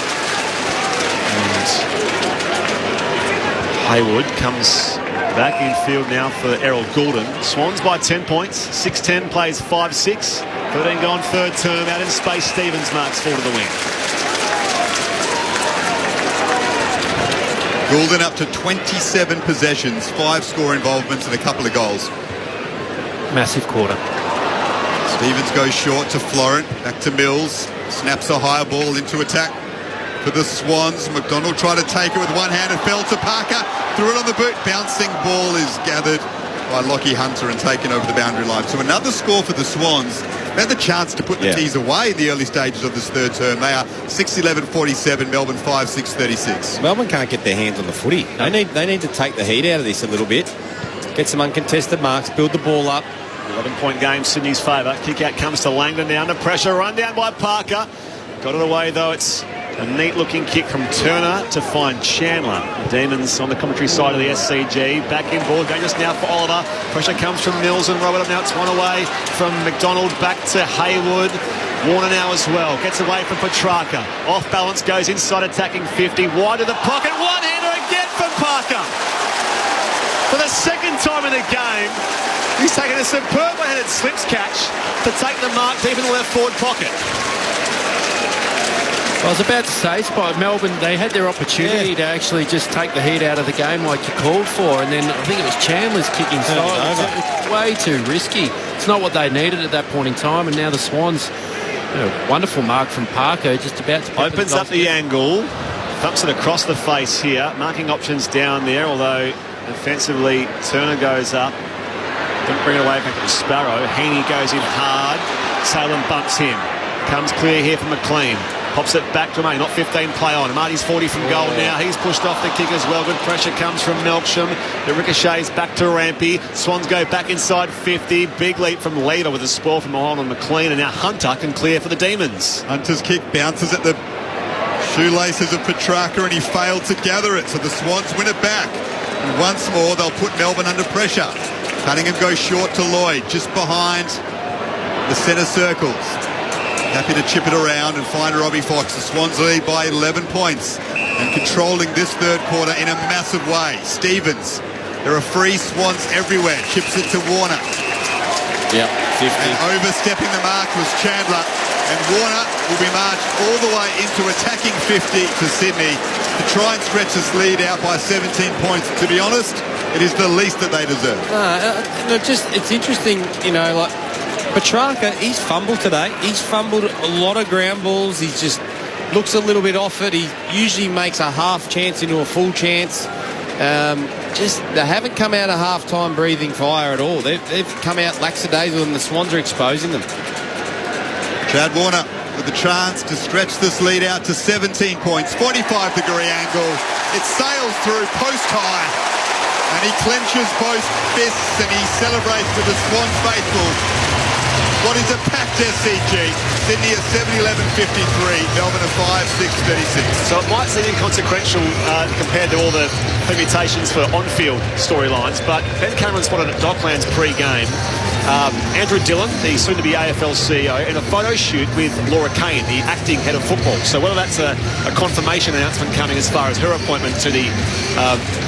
And Hayward comes back in field now for Errol Goulden. Swans by 10 points. 6-10 plays 5-6. 13 gone third term. Out in space, Stevens marks forward to the wing. Goulden up to 27 possessions, 5 score involvements and a couple of goals. Massive quarter. Stevens goes short to Florent, back to Mills, snaps a high ball into attack for the Swans. McDonald tried to take it with one hand and fell to Parker, threw it on the boot. Bouncing ball is gathered by Lockie Hunter and taken over the boundary line. So another score for the Swans. They had the chance to put the D's away in the early stages of this third term. They are 6-11-47, Melbourne 5-6-36. Melbourne can't get their hands on the footy. They need to take the heat out of this a little bit. Get some uncontested marks, build the ball up. 11-point game, Sydney's favour. Kick out comes to Langdon now under pressure. Run down by Parker. Got it away though. It's A neat-looking kick from Turner to find Chandler. The Demons on the commentary side of the SCG. Back in ball, dangerous now for Oliver. Pressure comes from Mills and Robert. Now it's one away from McDonald back to Hayward. Warner now as well. Gets away from Petrarca. Off balance, goes inside attacking 50. Wide to the pocket. One-hander again from Parker. For the second time in the game, he's taken a superb one-handed slips catch to take the mark deep in the left forward pocket. I was about to say, Spot, Melbourne, they had their opportunity to actually just take the heat out of the game like you called for, and then I think it was Chandler's kicking style. It's way too risky. It's not what they needed at that point in time, and now the Swans, wonderful mark from Parker, just about to... Opens up the angle, thumps it across the face here, marking options down there, although offensively Turner goes up. Don't bring it away back to Sparrow. Heaney goes in hard. Salem bumps him. Comes clear here from McLean. Pops it back to Marty, not 15, play on. Marty's 40 from goal now. He's pushed off the kick as well. Good pressure comes from Melksham. The ricochets back to Rampy. Swans go back inside 50. Big leap from Lever with a spoil from behind on McLean. And now Hunter can clear for the Demons. Hunter's kick bounces at the shoelaces of Petrarca and he failed to gather it. So the Swans win it back. And once more, they'll put Melbourne under pressure. Cunningham goes short to Lloyd, just behind the centre circles. Happy to chip it around and find Robbie Fox. The Swans lead by 11 points and controlling this third quarter in a massive way. Stevens, there are free Swans everywhere. Chips it to Warner. Yep, 50. And overstepping the mark was Chandler. And Warner will be marched all the way into attacking 50 to Sydney to try and stretch this lead out by 17 points. To be honest, it is the least that they deserve. It's interesting, like Petrarca, he's fumbled today. He's fumbled a lot of ground balls. He just looks a little bit off it. He usually makes a half chance into a full chance. They haven't come out of half-time breathing fire at all. They've come out lackadaisical and the Swans are exposing them. Chad Warner with the chance to stretch this lead out to 17 points. 45-degree angle. It sails through post high. And he clenches both fists and he celebrates with the Swans faithful. What is a packed SCG? Sydney at 7-11-53, Melbourne at 5-6-36. So it might seem inconsequential compared to all the permutations for on-field storylines, but Ben Cameron spotted at Docklands pre-game Andrew Dillon, the soon-to-be AFL CEO, in a photo shoot with Laura Kane, the acting head of football. So whether that's a confirmation announcement coming as far as her appointment to the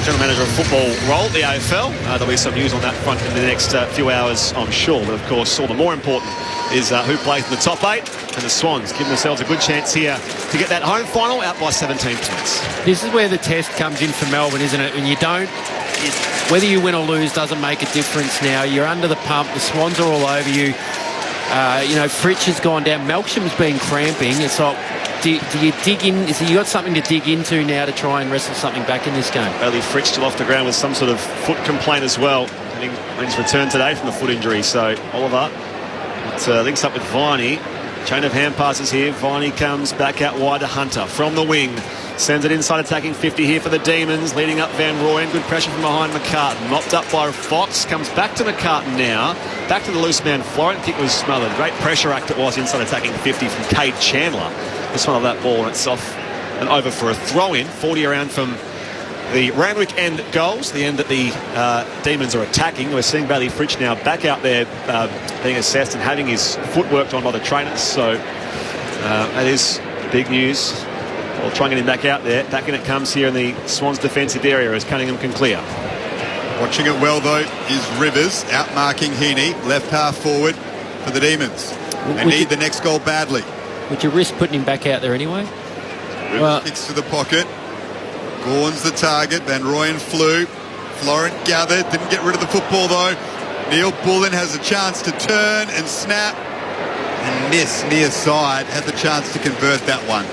general manager of football role at the AFL, there'll be some news on that front in the next few hours, I'm sure. But of course, all the more important is who plays in the top 8, and the Swans giving themselves a good chance here to get that home final out by 17 points. This is where the test comes in for Melbourne, isn't it? When you don't, whether you win or lose doesn't make a difference now. You're under the pump. The Swans are all over you. Fritsch has gone down. Melksham's been cramping. It's like, do you dig in? You got something to dig into now to try and wrestle something back in this game? Bailey Fritsch still off the ground with some sort of foot complaint as well. He's returned today from the foot injury. So Oliver links up with Viney. Chain of hand passes here. Viney comes back out wide to Hunter from the wing. Sends it inside attacking 50 here for the Demons. Leading up Van Rooyen. Good pressure from behind McCartan. Mopped up by Fox. Comes back to McCartan now. Back to the loose man. Florent kick was smothered. Great pressure act it was inside attacking 50 from Cade Chandler. Just one of that ball and it's off and over for a throw-in. 40 around from the Randwick end goals. The end that the Demons are attacking. We're seeing Bailey Fritsch now back out there being assessed and having his foot worked on by the trainers. So that is big news. We'll try and get him back out there. Back in it comes here in the Swans defensive area as Cunningham can clear. Watching it well, though, is Rivers outmarking Heaney, left half forward for the Demons. They need the next goal badly. Would you risk putting him back out there anyway? Rivers kicks to the pocket. Gorn's the target. Van Rooyen flew. Florent gathered. Didn't get rid of the football, though. Neil Bullen has a chance to turn and snap and miss near side. Had the chance to convert that one.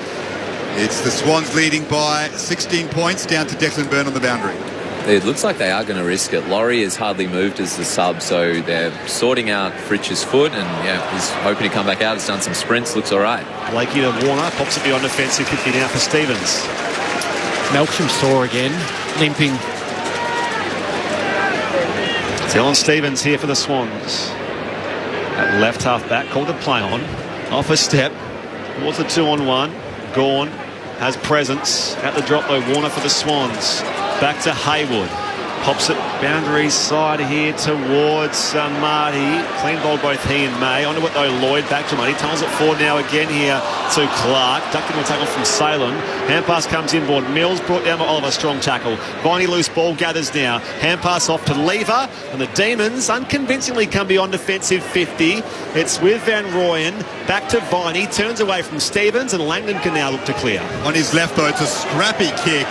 It's the Swans leading by 16 points down to Declan Byrne on the boundary. It looks like they are going to risk it. Laurie has hardly moved as the sub, so they're sorting out Fritsch's foot, and he's hoping to come back out. He's done some sprints, looks all right. Blakey to Warner, pops it beyond defensive 50 now for Stevens. Melksham sore again, limping. Dylan Stevens here for the Swans. At left half back, called to play on. Off a step, towards the 2-on-1. Gorn has presence. At the drop, though, Warner for the Swans. Back to Haywood. Pops it boundary side here towards Marty. Clean ball both he and May. Onto it though, Lloyd. Back to Marty. Tunnels it forward now again here to Clark. Ducked into a tackle from Salem. Hand pass comes inboard. Mills brought down by Oliver. Strong tackle. Viney loose ball gathers now. Hand pass off to Lever. And the Demons unconvincingly come beyond defensive 50. It's with Van Rooyen. Back to Viney. Turns away from Stevens. And Langdon can now look to clear. On his left though, it's a scrappy kick.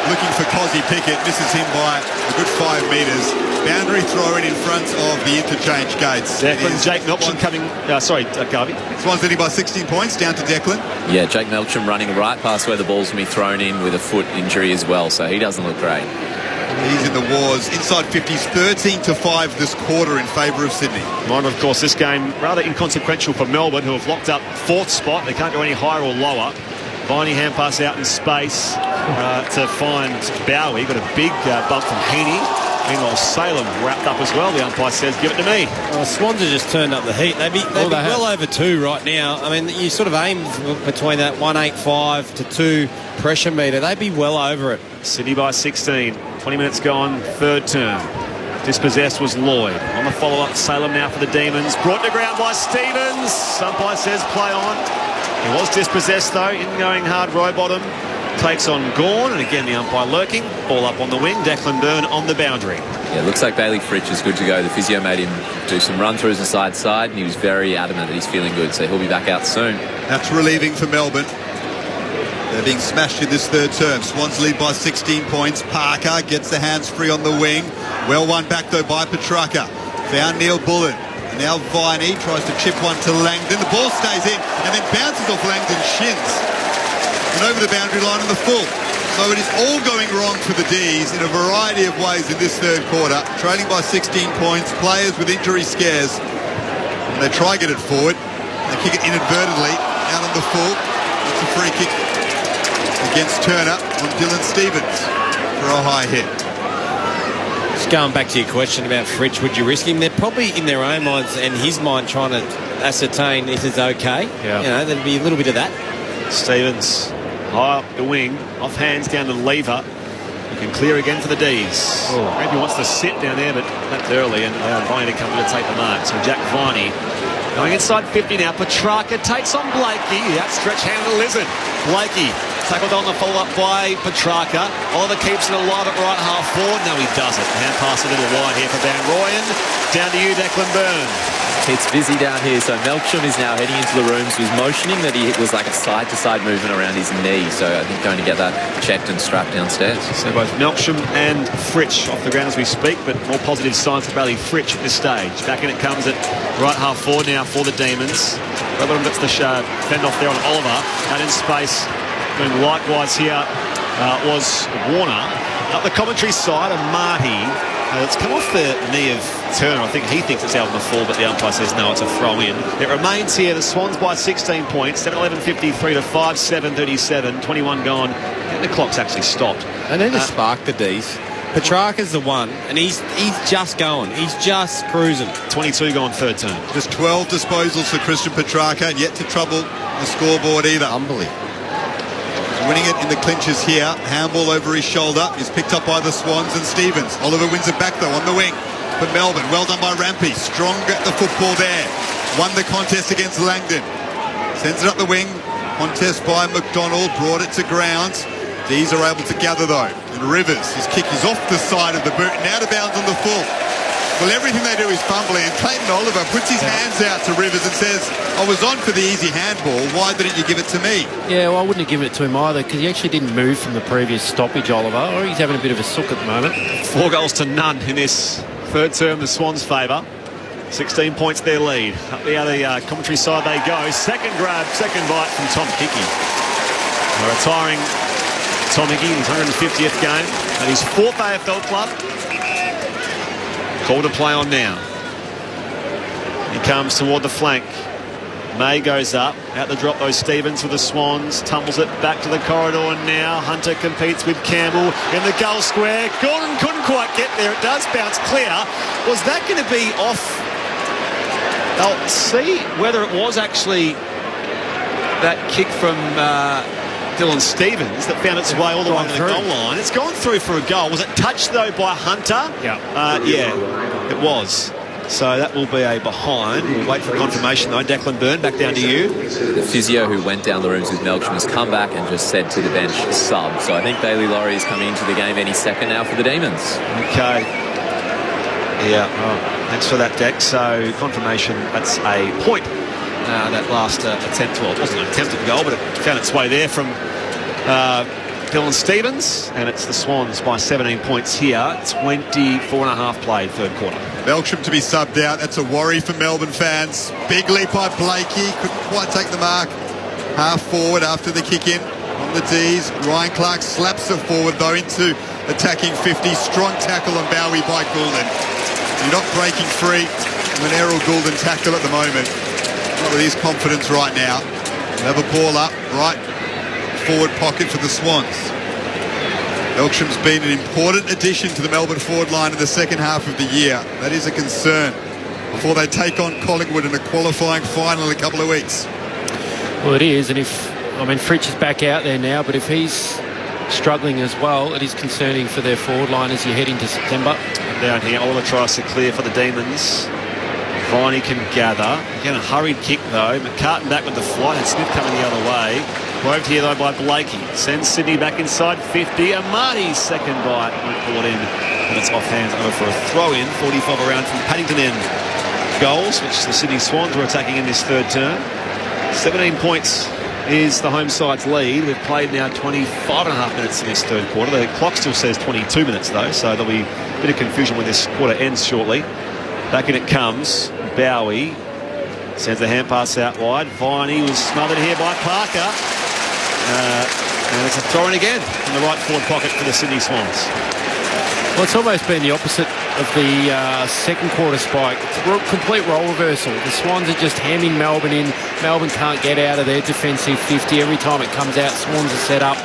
Looking for Cozzy Pickett, misses him by a good 5 metres. Boundary throw in front of the interchange gates. Declan, Jake Melcham coming, Garvey. Swans leading by 16 points, down to Declan. Yeah, Jake Melcham running right past where the ball's going to be thrown in with a foot injury as well, so he doesn't look great. He's in the wars. Inside 50s, 13-5 this quarter in favour of Sydney. Mind, of course, this game rather inconsequential for Melbourne, who have locked up 4th spot. They can't go any higher or lower. Viney hand pass out in space to find Bowie. Got a big bump from Heaney. Meanwhile, Salem wrapped up as well. The umpire says, give it to me. Swans have just turned up the heat. They'd be well over 2 right now. I mean, you sort of aim between that 185 to 2 pressure metre. They'd be well over it. Sydney by 16. 20 minutes gone, 3rd term. Dispossessed was Lloyd. On the follow-up, Salem now for the Demons. Brought to ground by Stevens. Umpire says play on. He was dispossessed though, in going hard row bottom. Takes on Gawn, and again the umpire lurking. Ball up on the wing, Declan Byrne on the boundary. Yeah, looks like Bailey Fritsch is good to go. The physio made him do some run-throughs and side, and he was very adamant that he's feeling good, so he'll be back out soon. That's relieving for Melbourne. They're being smashed in this 3rd term. Swans lead by 16 points. Parker gets the hands free on the wing. Well won back though by Petrarca. Found Neil Bullen. Now Viney tries to chip one to Langdon. The ball stays in and then bounces off Langdon's shins and over the boundary line in the full. So it is all going wrong for the D's in a variety of ways in this 3rd quarter. Trailing by 16 points, players with injury scares. And they try to get it forward. They kick it inadvertently out on the full. It's a free kick against Turner on Dylan Stevens for a high hit. Just going back to your question about Fritsch, would you risk him? They're probably in their own minds and his mind trying to ascertain if it's okay. Yeah. You know, there'd be a little bit of that. Stevens high up the wing, off hands down to Lever. You can clear again for the D's. Maybe wants to sit down there, but that's early, and Viney comes to take the mark. So Jack Viney going inside 50 now. Petrarca takes on Blakey. The outstretched hand of the Lizard. Blakey tackled on the follow-up by Petrarca. Oliver keeps it alive at right half forward. No, he doesn't. Hand pass a little wide here for Van Rooyen. Down to you, Declan Byrne. It's busy down here, so Melcham is now heading into the rooms. He was motioning that it was like a side-to-side movement around his knee, so I think going to get that checked and strapped downstairs. So both Melcham and Fritsch off the ground as we speak, but more positive signs for Bailey Fritsch at this stage. Back in it comes at right half forward now for the Demons. Robert gets the fend off there on Oliver. Out in space, doing likewise here was Warner. Up the commentary side, and Marty. It's come off the knee of Turner. I think he thinks it's out on the fall, but the umpire says no, it's a throw in. It remains here. The Swans by 16 points. 7-11-53 to 5-7-37. 21 gone. And the clock's actually stopped. They need to spark the D's. Petrarca's the one, and he's just going. He's just cruising. 22 gone 3rd term. Just 12 disposals for Christian Petrarca, and yet to trouble the scoreboard either. Unbelievable. Winning it in the clinches here. Handball over his shoulder is picked up by the Swans and Stevens. Oliver wins it back though on the wing for Melbourne. Well done by Rampy. Strong at the football there. Won the contest against Langdon. Sends it up the wing. Contest by McDonald. Brought it to grounds. These are able to gather though. And Rivers, his kick is off the side of the boot and out of bounds on the full. Well, everything they do is fumbling, and Clayton Oliver puts his hands out to Rivers and says, I was on for the easy handball, why didn't you give it to me? Yeah, well, I wouldn't have given it to him either, because he actually didn't move from the previous stoppage, Oliver, or he's having a bit of a sook at the moment. 4 goals to none in this 3rd term, the Swans' favour. 16 points their lead. Up the other commentary side they go. Second grab, second bite from Tom Hickey. Retiring Tom Hickey in his 150th game at his 4th AFL club. Call to play on now. He comes toward the flank. May goes up. Out the drop though, Stevens with the Swans. Tumbles it back to the corridor now. Hunter competes with Campbell in the goal square. Gordon couldn't quite get there. It does bounce clear. Was that going to be off? I'll see whether it was actually that kick from Dylan Stevens that found its way all the way to the goal line. It's gone through for a goal. Was it touched, though, by Hunter? Yeah, it was. So that will be a behind. We'll wait for confirmation, though. Declan Byrne, back down to you. The physio who went down the rooms with Melksham has come back and just said to the bench, sub. So I think Bailey Laurie is coming into the game any second now for the Demons. Okay. Yeah, thanks for that, Deck. So confirmation, that's a point. That last attempt, well, it wasn't an attempt at the goal, but it found its way there from Dylan Stevens, and it's the Swans by 17 points here. 24.5 played, third quarter. Melksham to be subbed out. That's a worry for Melbourne fans. Big leap by Blakey. Couldn't quite take the mark. Half forward after the kick in on the D's. Ryan Clark slaps it forward, though, into attacking 50. Strong tackle on Bowie by Goulden. You're not breaking free from an Errol Goulden tackle at the moment. Not with his confidence right now. Have a ball up, right forward pocket for the Swans. Melksham's been an important addition to the Melbourne forward line in the second half of the year. That is a concern before they take on Collingwood in a qualifying final in a couple of weeks. Well, it is, and Fritsch is back out there now, but if he's struggling as well, it is concerning for their forward line as you head into September. And down here, Oliver tries to clear for the Demons. Viney can gather. Again, a hurried kick, though. McCartan back with the flight, and Smith coming the other way. Roved here, though, by Blakey. Sends Sydney back inside 50. Amati's second bite won't pull it in. And it's off hands over for a throw-in. 45 around from Paddington end. Goals, which the Sydney Swans were attacking in this third term. 17 points is the home side's lead. We've played now 25.5 minutes in this third quarter. The clock still says 22 minutes, though, so there'll be a bit of confusion when this quarter ends shortly. Back in it comes. Bowie sends the hand pass out wide. Viney was smothered here by Parker. And it's a throw-in again in the right forward pocket for the Sydney Swans. Well, it's almost been the opposite of the second quarter spike. It's a complete role reversal. The Swans are just hamming Melbourne in. Melbourne can't get out of their defensive 50. Every time it comes out, Swans are set up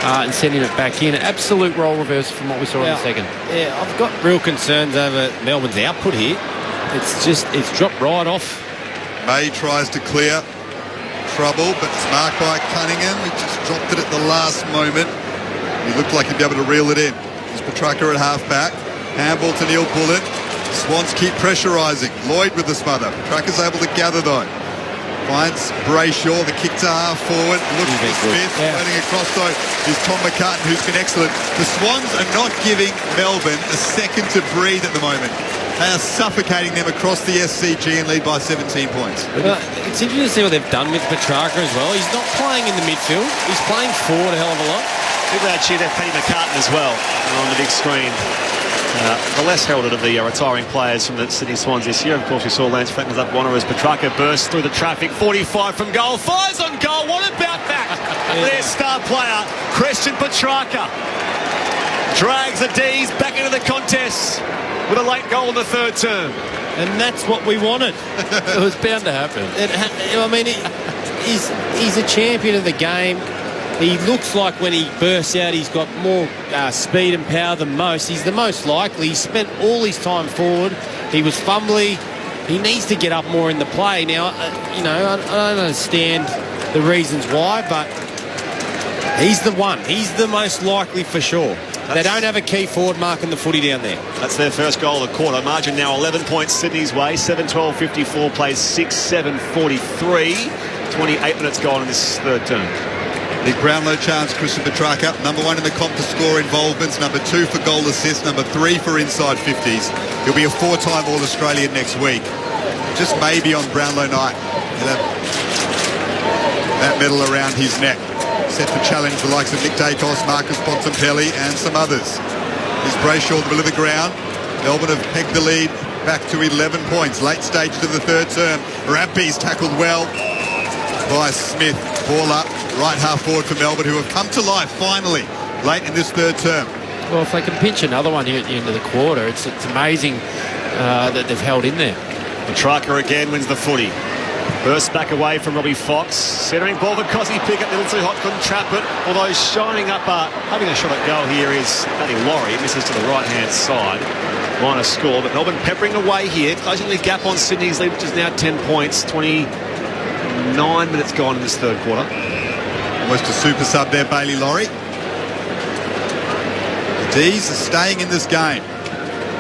and sending it back in. Absolute role reversal from what we saw in the second. Yeah, I've got real concerns over Melbourne's output here. It's dropped right off. May tries to clear. Trouble, but it's marked by Cunningham. He just dropped it at the last moment. He looked like he'd be able to reel it in. There's Petrarca at half-back. Handball to Neil Bullen. Swans keep pressurising. Lloyd with the smother. Petrarca's able to gather, though. Finds Brayshaw, the kick to half-forward. Looks for Smith. Floating across, though, is Tom McCartan, who's been excellent. The Swans are not giving Melbourne a second to breathe at the moment. They are suffocating them across the SCG and lead by 17 points. Well, it's interesting to see what they've done with Petrarca as well. He's not playing in the midfield. He's playing forward a hell of a lot. Big lad cheered at Paddy McCartan as well on the big screen. The less heralded of the retiring players from the Sydney Swans this year. Of course, we saw Lance Fratton's up Warner as Petrarca bursts through the traffic. 45 from goal. Fires on goal. What about that? Their star player, Christian Petrarca. Drags the D's back into the contest with a late goal in the third term. And that's what we wanted. It was bound to happen. He's a champion of the game. He looks like when he bursts out, he's got more speed and power than most. He's the most likely. He spent all his time forward. He was fumbly. He needs to get up more in the play. Now, I don't understand the reasons why, but he's the one. He's the most likely for sure. They don't have a key forward marking the footy down there. That's their first goal of the quarter. Margin now 11 points Sydney's way. 7-12-54 plays 6-7-43. 28 minutes gone in this third term. Big Brownlow chance, Christian Petrarca. Number 1 in the comp to score involvements. Number 2 for goal assists. Number 3 for inside 50s. He'll be a 4-time All-Australian next week. Just maybe on Brownlow night. He'll have that medal around his neck. Set to challenge the likes of Nick Dacos, Marcus Bontempelli and some others. Here's Brayshaw in the middle of the ground. Melbourne have pegged the lead back to 11 points. Late stage to the third term. Rampy's tackled well by Smith. Ball up, right half forward for Melbourne, who have come to life finally late in this third term. Well, if they can pinch another one here at the end of the quarter, it's amazing that they've held in there. Petrarca again wins the footy. Bursts back away from Robbie Fox. Centering ball for Cosy Pickett. A little too hot, couldn't trap it. Although shining up, having a shot at goal here is Matty Laurie. Misses to the right-hand side. Minor score, but Melbourne peppering away here. Closing the gap on Sydney's lead, which is now 10 points. 29 minutes gone in this third quarter. Was to super sub there, Bailey Laurie. The D's are staying in this game.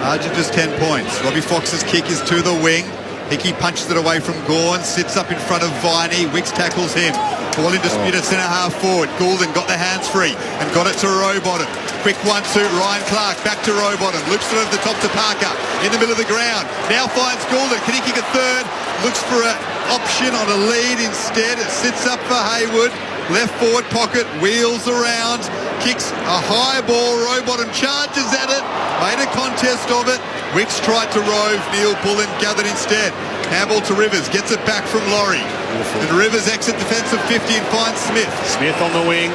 Margin just 10 points. Robbie Fox's kick is to the wing. Hickey punches it away from Gawn, sits up in front of Viney. Wicks tackles him. Ball in dispute at centre-half forward. Goulden got the hands free and got it to Rowbottom. Quick 1-2, Ryan Clark back to Rowbottom. Loops it over the top to Parker in the middle of the ground. Now finds Goulden. Can he kick a third? Looks for an option on a lead instead. It sits up for Hayward. Left forward pocket, wheels around, kicks a high ball. Rowbottom charges at it, made a contest of it. Wicks tried to rove, Neil Bullen gathered instead. Handball to Rivers, gets it back from Laurie. And Rivers exit defensive 50 and finds Smith. Smith on the wing.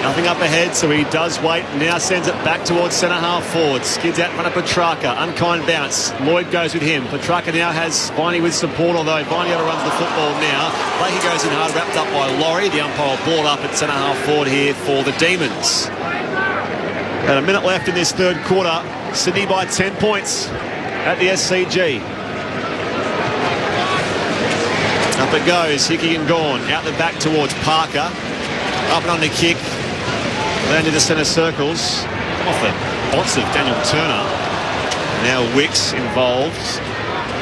Nothing up ahead, so he does wait. Now sends it back towards centre-half forward. Skids out in front of Petrarca. Unkind bounce. Lloyd goes with him. Petrarca now has Viney with support, although Viney runs the football now. Blakey goes in hard, wrapped up by Laurie. The umpire ball up at centre-half forward here for the Demons. And a minute left in this third quarter. Sydney by 10 points at the SCG. Up it goes. Hickey and Gawn out the back towards Parker. Up and under kick. Landed the centre circles. Off the bounce of Daniel Turner. Now Wicks involved.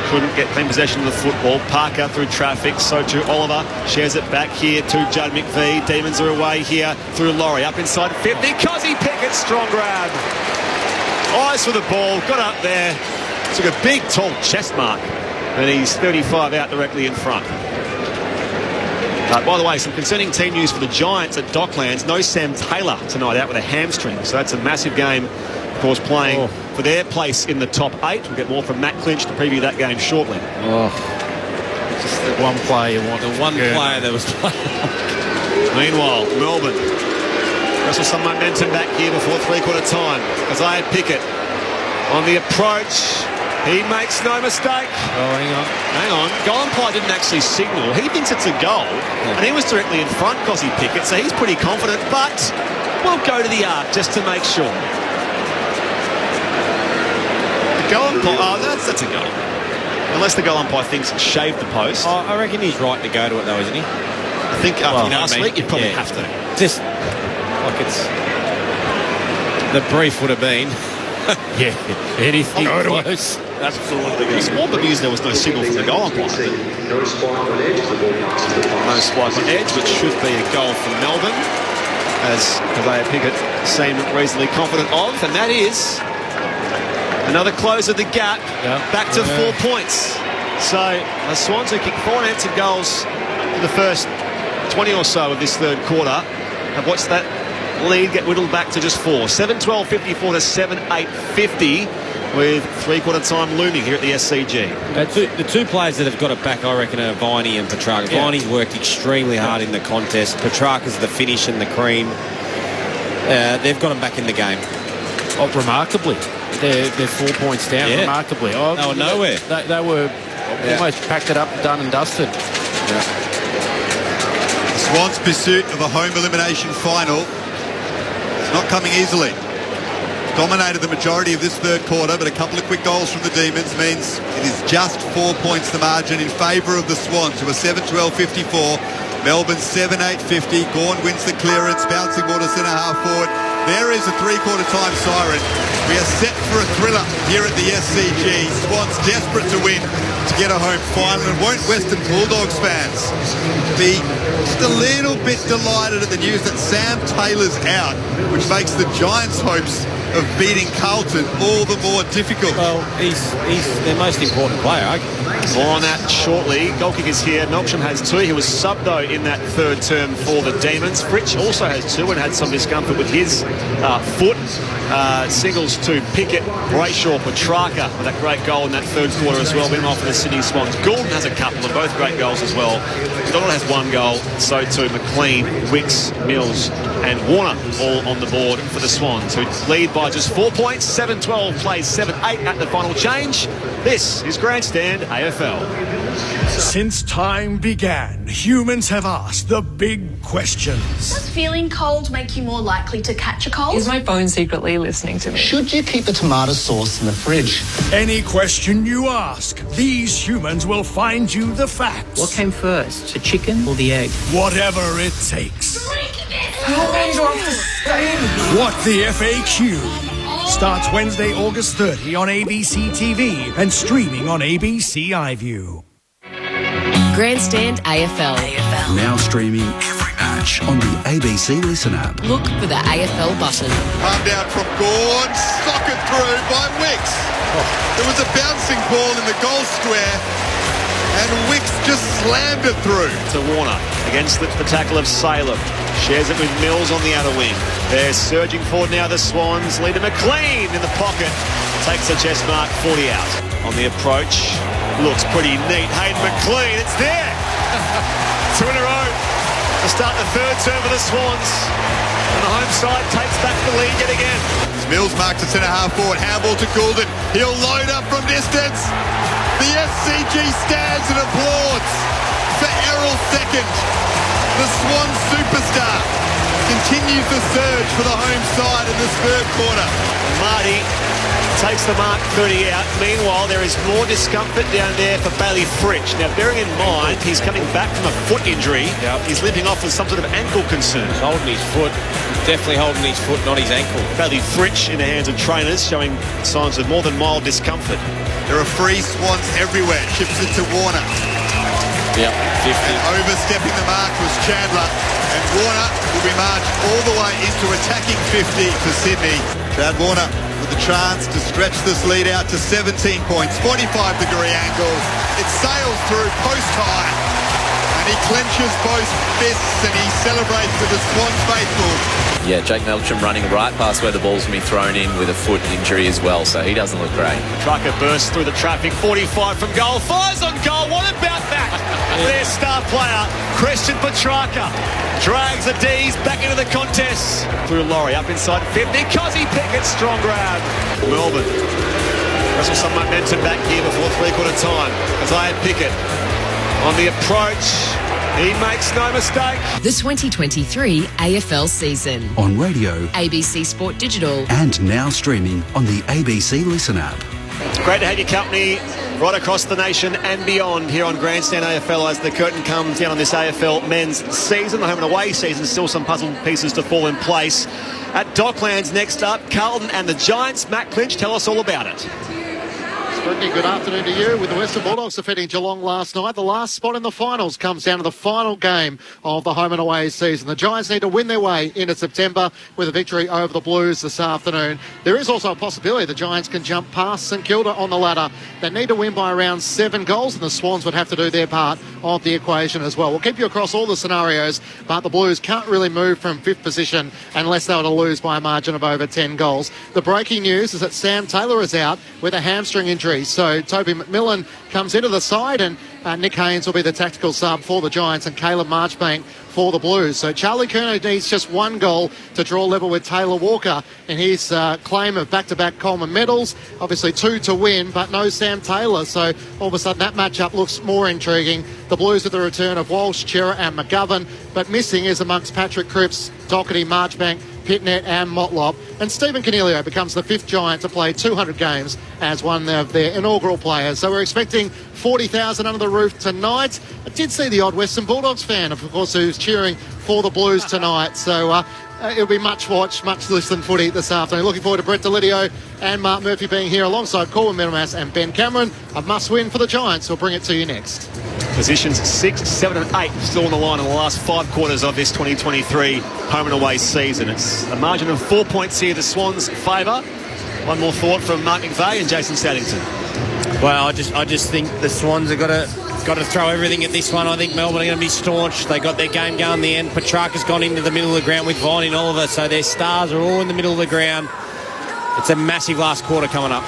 Couldn't get clean possession of the football. Parker through traffic. So too Oliver. Shares it back here to Judd McVie. Demons are away here through Laurie. Up inside 50. Cozzy Pickett. Strong grab. Eyes for the ball. Got up there. Took a big, tall chest mark. And he's 35 out directly in front. By the way, some concerning team news for the Giants at Docklands. No Sam Taylor tonight, out with a hamstring. So that's a massive game, of course, playing for their place in the top 8. We'll get more from Matt Clinch to preview that game shortly. Just the one player you want. The one player that was playing. Meanwhile, Melbourne wrestle some momentum back here before three-quarter time. Isaiah Pickett on the approach. He makes no mistake. Oh, hang on. Goal umpire didn't actually signal. He thinks it's a goal, and he was directly in front, Cozzy Pickett, so he's pretty confident, but we'll go to the arc just to make sure. The goal umpire, that's a goal. Unless the goal umpire thinks it shaved the post. I reckon he's right to go to it, though, isn't he? I think after last week, you'd probably have to. Just like it's... The brief would have been... anything close. Absolutely. It's more bemused there was no signal from the goal umpire. No spike on edge, which should be a goal for Melbourne, as Isaiah Pickett seemed reasonably confident of, and that is another close of the gap, back to 4 points. So the Swans, who kicked 4 unanswered goals in the first 20 or so of this third quarter, have watched that lead get whittled back to just 4. 7-12-54 to 7-8-50 with three-quarter time looming here at the SCG. The two players that have got it back, I reckon, are Viney and Petrarca. Viney's worked extremely hard in the contest. Petrarca's the finish and the cream. They've got them back in the game. Remarkably. They're 4 points down, remarkably. They were nowhere. They were almost packed it up, done and dusted. The Swans' pursuit of a home elimination final is not coming easily. Dominated the majority of this third quarter, but a couple of quick goals from the Demons means it is just 4 points the margin in favour of the Swans, who are 7-12-54. Melbourne 7-8-50. Gawn wins the clearance, bouncing ball to centre-half forward. There is a three-quarter time siren. We are set for a thriller here at the SCG. Swans desperate to win to get a home final, and won't Western Bulldogs fans be just a little bit delighted at the news that Sam Taylor's out, which makes the Giants' hopes of beating Carlton all the more difficult. Well, he's their most important player, arguably. More on that shortly. Goal kickers here. Melksham has 2. He was subbed, though, in that third term for the Demons. Fritsch also has 2 and had some discomfort with his foot. Singles to Pickett, Brayshaw, Petrarca with that great goal in that third quarter as well. Meanwhile, for the Sydney Swans, Goulden has a couple of both great goals as well. Donald has 1 goal. So too McLean, Wicks, Mills and Warner all on the board for the Swans, who lead by just 4 points. 7-12 plays 7-8 at the final change. This is Grandstand AFL. Since time began, humans have asked the big questions. Does feeling cold make you more likely to catch a cold? Is my phone secretly listening to me? Should you keep the tomato sauce in the fridge? Any question you ask, these humans will find you the facts. What came first, the chicken or the egg? Whatever it takes. 3, What the FAQ starts Wednesday, August 30 on ABC TV and streaming on ABC iView. Grandstand AFL. Now streaming every match on the ABC Listen app. Look for the AFL button. Palm down from Gawn, socket through by Wicks. There was a bouncing ball in the goal square, and Wicks just slammed it through. To Warner, against the tackle of Salem. Shares it with Mills on the outer wing. They're surging forward now, the Swans. Leader McLean in the pocket. Takes the chest mark, 40 out. On the approach, looks pretty neat. Hayden McLean, it's there! 2 in a row to start the third term for the Swans. And the home side takes back the lead yet again. Mills marks a centre-half forward. Handball to Goulden. He'll load up from distance. The SCG stands and applauds for Errol second. The Swan superstar continues the surge for the home side in this third quarter. Marty takes the mark, 30 out. Meanwhile, there is more discomfort down there for Bailey Fritsch. Now, bearing in mind, he's coming back from a foot injury. Yep. He's limping off with some sort of ankle concern. He's holding his foot. Definitely holding his foot, not his ankle. Bailey Fritsch in the hands of trainers, showing signs of more than mild discomfort. There are free Swans everywhere. Chips it to Warner. Yep, 50. And overstepping the mark was Chandler. And Warner will be marched all the way into attacking 50 for Sydney. Chad Warner with a chance to stretch this lead out to 17 points. 45-degree angle. It sails through post high. And he clenches both fists and he celebrates with the Swans faithful. Yeah, Jake Melksham running right past where the ball's going to be thrown in with a foot injury as well, so he doesn't look great. Trucker bursts through the traffic, 45 from goal, fires on goal. What about that? Their star player, Christian Petrarca, drags the D's back into the contest. Through Laurie, up inside 50, Cozzy Pickett, strong grab. Melbourne wrestle some momentum back here before three-quarter time. Isaiah Pickett on the approach. He makes no mistake. The 2023 AFL season. On radio, ABC Sport Digital. and now streaming on the ABC Listen app. Great to have your company right across the nation and beyond here on Grandstand AFL as the curtain comes down on this AFL men's season. The home and away season, still some puzzle pieces to fall in place. At Docklands next up, Carlton and the Giants. Matt Clinch, tell us all about it. Good afternoon to you. With the Western Bulldogs defeating Geelong last night, the last spot in the finals comes down to the final game of the home and away season. The Giants need to win their way into September with a victory over the Blues this afternoon. There is also a possibility the Giants can jump past St Kilda on the ladder. They need to win by around 7 goals, and the Swans would have to do their part of the equation as well. We'll keep you across all the scenarios, but the Blues can't really move from 5th position unless they were to lose by a margin of over 10 goals. The breaking news is that Sam Taylor is out with a hamstring injury. So Toby McMillan comes into the side, and Nick Haynes will be the tactical sub for the Giants, and Caleb Marchbank for the Blues. So Charlie Curnow needs just 1 goal to draw level with Taylor Walker in his claim of back-to-back Coleman medals. Obviously 2 to win, but no Sam Taylor. So all of a sudden that matchup looks more intriguing. The Blues with the return of Walsh, Chera and McGovern, but missing is amongst Patrick Cripps, Doherty, Marchbank, Pitnet and Motlop. And Stephen Coniglio becomes the 5th Giant to play 200 games as one of their inaugural players. So we're expecting 40,000 under the roof tonight. I did see the odd Western Bulldogs fan, of course, who's cheering for the Blues tonight. So it'll be much watch, much listen footy this afternoon. Looking forward to Brett Delidio and Mark Murphy being here alongside Corwin Middlemass and Ben Cameron. A must-win for the Giants. We'll bring it to you next. Positions 6, 7 and 8 still on the line in the last 5 quarters of this 2023 home and away season. It's a margin of 4 points here, the Swans' favour. One more thought from Mark McVeigh and Jason Staddington. Well, I just think the Swans have got to throw everything at this one. I think Melbourne are going to be staunch. They got their game going in the end. Petrarca's gone into the middle of the ground with Vine and Oliver, so their stars are all in the middle of the ground. It's a massive last quarter coming up.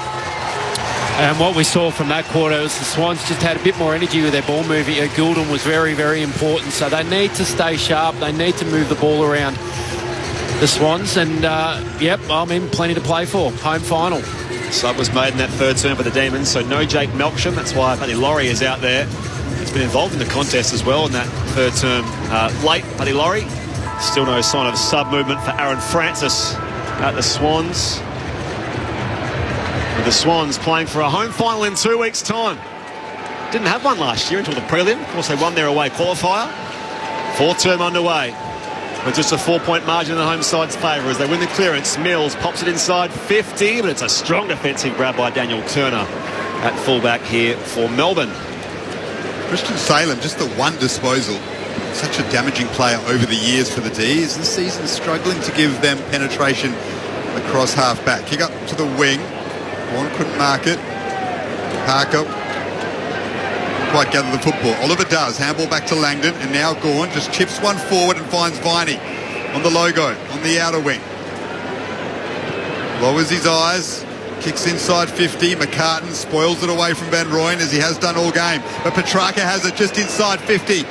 And what we saw from that quarter was the Swans just had a bit more energy with their ball moving. Goulden was very, very important. So they need to stay sharp. They need to move the ball around, the Swans. And, plenty to play for. Home final. Sub was made in that third term for the Demons, so no Jake Melksham. That's why Paddy Laurie is out there. He's been involved in the contest as well in that third term late. Paddy Laurie. Still no sign of sub movement for Aaron Francis at the Swans. With the Swans playing for a home final in 2 weeks' time. Didn't have one last year until the prelim. Of course, they won their away qualifier. 4th term underway. with just a 4-point margin in the home side's favour as they win the clearance. Mills pops it inside 50, but it's a strong defensive grab by Daniel Turner at fullback here for Melbourne. Christian Salem, just the one disposal. Such a damaging player over the years for the D's. This season struggling to give them penetration across half-back. Kick up to the wing. Warren couldn't mark it. Parker couldn't quite gather the football. Oliver does. Handball back to Langdon, and now Gawn just chips one forward and finds Viney on the logo, on the outer wing. Lowers his eyes. Kicks inside 50. McCartan spoils it away from Van Rooyen as he has done all game. But Petrarca has it just inside 50.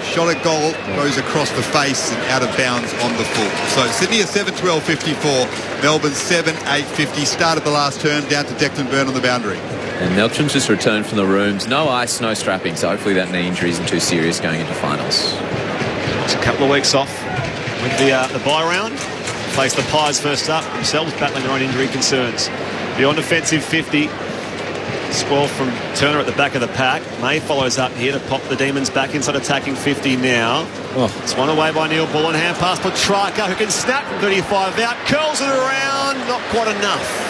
Shot at goal, goes across the face and out of bounds on the full. So Sydney a 7-12-54, Melbourne 7-8-50. Started the last term down to Declan Byrne on the boundary. And Melcham's just returned from the rooms. No ice, no strapping, so hopefully that knee injury isn't too serious going into finals. It's a couple of weeks off with the bye round. Face the Pies first up, themselves battling their own injury concerns. Beyond defensive 50. Spoil from Turner at the back of the pack. May follows up here to pop the Demons back inside attacking 50 now. It's one away by Neil Bullen. Hand pass Petrarca, who can snap from 35 out. Curls it around. Not quite enough.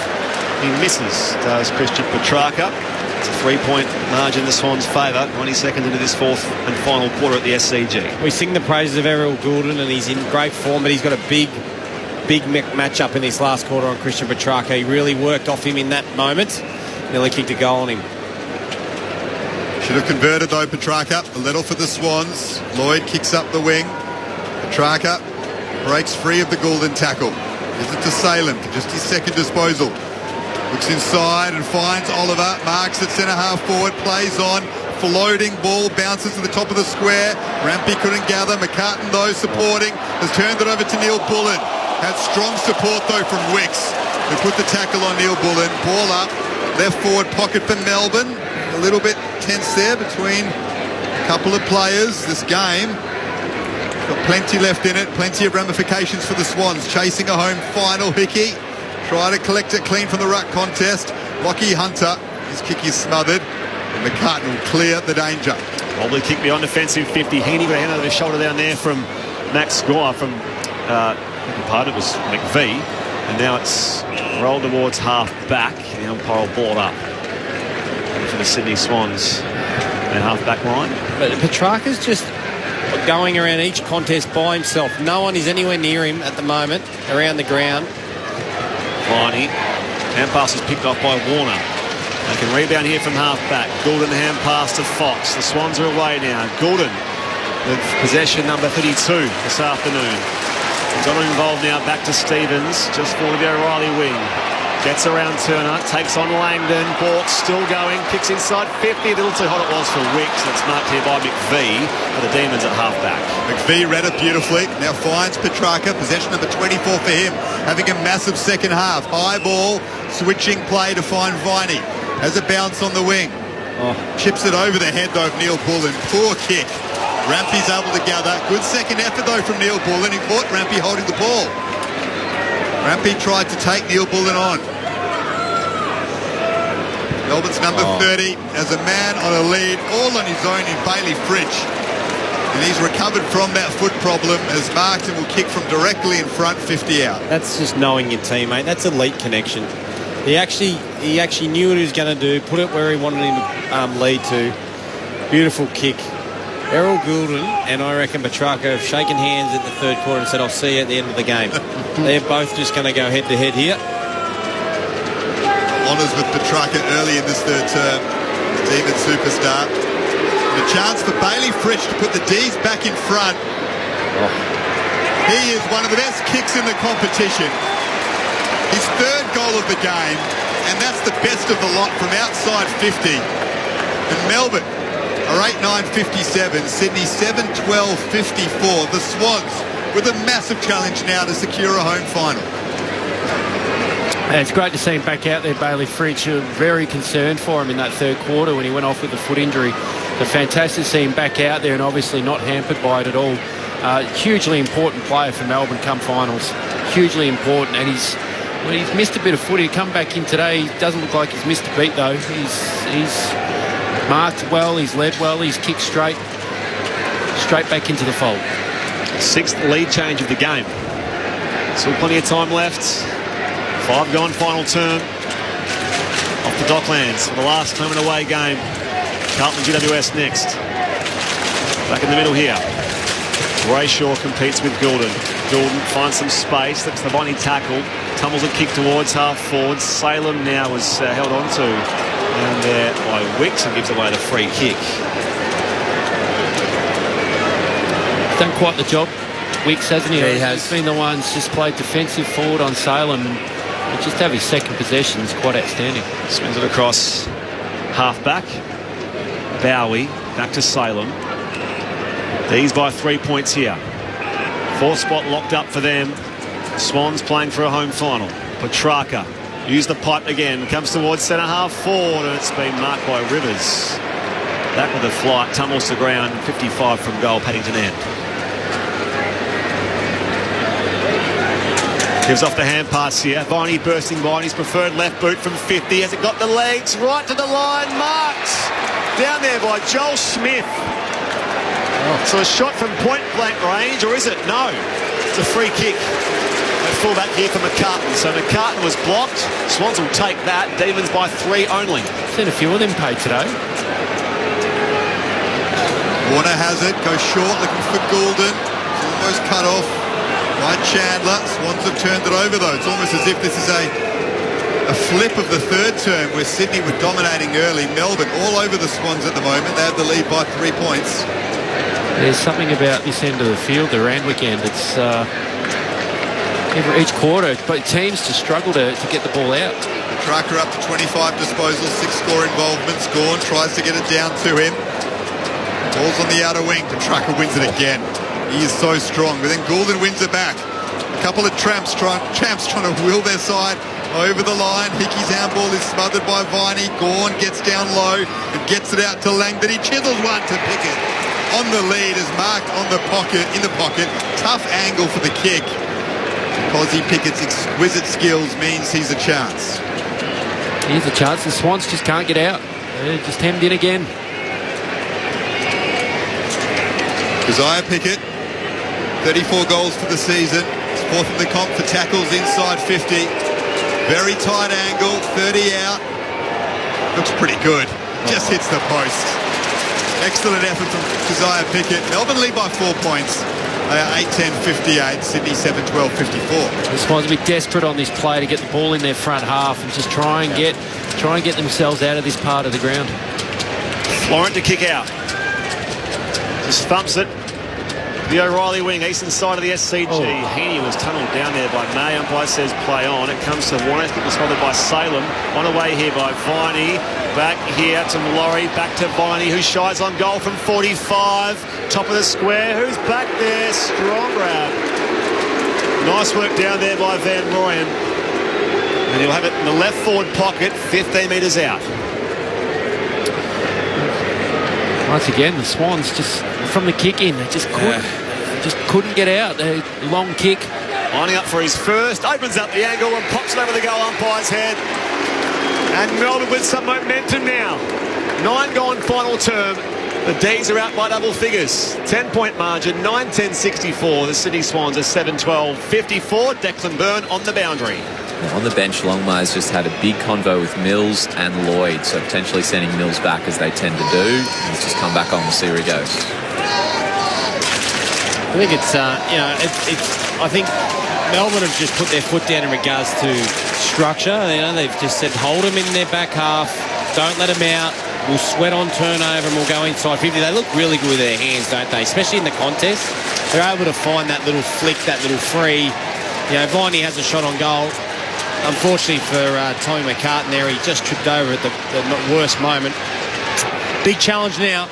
He misses, does Christian Petrarca. It's a 3-point margin in the Swans' favour. 20 seconds into this fourth and final quarter at the SCG. We sing the praises of Errol Goulden, and he's in great form, but he's got a big match-up in this last quarter on Christian Petrarca. He really worked off him in that moment. Nearly kicked a goal on him. Should have converted though, Petrarca. A little for the Swans. Lloyd kicks up the wing. Petrarca breaks free of the Goulden tackle. Gives it to Salem for just his second disposal. Looks inside and finds Oliver. Marks at centre-half forward. Plays on. Floating ball. Bounces to the top of the square. Rampy couldn't gather. McCartan though supporting. Has turned it over to Neil Bullen. Had strong support though from Wicks, who put the tackle on Neil Bullen. Ball up. Left forward pocket for Melbourne. A little bit tense there between a couple of players. This game got plenty left in it. Plenty of ramifications for the Swans. Chasing a home final. Hickey try to collect it clean from the ruck contest. Lockie Hunter, his kick is smothered. And McCartan will clear the danger. Wobbly kick beyond defensive 50. Heaney got a hand over his shoulder down there from Max Gore from it was McVie. And now it's rolled towards half-back. The umpire will ball up for the Sydney Swans. Their half-back line. But Petrarca's just going around each contest by himself. No one is anywhere near him at the moment, around the ground. Viney. Hand pass is picked off by Warner. They can rebound here from half-back. Goulden hand pass to Fox. The Swans are away now. Goulden with possession number 32 this afternoon. Got involved now, back to Stevens, just for the O'Reilly wing. Gets around Turner, takes on Langdon, Bork still going, kicks inside 50, a little too hot it was for Wicks. That's marked here by McVie for the Demons at half-back. McVie read it beautifully, now finds Petrarca, possession number 24 for him, having a massive second half. High ball, switching play to find Viney. Has a bounce on the wing. Chips it over the head though of Neil Bullen. Poor kick. Rampy's able to gather. Good second effort though from Neil Bullen. He caught Rampy holding the ball. Rampy tried to take Neil Bullen on. Melbourne's number 30 as a man on a lead, all on his own in Bailey Fritsch. And he's recovered from that foot problem as marked and will kick from directly in front, 50 out. That's just knowing your teammate. That's elite connection. He actually knew what he was going to do, put it where he wanted him to lead to. Beautiful kick. Errol Goulden and I reckon Petrarca have shaken hands at the third quarter and said, I'll see you at the end of the game. They're both just going to go head-to-head here. Honours with Petrarca early in this third term. Demon superstar. And a chance for Bailey Fritsch to put the D's back in front. He is one of the best kicks in the competition. His third goal of the game, and that's the best of the lot from outside 50. And Melbourne are 8-9-57, Sydney 7-12-54. The Swans with a massive challenge now to secure a home final. And it's great to see him back out there, Bailey Fritsch. Very concerned for him in that third quarter when he went off with the foot injury. So fantastic to see him back out there and obviously not hampered by it at all. Hugely important player for Melbourne come finals. Hugely important, and he's missed a bit of footy. Come back in today. He doesn't look like he's missed a beat though. He's marked well, he's led well, he's kicked straight back into the fold. Sixth lead change of the game. Still plenty of time left. 5 gone final term. Off the Docklands for the last home and away game. Carlton GWS next. Back in the middle here. Brayshaw competes with Goulden. Goulden finds some space. Looks the Viney tackle. Tumbles a kick towards half forward. Salem now was held on to down there by Wicks and gives away the free kick. Done quite the job, Wicks, hasn't he? Yeah, he has. He's been the ones just played defensive forward on Salem. And just have his second possession is quite outstanding. Swings it across half back. Bowie back to Salem. These by 3 points here. 4th spot locked up for them. Swans playing for a home final. Petrarca use the pipe again. Comes towards centre half forward, and it's been marked by Rivers. Back with a flight, tumbles to ground. 55 from goal, Paddington end. Gives off the hand pass here. Viney bursting by his preferred left boot from 50. Has it got the legs? Right to the line. Marked. Down there by Joel Smith. So a shot from point blank range, or is it? No. It's a free kick. They full back here for McCartan. So McCartan was blocked. Swans will take that. Demons by 3 only. Seen a few of them paid today. Warner has it. Goes short, looking for Goulden. It's almost cut off by Chandler. Swans have turned it over though. It's almost as if this is a flip of the third term where Sydney were dominating early. Melbourne all over the Swans at the moment. They have the lead by 3 points. There's something about this end of the field, the Randwick end. It's each quarter, but teams just struggle to get the ball out. Tracker up to 25 disposals, 6 score involvements. Gawn tries to get it down to him. Ball's on the outer wing. Petrarca wins it again. He is so strong, but then Goulden wins it back. A couple of champs trying to wheel their side over the line. Hickey's handball is smothered by Viney. Gawn gets down low and gets it out to Langdon. He chisels one to Pickett. On the lead is marked on the pocket, in the pocket. Tough angle for the kick. Cosy Pickett's exquisite skills means he's a chance. Here's a chance. The Swans just can't get out. They're just hemmed in again. Josiah Pickett, 34 goals for the season. He's 4th in the comp for tackles inside 50. Very tight angle, 30 out. Looks pretty good. Just hits the post. Excellent effort from Josiah Pickett. Melbourne lead by 4 points. They are 8-10-58. Sydney 7-12-54. The Swans will be desperate on this play to get the ball in their front half and just try and get themselves out of this part of the ground. Florent to kick out. Just thumps it. The O'Reilly wing, eastern side of the SCG. Heaney was tunnelled down there by May. Umpire says play on. It comes to Warner. It was smothered by Salem. On away here by Viney. Back here to Laurie. Back to Viney, who shies on goal from 45. Top of the square. Who's back there? Strong grab. Nice work down there by Van Rooyen. And he'll have it in the left forward pocket, 15 metres out. Once again, the Swans just from the kick in, they just couldn't get out. A long kick. Lining up for his first, opens up the angle and pops it over the goal umpire's head. And Melbourne with some momentum now. 9 gone final term. The D's are out by double figures. 10-point margin, 9-10-64. The Sydney Swans are 7-12-54. Declan Byrne on the boundary. On the bench, Longmire's just had a big convo with Mills and Lloyd, so potentially sending Mills back as they tend to do. He's just come back on. We'll see where he goes. I think it's I think Melbourne have just put their foot down in regards to structure. They've just said hold them in their back half, don't let them out. We'll sweat on turnover and we'll go inside 50. They look really good with their hands, don't they? Especially in the contest, they're able to find that little flick, that little free. Viney has a shot on goal. Unfortunately for Tommy McCartan there, he just tripped over at the worst moment. Big challenge now.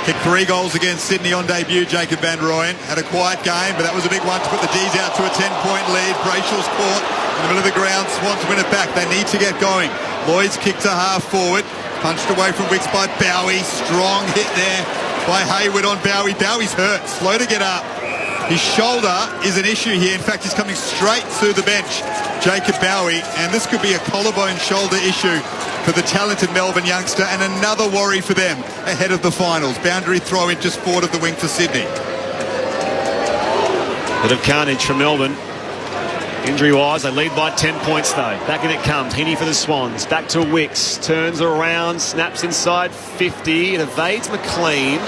Kicked 3 goals against Sydney on debut, Jacob Van Rooyen. Had a quiet game, but that was a big one to put the D's out to a 10-point lead. Brayshaw's caught in the middle of the ground. Swans win it back. They need to get going. Lloyd's kick to half forward. Punched away from Wicks by Bowie. Strong hit there by Hayward on Bowie. Bowie's hurt. Slow to get up. His shoulder is an issue here. In fact, he's coming straight to the bench, Jacob Bowie, and this could be a collarbone shoulder issue for the talented Melbourne youngster, and another worry for them ahead of the finals. Boundary throw in just forward of the wing for Sydney. Bit of carnage from Melbourne. Injury-wise, they lead by 10 points, though. Back in it comes. Heaney for the Swans. Back to Wicks. Turns around. Snaps inside 50. It evades McLean.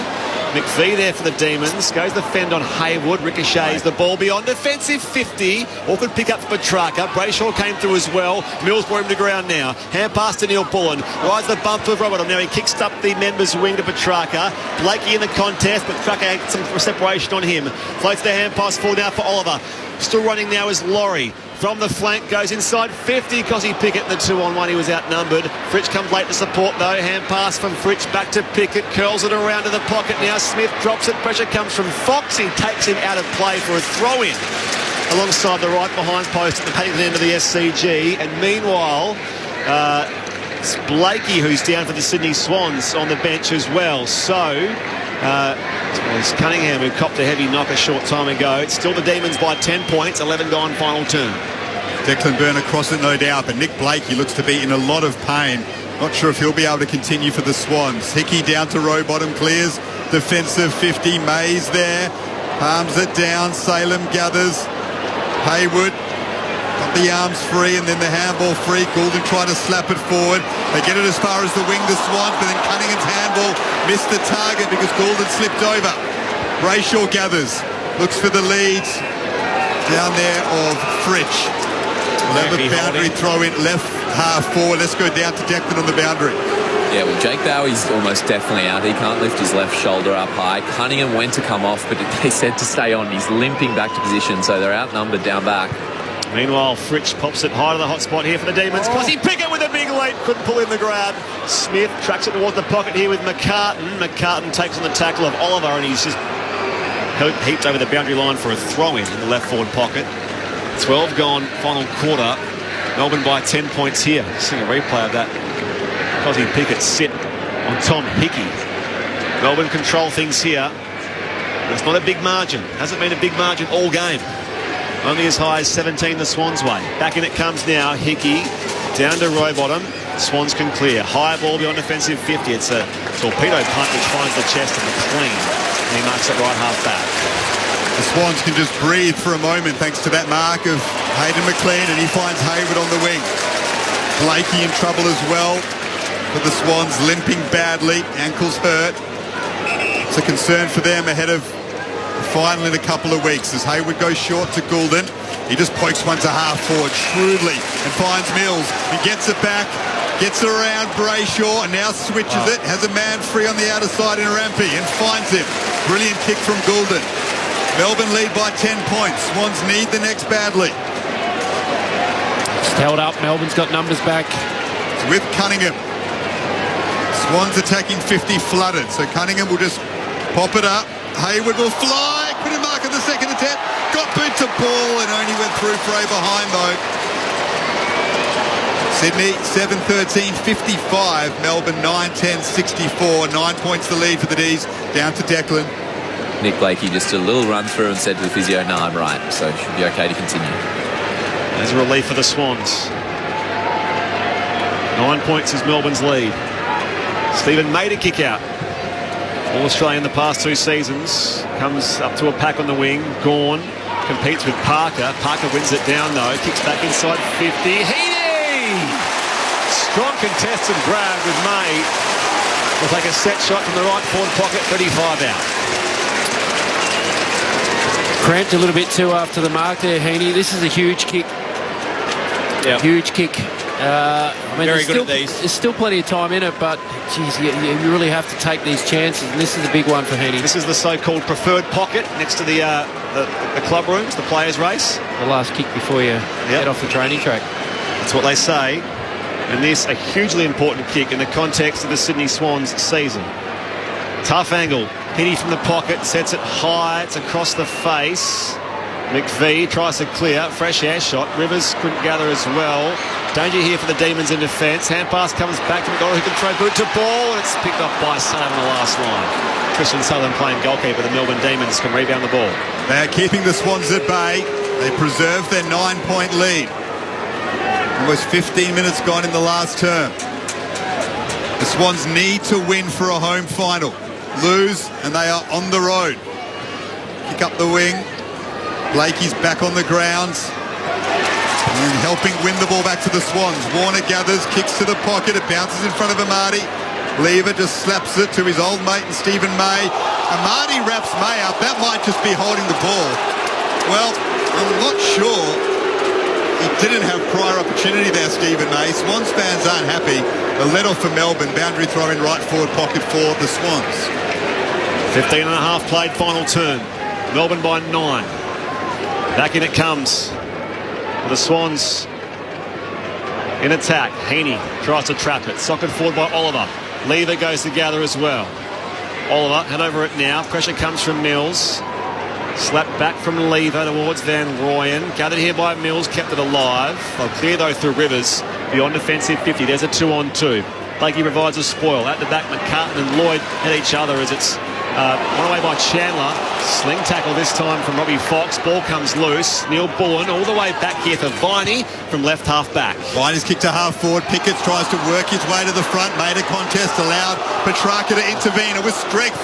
McVie there for the Demons. Goes the fend on Haywood. Ricochets the ball beyond defensive 50. Or could pick up for Petrarca. Brayshaw came through as well. Mills brought him to ground now. Hand pass to Neil Bullen. Rides the bump of Robert. Now he kicks up the members' wing to Petrarca. Blakey in the contest, but Petrarca had some separation on him. Floats the hand pass forward now for Oliver. Still running now is Laurie. From the flank, goes inside 50. Cossie Pickett in the 2-on-1. He was outnumbered. Fritsch comes late to support, though. Hand pass from Fritsch back to Pickett. Curls it around to the pocket now. Smith drops it. Pressure comes from Fox. He takes him out of play for a throw-in alongside the right behind post at the Paddington end of the SCG. And meanwhile, it's Blakey who's down for the Sydney Swans on the bench as well. So it's Cunningham who copped a heavy knock a short time ago. It's still the Demons by 10 points, 11 gone, final turn. Declan Byrne across it, no doubt, but Nick Blakey looks to be in a lot of pain. Not sure if he'll be able to continue for the Swans. Hickey down to row bottom, clears defensive 50. Mays there, palms it down. Salem gathers. Haywood got the arms free and then the handball free. Goulden tried to slap it forward. They get it as far as the wing, the Swans, but then Cunningham's handball missed the target because Goulden slipped over. Brayshaw gathers, looks for the lead down there of Fritsch. We'll have a boundary throw in left half forward. Let's go down to Declan on the boundary. Yeah, well, Jake Bowie's almost definitely out. He can't lift his left shoulder up high. Cunningham went to come off, but they said to stay on. He's limping back to position, so they're outnumbered down back. Meanwhile, Fritsch pops it high to the hot spot here for the Demons. Cossie Pickett with a big lead. Couldn't pull in the grab. Smith tracks it towards the pocket here with McCartan. McCartan takes on the tackle of Oliver, and he's just heaped over the boundary line for a throw-in in the left forward pocket. 12 gone, final quarter. Melbourne by 10 points here. Seeing a replay of that. Cossie Pickett sit on Tom Hickey. Melbourne control things here. But it's not a big margin. Hasn't been a big margin all game. Only as high as 17 the Swans way. Back in it comes now. Hickey down to Rowbottom. Swans can clear. High ball beyond defensive 50. It's a torpedo punt which finds the chest of McLean. And he marks it right half back. The Swans can just breathe for a moment thanks to that mark of Hayden McLean, and he finds Haywood on the wing. Blakey in trouble as well. But the Swans limping badly. Ankles hurt. It's a concern for them ahead of final in a couple of weeks as Haywood goes short to Goulden. He just pokes one to half forward shrewdly and finds Mills. He gets it back, gets around Brayshaw and now switches it. Has a man free on the outer side in Rampy and finds him. Brilliant kick from Goulden. Melbourne lead by 10 points. Swans need the next badly. Just held up. Melbourne's got numbers back. It's with Cunningham. Swans attacking 50 flooded. So Cunningham will just pop it up. Haywood will fly. Couldn't mark at the second attempt. Got boot to ball and only went through Frey behind though. Sydney 7-13, 55. Melbourne 9-10, 64. 9 points the lead for the D's. Down to Declan. Nick Blakey just a little run through and said to the physio, no, I'm right. So it should be okay to continue. There's a relief for the Swans. 9 points is Melbourne's lead. Stephen made a kick out. All Australian the past 2 seasons. Comes up to a pack on the wing. Gawn competes with Parker. Parker wins it down though. Kicks back inside 50. Heaney! Strong contested grab with May. Will take a set shot from the right forward pocket. 35 out. Cramped a little bit too after the mark there, Heaney. This is a huge kick. Yep. Huge kick. I mean, very good at these. There's still plenty of time in it, but geez, you really have to take these chances, and this is a big one for Heaney. This is the so-called preferred pocket next to the club rooms, the players' race. The last kick before you head off the training track. That's what they say. And this a hugely important kick in the context of the Sydney Swans season. Tough angle. Heaney from the pocket, sets it high. It's across the face. McVie tries to clear. Fresh air shot. Rivers couldn't gather as well. Danger here for the Demons in defence. Hand pass comes back to McDonald, who can throw boot to ball, and it's picked off by Sutherland on the last line. Christian Sutherland playing goalkeeper. The Melbourne Demons can rebound the ball. They're keeping the Swans at bay. They preserve their 9-point lead. Almost 15 minutes gone in the last term. The Swans need to win for a home final. Lose, and they are on the road. Kick up the wing. Blakey's back on the grounds and helping win the ball back to the Swans. Warner gathers, kicks to the pocket, it bounces in front of Amati. Lever just slaps it to his old mate and Stephen May. Amati wraps May up. That might just be holding the ball. Well, I'm not sure. He didn't have prior opportunity there, Stephen May. Swans fans aren't happy. A let off for Melbourne. Boundary throw in right forward pocket for the Swans. 15 and a half played, final turn. Melbourne by 9. Back in it comes. The Swans in attack. Heaney tries to trap it. Socked forward by Oliver. Lever goes to gather as well. Oliver, head over it now. Pressure comes from Mills. Slapped back from Lever towards Van Rooyen. Gathered here by Mills, kept it alive. They'll clear though through Rivers. Beyond defensive 50. There's a 2-on-2. Blakey provides a spoil. At the back, McCartan and Lloyd at each other as it's one away by Chandler. Sling tackle this time from Robbie Fox. Ball comes loose. Neil Bullen all the way back here for Viney from left half back. Viney's kicked to half forward. Pickett tries to work his way to the front. Made a contest. Allowed Petrarca to intervene. With strength.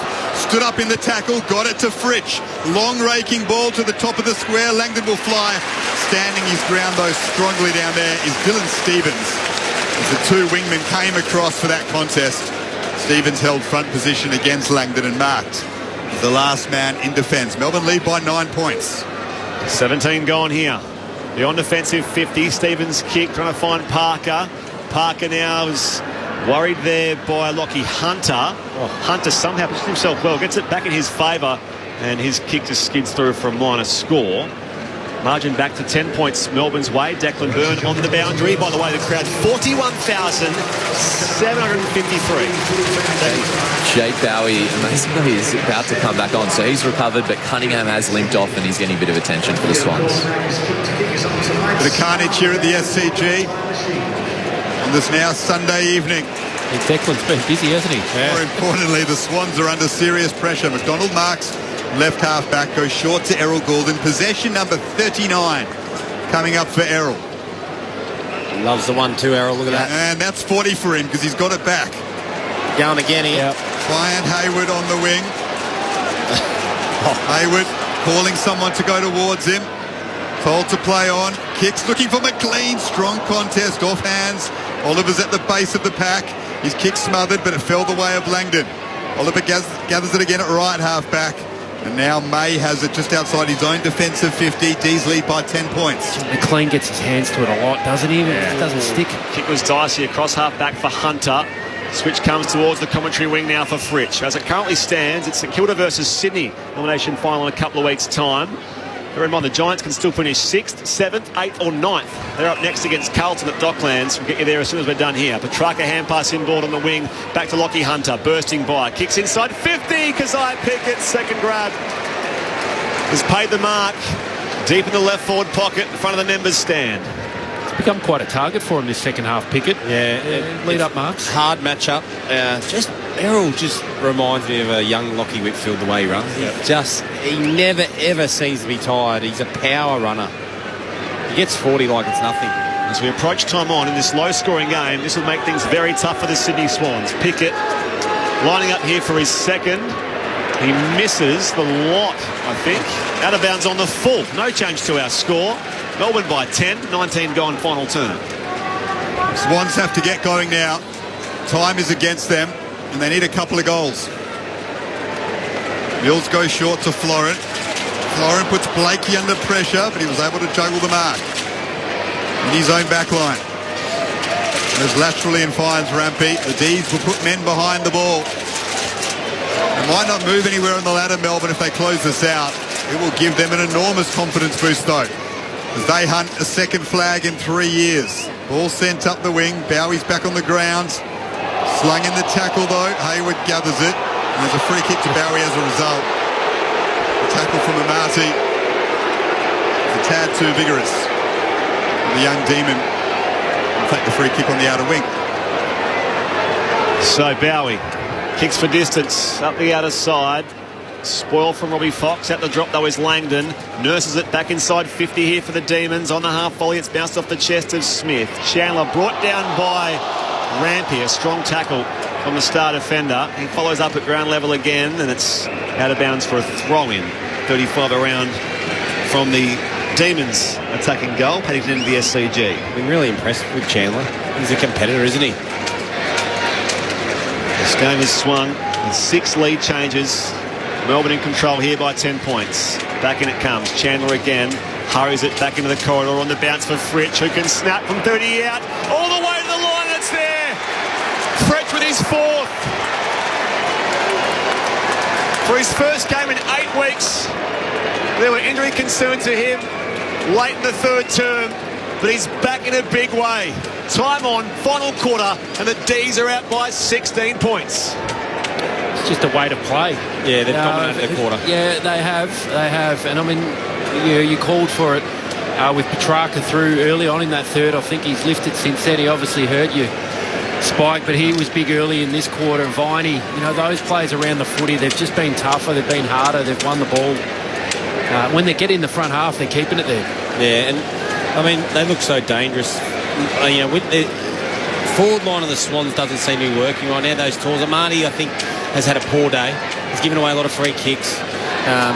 Stood up in the tackle. Got it to Fritsch. Long raking ball to the top of the square. Langdon will fly. Standing his ground though strongly down there is Dylan Stevens. As the two wingmen came across for that contest. Stevens held front position against Langdon and marked the last man in defence. Melbourne lead by 9 points. 17 gone here. Beyond defensive 50. Stevens kick trying to find Parker. Parker now is worried there by Lockie Hunter. Hunter somehow positions himself well. Gets it back in his favour. And his kick just skids through for a minor score. Margin back to 10 points Melbourne's way. Declan Byrne on the boundary. By the way, the crowd 41,753. Jake Bowie, amazingly, is about to come back on. So he's recovered, but Cunningham has limped off and he's getting a bit of attention for the Swans. Bit of carnage here at the SCG on this now Sunday evening. Declan's been busy, hasn't he? Yeah. More importantly, the Swans are under serious pressure. McDonald marks. Left half back goes short to Errol Goulden. Possession number 39 coming up for Errol. Loves the 1-2, Errol. Look at that. And that's 40 for him because he's got it back. Going again here. Brian Hayward on the wing. Hayward calling someone to go towards him. Told to play on. Kicks looking for McLean. Strong contest off hands. Oliver's at the base of the pack. His kick smothered, but it fell the way of Langdon. Oliver gathers it again at right half back. And now May has it just outside his own defensive 50. D's lead by 10 points. McLean gets his hands to it a lot, doesn't he? It doesn't stick. Kick was dicey across half back for Hunter. Switch comes towards the commentary wing now for Fritsch. As it currently stands, it's St Kilda versus Sydney nomination final in a couple of weeks' time. Bear in mind, the Giants can still finish 6th, 7th, 8th or 9th. They're up next against Carlton at Docklands. We'll get you there as soon as we're done here. Petrarca hand pass inboard on the wing. Back to Lockie Hunter. Bursting by. Kicks inside 50. Keziah Pickett. Second grab. Has paid the mark. Deep in the left forward pocket in front of the members' stand. It's become quite a target for him this second half, Pickett. Yeah. Lead up marks. Hard matchup. Errol just reminds me of a young Lockie Whitfield the way he runs. He never ever seems to be tired. He's a power runner. He gets 40 like it's nothing. As we approach time on in this low-scoring game, this will make things very tough for the Sydney Swans. Pickett lining up here for his second. He misses the lot, I think. Out of bounds on the full. No change to our score. Melbourne by 10. 19 gone, final turn. Swans have to get going now. Time is against them. And they need a couple of goals. Mills goes short to Florent. Florent puts Blakey under pressure, but he was able to juggle the mark in his own back line. Goes laterally and finds Rampy. The D's will put men behind the ball. They might not move anywhere on the ladder, Melbourne, if they close this out. It will give them an enormous confidence boost, though, as they hunt a second flag in 3 years. Ball sent up the wing. Bowie's back on the ground. Slung in the tackle though. Hayward gathers it. And there's a free kick to Bowie as a result. The tackle from Amati is a tad too vigorous. And the young demon will take the free kick on the outer wing. So Bowie kicks for distance up the outer side. Spoil from Robbie Fox. At the drop though is Langdon. Nurses it back inside 50 here for the Demons. On the half volley, it's bounced off the chest of Smith. Chandler brought down by Rampy, a strong tackle from the star defender. He follows up at ground level again, and it's out of bounds for a throw-in. 35 around from the Demons attacking goal, Paddington into the SCG. I've been really impressed with Chandler. He's a competitor, isn't he? This game is swung with 6 lead changes. Melbourne in control here by 10 points. Back in it comes. Chandler again. Hurries it back into the corridor on the bounce for Fritsch, who can snap from 30 out. All the way to the line, and it's there. Fritsch with his 4th. For his first game in 8 weeks, there were injury concerns to him late in the 3rd term, but he's back in a big way. Time on, final quarter, and the D's are out by 16 points. It's just a way to play. Yeah, they've dominated the quarter. Yeah, they have. And I mean, you called for it with Petrarca through early on in that 3rd. I think he's lifted since then. He obviously hurt you, Spike, but he was big early in this quarter. Viney, those players around the footy, they've just been tougher, they've been harder, they've won the ball. When they get in the front half, they're keeping it there. Yeah, and I mean, they look so dangerous. With the forward line of the Swans doesn't seem to be working right now. Those tours. Amani, I think, has had a poor day. He's given away a lot of free kicks.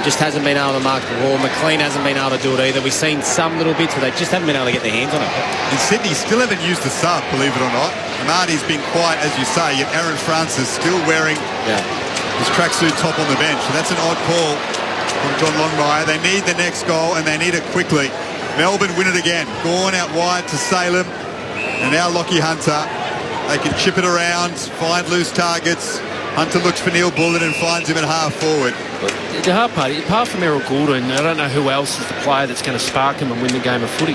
Just hasn't been able to mark the ball. McLean hasn't been able to do it either. We've seen some little bits, but they just haven't been able to get their hands on it. In Sydney, still haven't used the sub, believe it or not. Amani's been quiet, as you say, yet Aaron Francis still wearing his tracksuit top on the bench. So that's an odd call from John Longmire. They need the next goal, and they need it quickly. Melbourne win it again. Gone out wide to Salem, and now Lockie Hunter. They can chip it around, find loose targets. Hunter looks for Neil Bullen and finds him at half forward. The hard part, apart from Errol Goulden, I don't know who else is the player that's going to spark him and win the game of footy.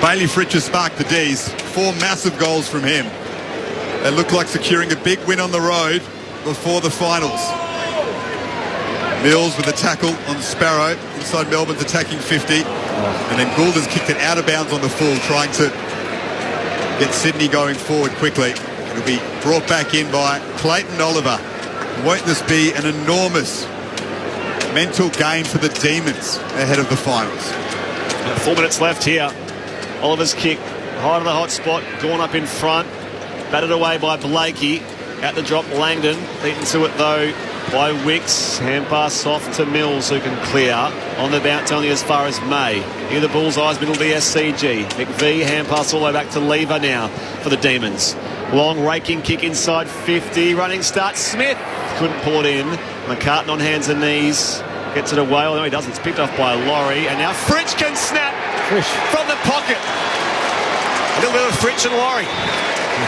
Bailey Fritsch has sparked the D's. 4 massive goals from him. They look like securing a big win on the road before the finals. Mills with a tackle on Sparrow inside Melbourne's attacking 50. And then Goulden's kicked it out of bounds on the full, trying to get Sydney going forward quickly. It'll be brought back in by Clayton Oliver. Won't this be an enormous mental gain for the Demons ahead of the finals? 4 minutes left here. Oliver's kick, high to the hot spot, gone up in front. Batted away by Blakey. At the drop, Langdon. Beaten to it, though, by Wicks. Hand pass off to Mills, who can clear. On the bounce only as far as May. Here the bullseyes, middle of the SCG. McVie, hand pass all the way back to Lever now for the Demons. Long raking kick inside 50. Running start. Smith couldn't pull it in. McCartan on hands and knees. Gets it away. Oh, no, he doesn't. It's picked off by Laurie. And now Fritsch can snap from the pocket. A little bit of Fritsch and Laurie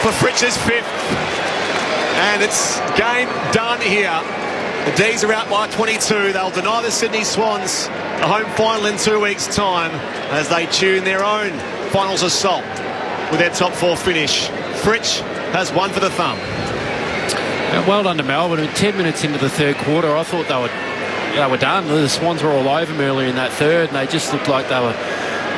for Fritsch's 5th. And it's game done here. The D's are out by 22. They'll deny the Sydney Swans a home final in 2 weeks' time as they tune their own finals assault with their top 4 finish. Fritsch has one for the thumb. Well done to Melbourne. 10 minutes into the 3rd quarter, I thought they were done. The Swans were all over them earlier in that 3rd, and they just looked like they were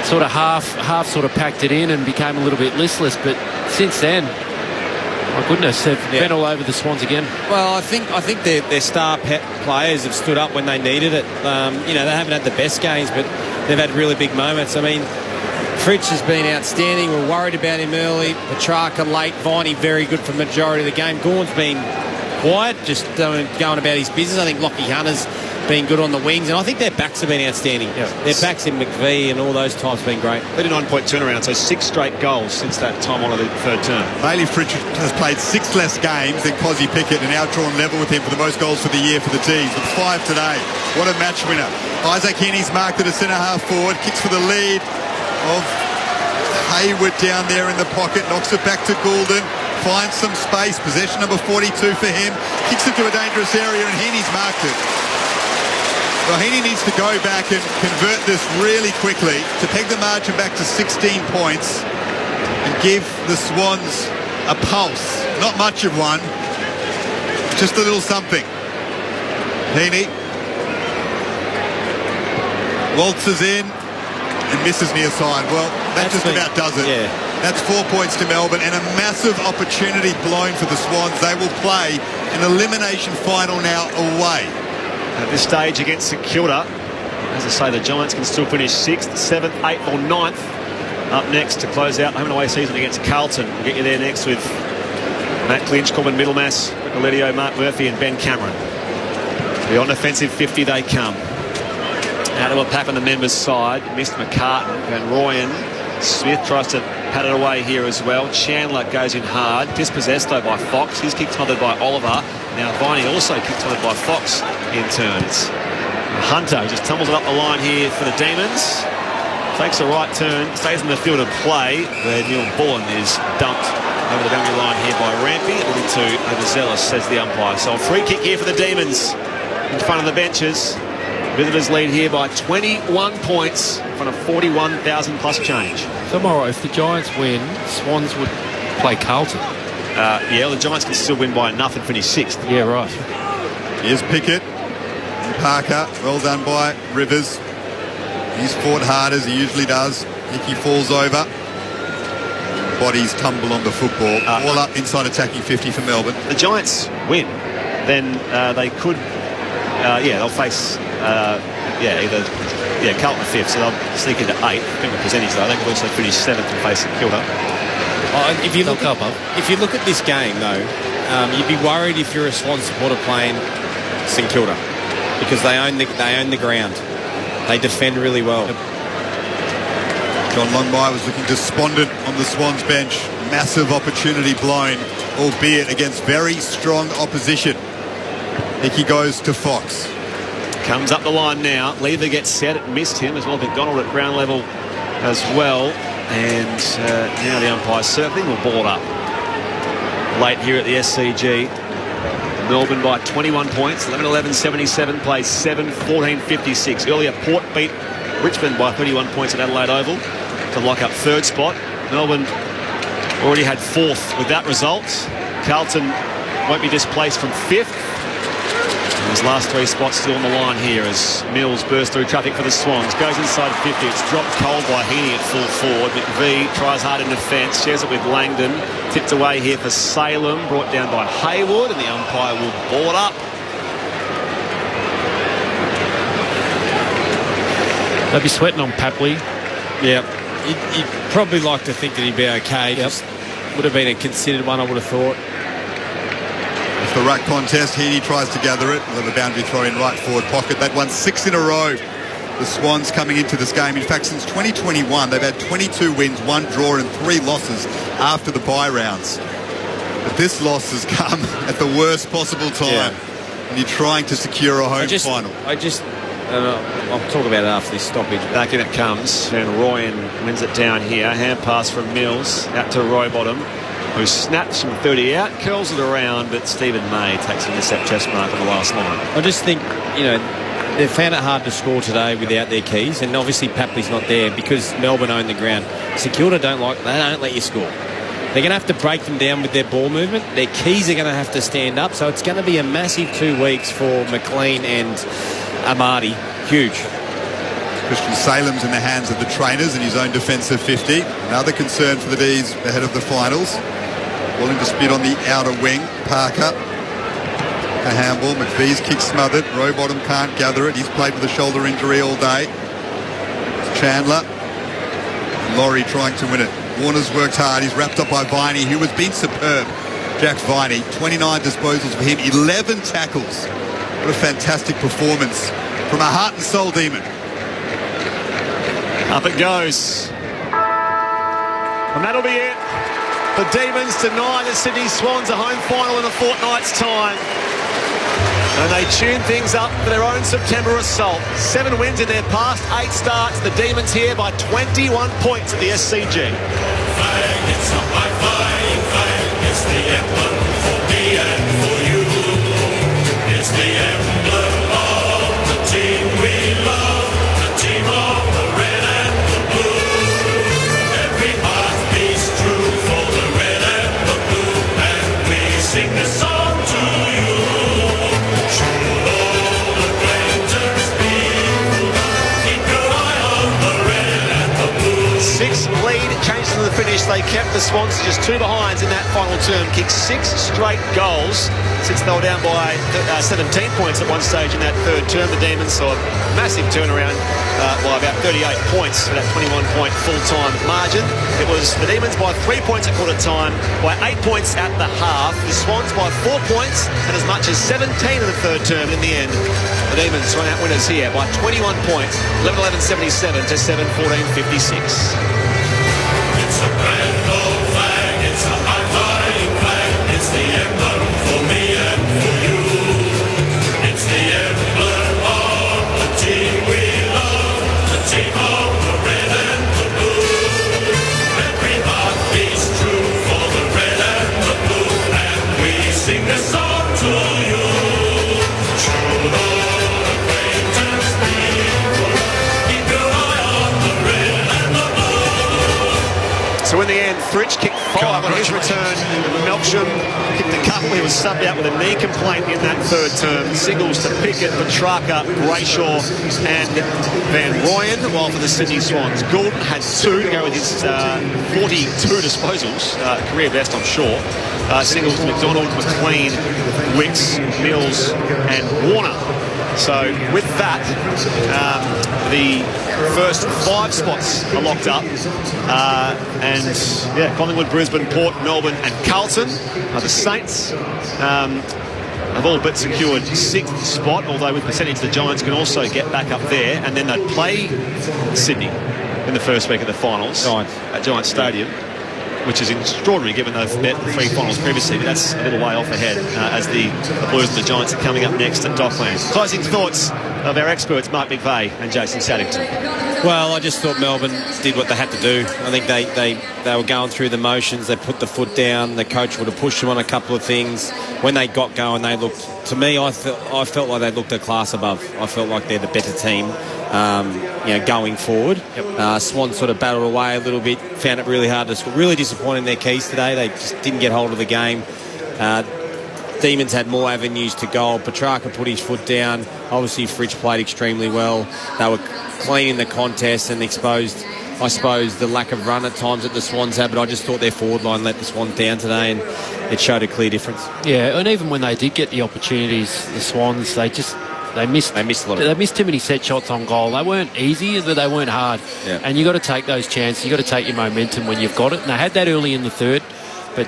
sort of half sort of packed it in and became a little bit listless. But since then, my goodness, they've been all over the Swans again. Well, I think their star players have stood up when they needed it. They haven't had the best games, but they've had really big moments. I mean, Fritsch has been outstanding. We're worried about him early. Petrarca late. Viney very good for the majority of the game. Gawn's been quiet, just going about his business. I think Lockie Hunter's been good on the wings, and I think their backs have been outstanding. Yeah. Their backs in McVie and all those types have been great. 39-point turnaround, so 6 straight goals since that time on of the 3rd term. Bailey Fritsch has played 6 less games than Cozzy Pickett and now drawn level with him for the most goals for the year for the D's, with 5 today. What a match winner. Isaac Heaney's marked at a centre-half forward, kicks for the lead of Hayward down there in the pocket, knocks it back to Goulden, finds some space, possession number 42 for him, kicks it to a dangerous area, and Heaney's marked it. Well, Heaney needs to go back and convert this really quickly to peg the margin back to 16 points and give the Swans a pulse. Not much of one, just a little something. Heaney waltzes in and misses near side. Well, that just about does it. Yeah. That's 4 points to Melbourne and a massive opportunity blown for the Swans. They will play an elimination final now away. At this stage against St Kilda, as I say, the Giants can still finish 6th, 7th, 8th or 9th. Up next to close out the home and away season against Carlton. We'll get you there next with Matt Clinch, Corbin Middlemass, Coletio, Mark Murphy and Ben Cameron. Beyond offensive 50 they come. Out of attack on the members' side. Missed McCartan. Van Rooyen. Smith tries to pat it away here as well. Chandler goes in hard. Dispossessed though by Fox. His kick smothered by Oliver. Now Viney also kick smothered by Fox in turn. It's Hunter just tumbles it up the line here for the Demons. Takes a right turn. Stays in the field of play where Neil Bullen is dumped over the boundary line here by Rampy. A little too overzealous, says the umpire. So a free kick here for the Demons in front of the benches. Visitors lead here by 21 points in front of 41,000 plus change. So, Morrow, if the Giants win, Swans would play Carlton. Yeah, the Giants can still win by enough and finish 6th. Yeah, right. Here's Pickett. Parker, well done by Rivers. He's fought hard as he usually does. Hickey falls over. Bodies tumble on the football. All up inside attacking 50 for Melbourne. The Giants win, then they could, they'll face, Carlton 5th, so they'll sneak into 8th. Depending on percentage though, they could also finish 7th and face St Kilda. If you look at this game though, you'd be worried if you're a Swan supporter playing St Kilda, because they own the ground. They defend really well. John Longmire was looking despondent on the Swans bench. Massive opportunity blown, albeit against very strong opposition. Hickey goes to Fox. Comes up the line now. Lever gets set. It missed him as well. McDonald at ground level as well. And now the umpire circling will board up. Late here at the SCG. Melbourne by 21 points. 11-11-77. Plays 7-14-56. Earlier, Port beat Richmond by 31 points at Adelaide Oval to lock up 3rd spot. Melbourne already had 4th with that result. Carlton won't be displaced from 5th. And his last 3 spots still on the line here as Mills bursts through traffic for the Swans. Goes inside 50. It's dropped cold by Heaney at full forward. McVie tries hard in defence. Shares it with Langdon. Tipped away here for Salem. Brought down by Hayward. And the umpire will board up. They'll be sweating on Papley. Yeah. You'd probably like to think that he'd be okay. Yep. Just would have been a considered one, I would have thought. It's the ruck contest. Heaney tries to gather it. We'll have a boundary throw in right forward pocket. That won 6 in a row. The Swans coming into this game. In fact, since 2021, they've had 22 wins, 1 draw and 3 losses after the bye rounds. But this loss has come at the worst possible time. And you're trying to secure a home final. I'll talk about it after this stoppage. Back in it comes. And Ryan wins it down here. Hand pass from Mills out to Rowbottom, who snaps from 30 out, curls it around, but Stephen May takes an intercept chest mark on the last line. I just think, they've found it hard to score today without their keys, and obviously Papley's not there because Melbourne own the ground. St Kilda don't let you score. They're going to have to break them down with their ball movement. Their keys are going to have to stand up, so it's going to be a massive 2 weeks for McLean and Amati. Huge. Christian Salem's in the hands of the trainers in his own defensive 50. Another concern for the D's ahead of the finals. Ball in dispute on the outer wing. Parker. A handball. McVee's kick smothered. Rowbottom can't gather it. He's played with a shoulder injury all day. It's Chandler. Laurie trying to win it. Warner's worked hard. He's wrapped up by Viney, who has been superb. Jack Viney, 29 disposals for him, 11 tackles. What a fantastic performance from a heart and soul demon. Up it goes. And that'll be it. The Demons deny the Sydney Swans a home final in a fortnight's time. And they tune things up for their own September assault. 7 wins in their past 8 starts. The Demons here by 21 points at the SCG. Flag, it's not my flying flag. It's the emblem for me and for you. It's the emblem of the team we love. The team of the red and the blue. Every heart beats true for the red and the blue. And we sing this song to you. Should all acquaintance be, keep your eye on the red and the blue. 6 lead changes to the finish they kept the Swans to just 2 behinds in that final term, kicked 6 straight goals since they were down by 17 points at one stage in that third term. The Demons saw a massive turnaround by about 38 points for that 21-point full-time margin. It was the Demons by 3 points at quarter time, by 8 points at the half. The Swans by 4 points and as much as 17 in the third term. In the end, the Demons run out winners here by 21 points, 11-11-77 to 7-14-56. It's a brand old flag, it's a high-flying flag, it's the emblem for me and for you. It's the emblem of the team we love, the team of the red and the blue. Every heart beats true for the red and the blue, and we sing this song to you. True love, acquaintance, people, keep your eye on the red and the blue. So in the end, Fritsch kicked 5 on his return. Melksham kicked a couple. He was subbed out with a knee complaint in that third term. Singles to Pickett, Petrarca, Brayshaw and Van Rooyen. While for the Sydney Swans, Gould had 2 to go with his 42 disposals. Career best, I'm sure. Singles to McDonald, McLean, Wicks, Mills and Warner. So with that, the first 5 spots are locked up. Collingwood, Brisbane, Port, Melbourne and Carlton are the Saints. Have all but secured 6th spot, although with percentage the Giants can also get back up there, and then they'd play Sydney in the first week of the finals at Giants Stadium, which is extraordinary given they've met the 3 finals previously, but that's a little way off ahead as the Blues and the Giants are coming up next at Docklands. Closing thoughts of our experts Mark McVeigh and Jason Saddington. Well, I just thought Melbourne did what they had to do. I think they were going through the motions. They put the foot down. The coach would have pushed them on a couple of things. When they got going, they looked, to me, I felt like they looked a class above. I felt like they're the better team. Going forward. Swans sort of battled away a little bit, found it really hard to score. Really disappointed in their keys today. They just didn't get hold of the game. Demons had more avenues to goal. Petrarca put his foot down. Obviously, Fritsch played extremely well. They were clean in the contest and exposed, I suppose, the lack of run at times that the Swans had, but I just thought their forward line let the Swans down today and it showed a clear difference. Yeah, and even when they did get the opportunities, the Swans, they missed a lot. They missed too many set shots on goal. They weren't easy, but they weren't hard. Yeah. And you got to take those chances. You got to take your momentum when you've got it. And they had that early in the third, but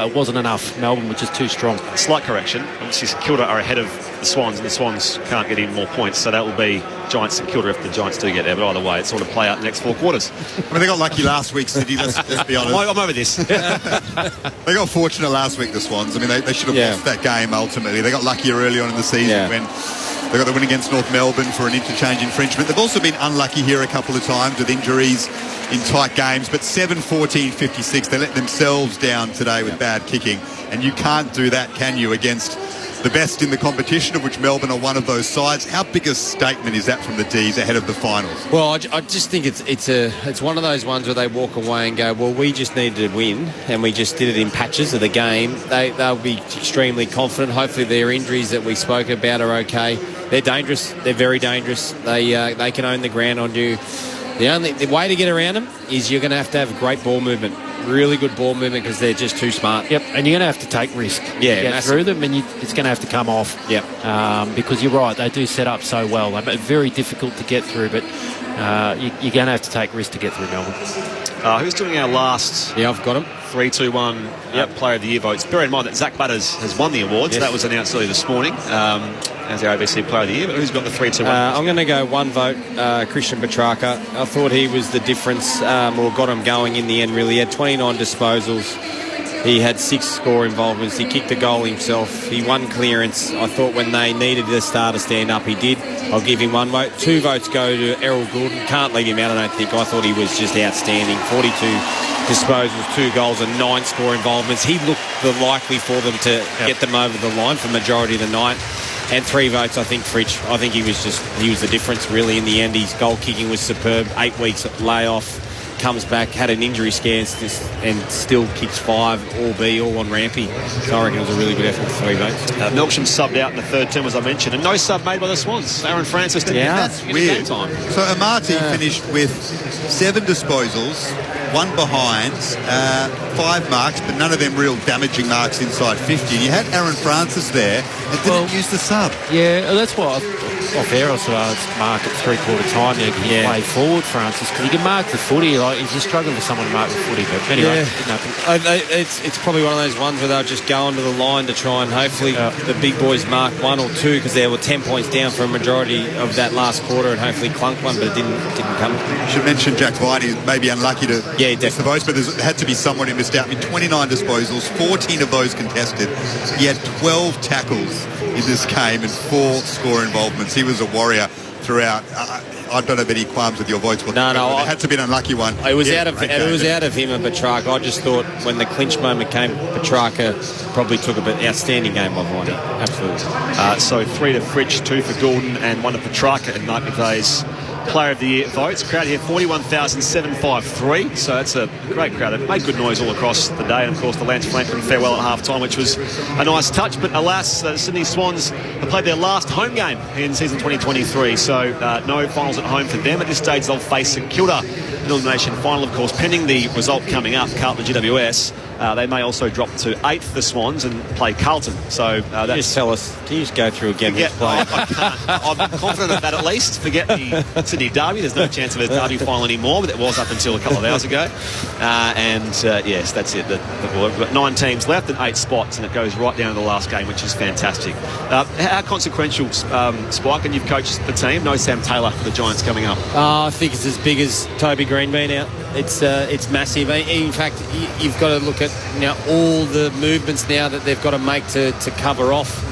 it wasn't enough. Melbourne was just too strong. Slight correction. Obviously, St Kilda are ahead of the Swans, and the Swans can't get in more points. So that will be Giants St Kilda if the Giants do get there. But either way, it's sort of play out in the next 4 quarters. I mean, they got lucky last week, City. Let's be honest. I'm over this. They got fortunate last week, the Swans. I mean, they should have lost that game ultimately. They got luckier early on in the season when they got the win against North Melbourne for an interchange infringement. They've also been unlucky here a couple of times with injuries in tight games, but 7-14-56, they let themselves down today with bad kicking, and you can't do that, can you, against the best in the competition, of which Melbourne are one of those sides. How big a statement is that from the D's ahead of the finals? Well, I just think it's one of those ones where they walk away and go, well, we just needed to win, and we just did it in patches of the game. They'll be extremely confident. Hopefully their injuries that we spoke about are okay. They're dangerous. They're very dangerous. They can own the ground on you. The way to get around them is you're going to have great ball movement. Really good ball movement because they're just too smart. Yep, and you're going to have to take risk. Yeah, get through them, and it's going to have to come off. Yep. Because you're right, they do set up so well. They're very difficult to get through, but you're going to have to take risk to get through Melbourne. Who's doing our last? Yeah, I've got him. 3-2-1 Player of the Year votes. Bear in mind that Zach Butters has won the awards. Yes. That was announced earlier this morning as our ABC Player of the Year. But who's got the 3-2-1? I'm going to go 1 vote, Christian Petrarca. I thought he was the difference, or got him going in the end, really. He had 29 disposals. He had 6 score involvements. He kicked a goal himself. He won clearance. I thought when they needed the star to stand up, he did. I'll give him 1 vote. 2 votes go to Errol Goulden. Can't leave him out, I don't think. I thought he was just outstanding. 42 disposals, 2 goals and 9 score involvements. He looked the likely for them to get them over the line for the majority of the night. And 3 votes, I think, Fritsch. I think he was the difference, really, in the end. His goal kicking was superb. 8 weeks layoff. Comes back, had an injury scare and still kicks 5, all on Rampy. So I reckon it was a really good effort for 3 votes. Melksham subbed out in the third term, as I mentioned, and no sub made by the Swans. Aaron Francis didn't that's weird. Time. So Amati finished with 7 disposals one behind, 5 marks, but none of them real damaging marks inside 50. And you had Aaron Francis there and didn't use the sub. Yeah, that's why off air I sort of mark at three-quarter time. You can play forward, Francis, because he can mark the footy. Like, he's just struggling for someone to mark the footy. But anyway, it didn't happen. It's probably one of those ones where they'll just go onto the line to try and hopefully the big boys mark 1 or 2, because they were 10 points down for a majority of that last quarter, and hopefully clunk one, but it didn't come. You should mention Jack Viney may be unlucky to miss the votes, but there had to be someone who missed out. I mean, 29 disposals, 14 of those contested. He had 12 tackles in this game and 4 score involvements. He was a warrior throughout. I don't have any qualms with your votes. No, it had to be an unlucky one. It was out of him and Petrarca. I just thought when the clinch moment came, Petrarca probably took an outstanding game by Viney. Absolutely. So 3 to Fritsch, 2 for Gordon, and 1 to Petrarca in Mark McVeigh's Player of the Year votes. Crowd here 41,753, so that's a great crowd. It made good noise all across the day, and of course the Lance Franklin farewell at half-time, which was a nice touch, but alas, the Sydney Swans have played their last home game in season 2023, so no finals at home for them. At this stage they'll face St Kilda in the elimination final, of course, pending the result coming up, Carlton GWS. They may also drop to 8th, the Swans, and play Carlton. So that's... Just tell us, can you just go through again this play? I can't. I'm confident of that at least. Forget the Sydney Derby. There's no chance of a Derby final anymore, but it was up until a couple of hours ago. Yes, that's it. We've got 9 teams left and 8 spots, and it goes right down to the last game, which is fantastic. How consequential, Spike, and you've coached the team. No Sam Taylor for the Giants coming up. I think it's as big as Toby Green being out. It's massive. In fact, you've got to look at all the movements now that they've got to make to cover off.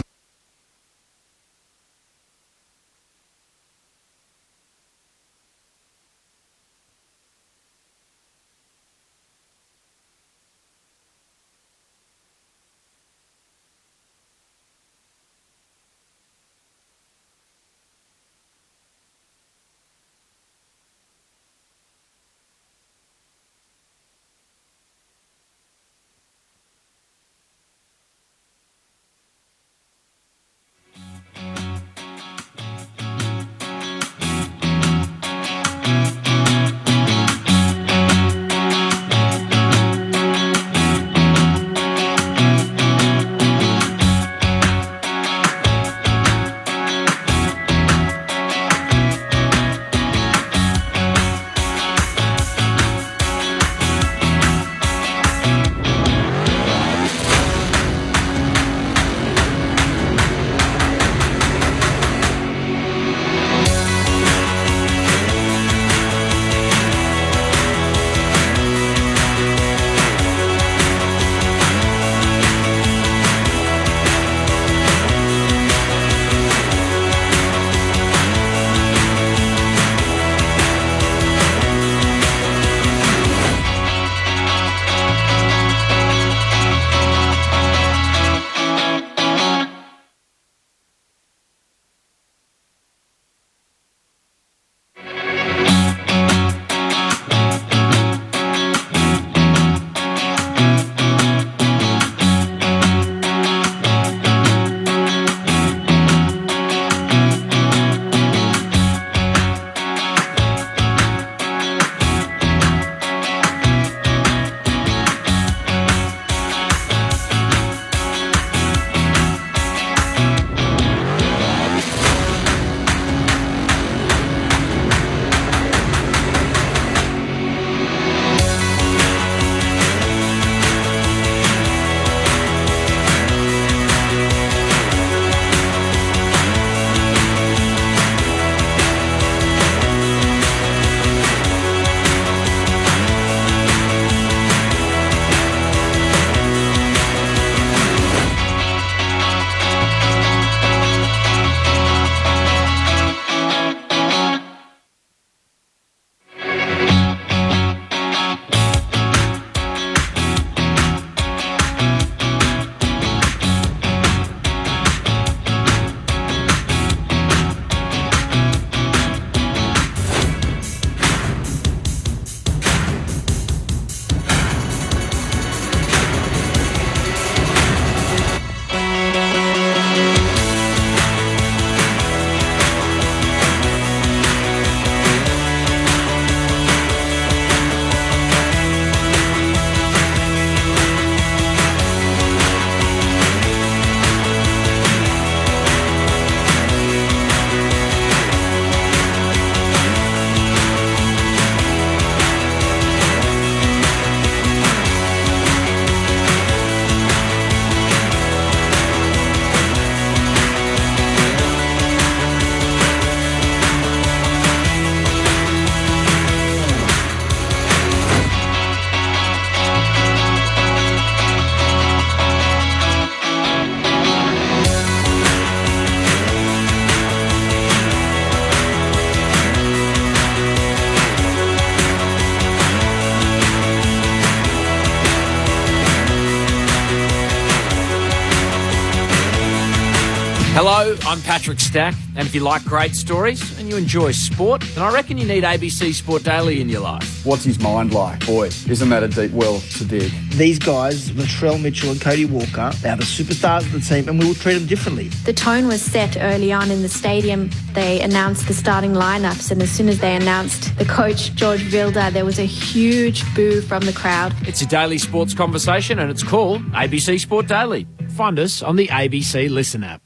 Hello, I'm Patrick Stack, and if you like great stories and you enjoy sport, then I reckon you need ABC Sport Daily in your life. What's his mind like? Boy, isn't that a deep well to dig? These guys, Latrell Mitchell and Cody Walker, they are the superstars of the team and we will treat them differently. The tone was set early on in the stadium. They announced the starting lineups, and as soon as they announced the coach, George Vilda, there was a huge boo from the crowd. It's a daily sports conversation and it's called ABC Sport Daily. Find us on the ABC Listen app.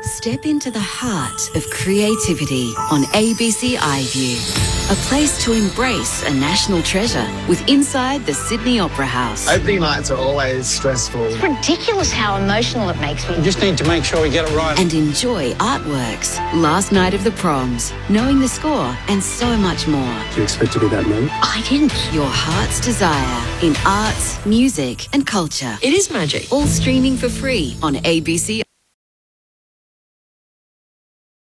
Step into the heart of creativity on ABC iView. A place to embrace a national treasure with Inside the Sydney Opera House. Opening nights are always stressful. It's ridiculous how emotional it makes me. You just need to make sure we get it right. And enjoy artworks, Last Night of the Proms, Knowing the Score, and so much more. Do you expect to be that mood? I didn't. Your heart's desire in arts, music, and culture. It is magic. All streaming for free on ABC.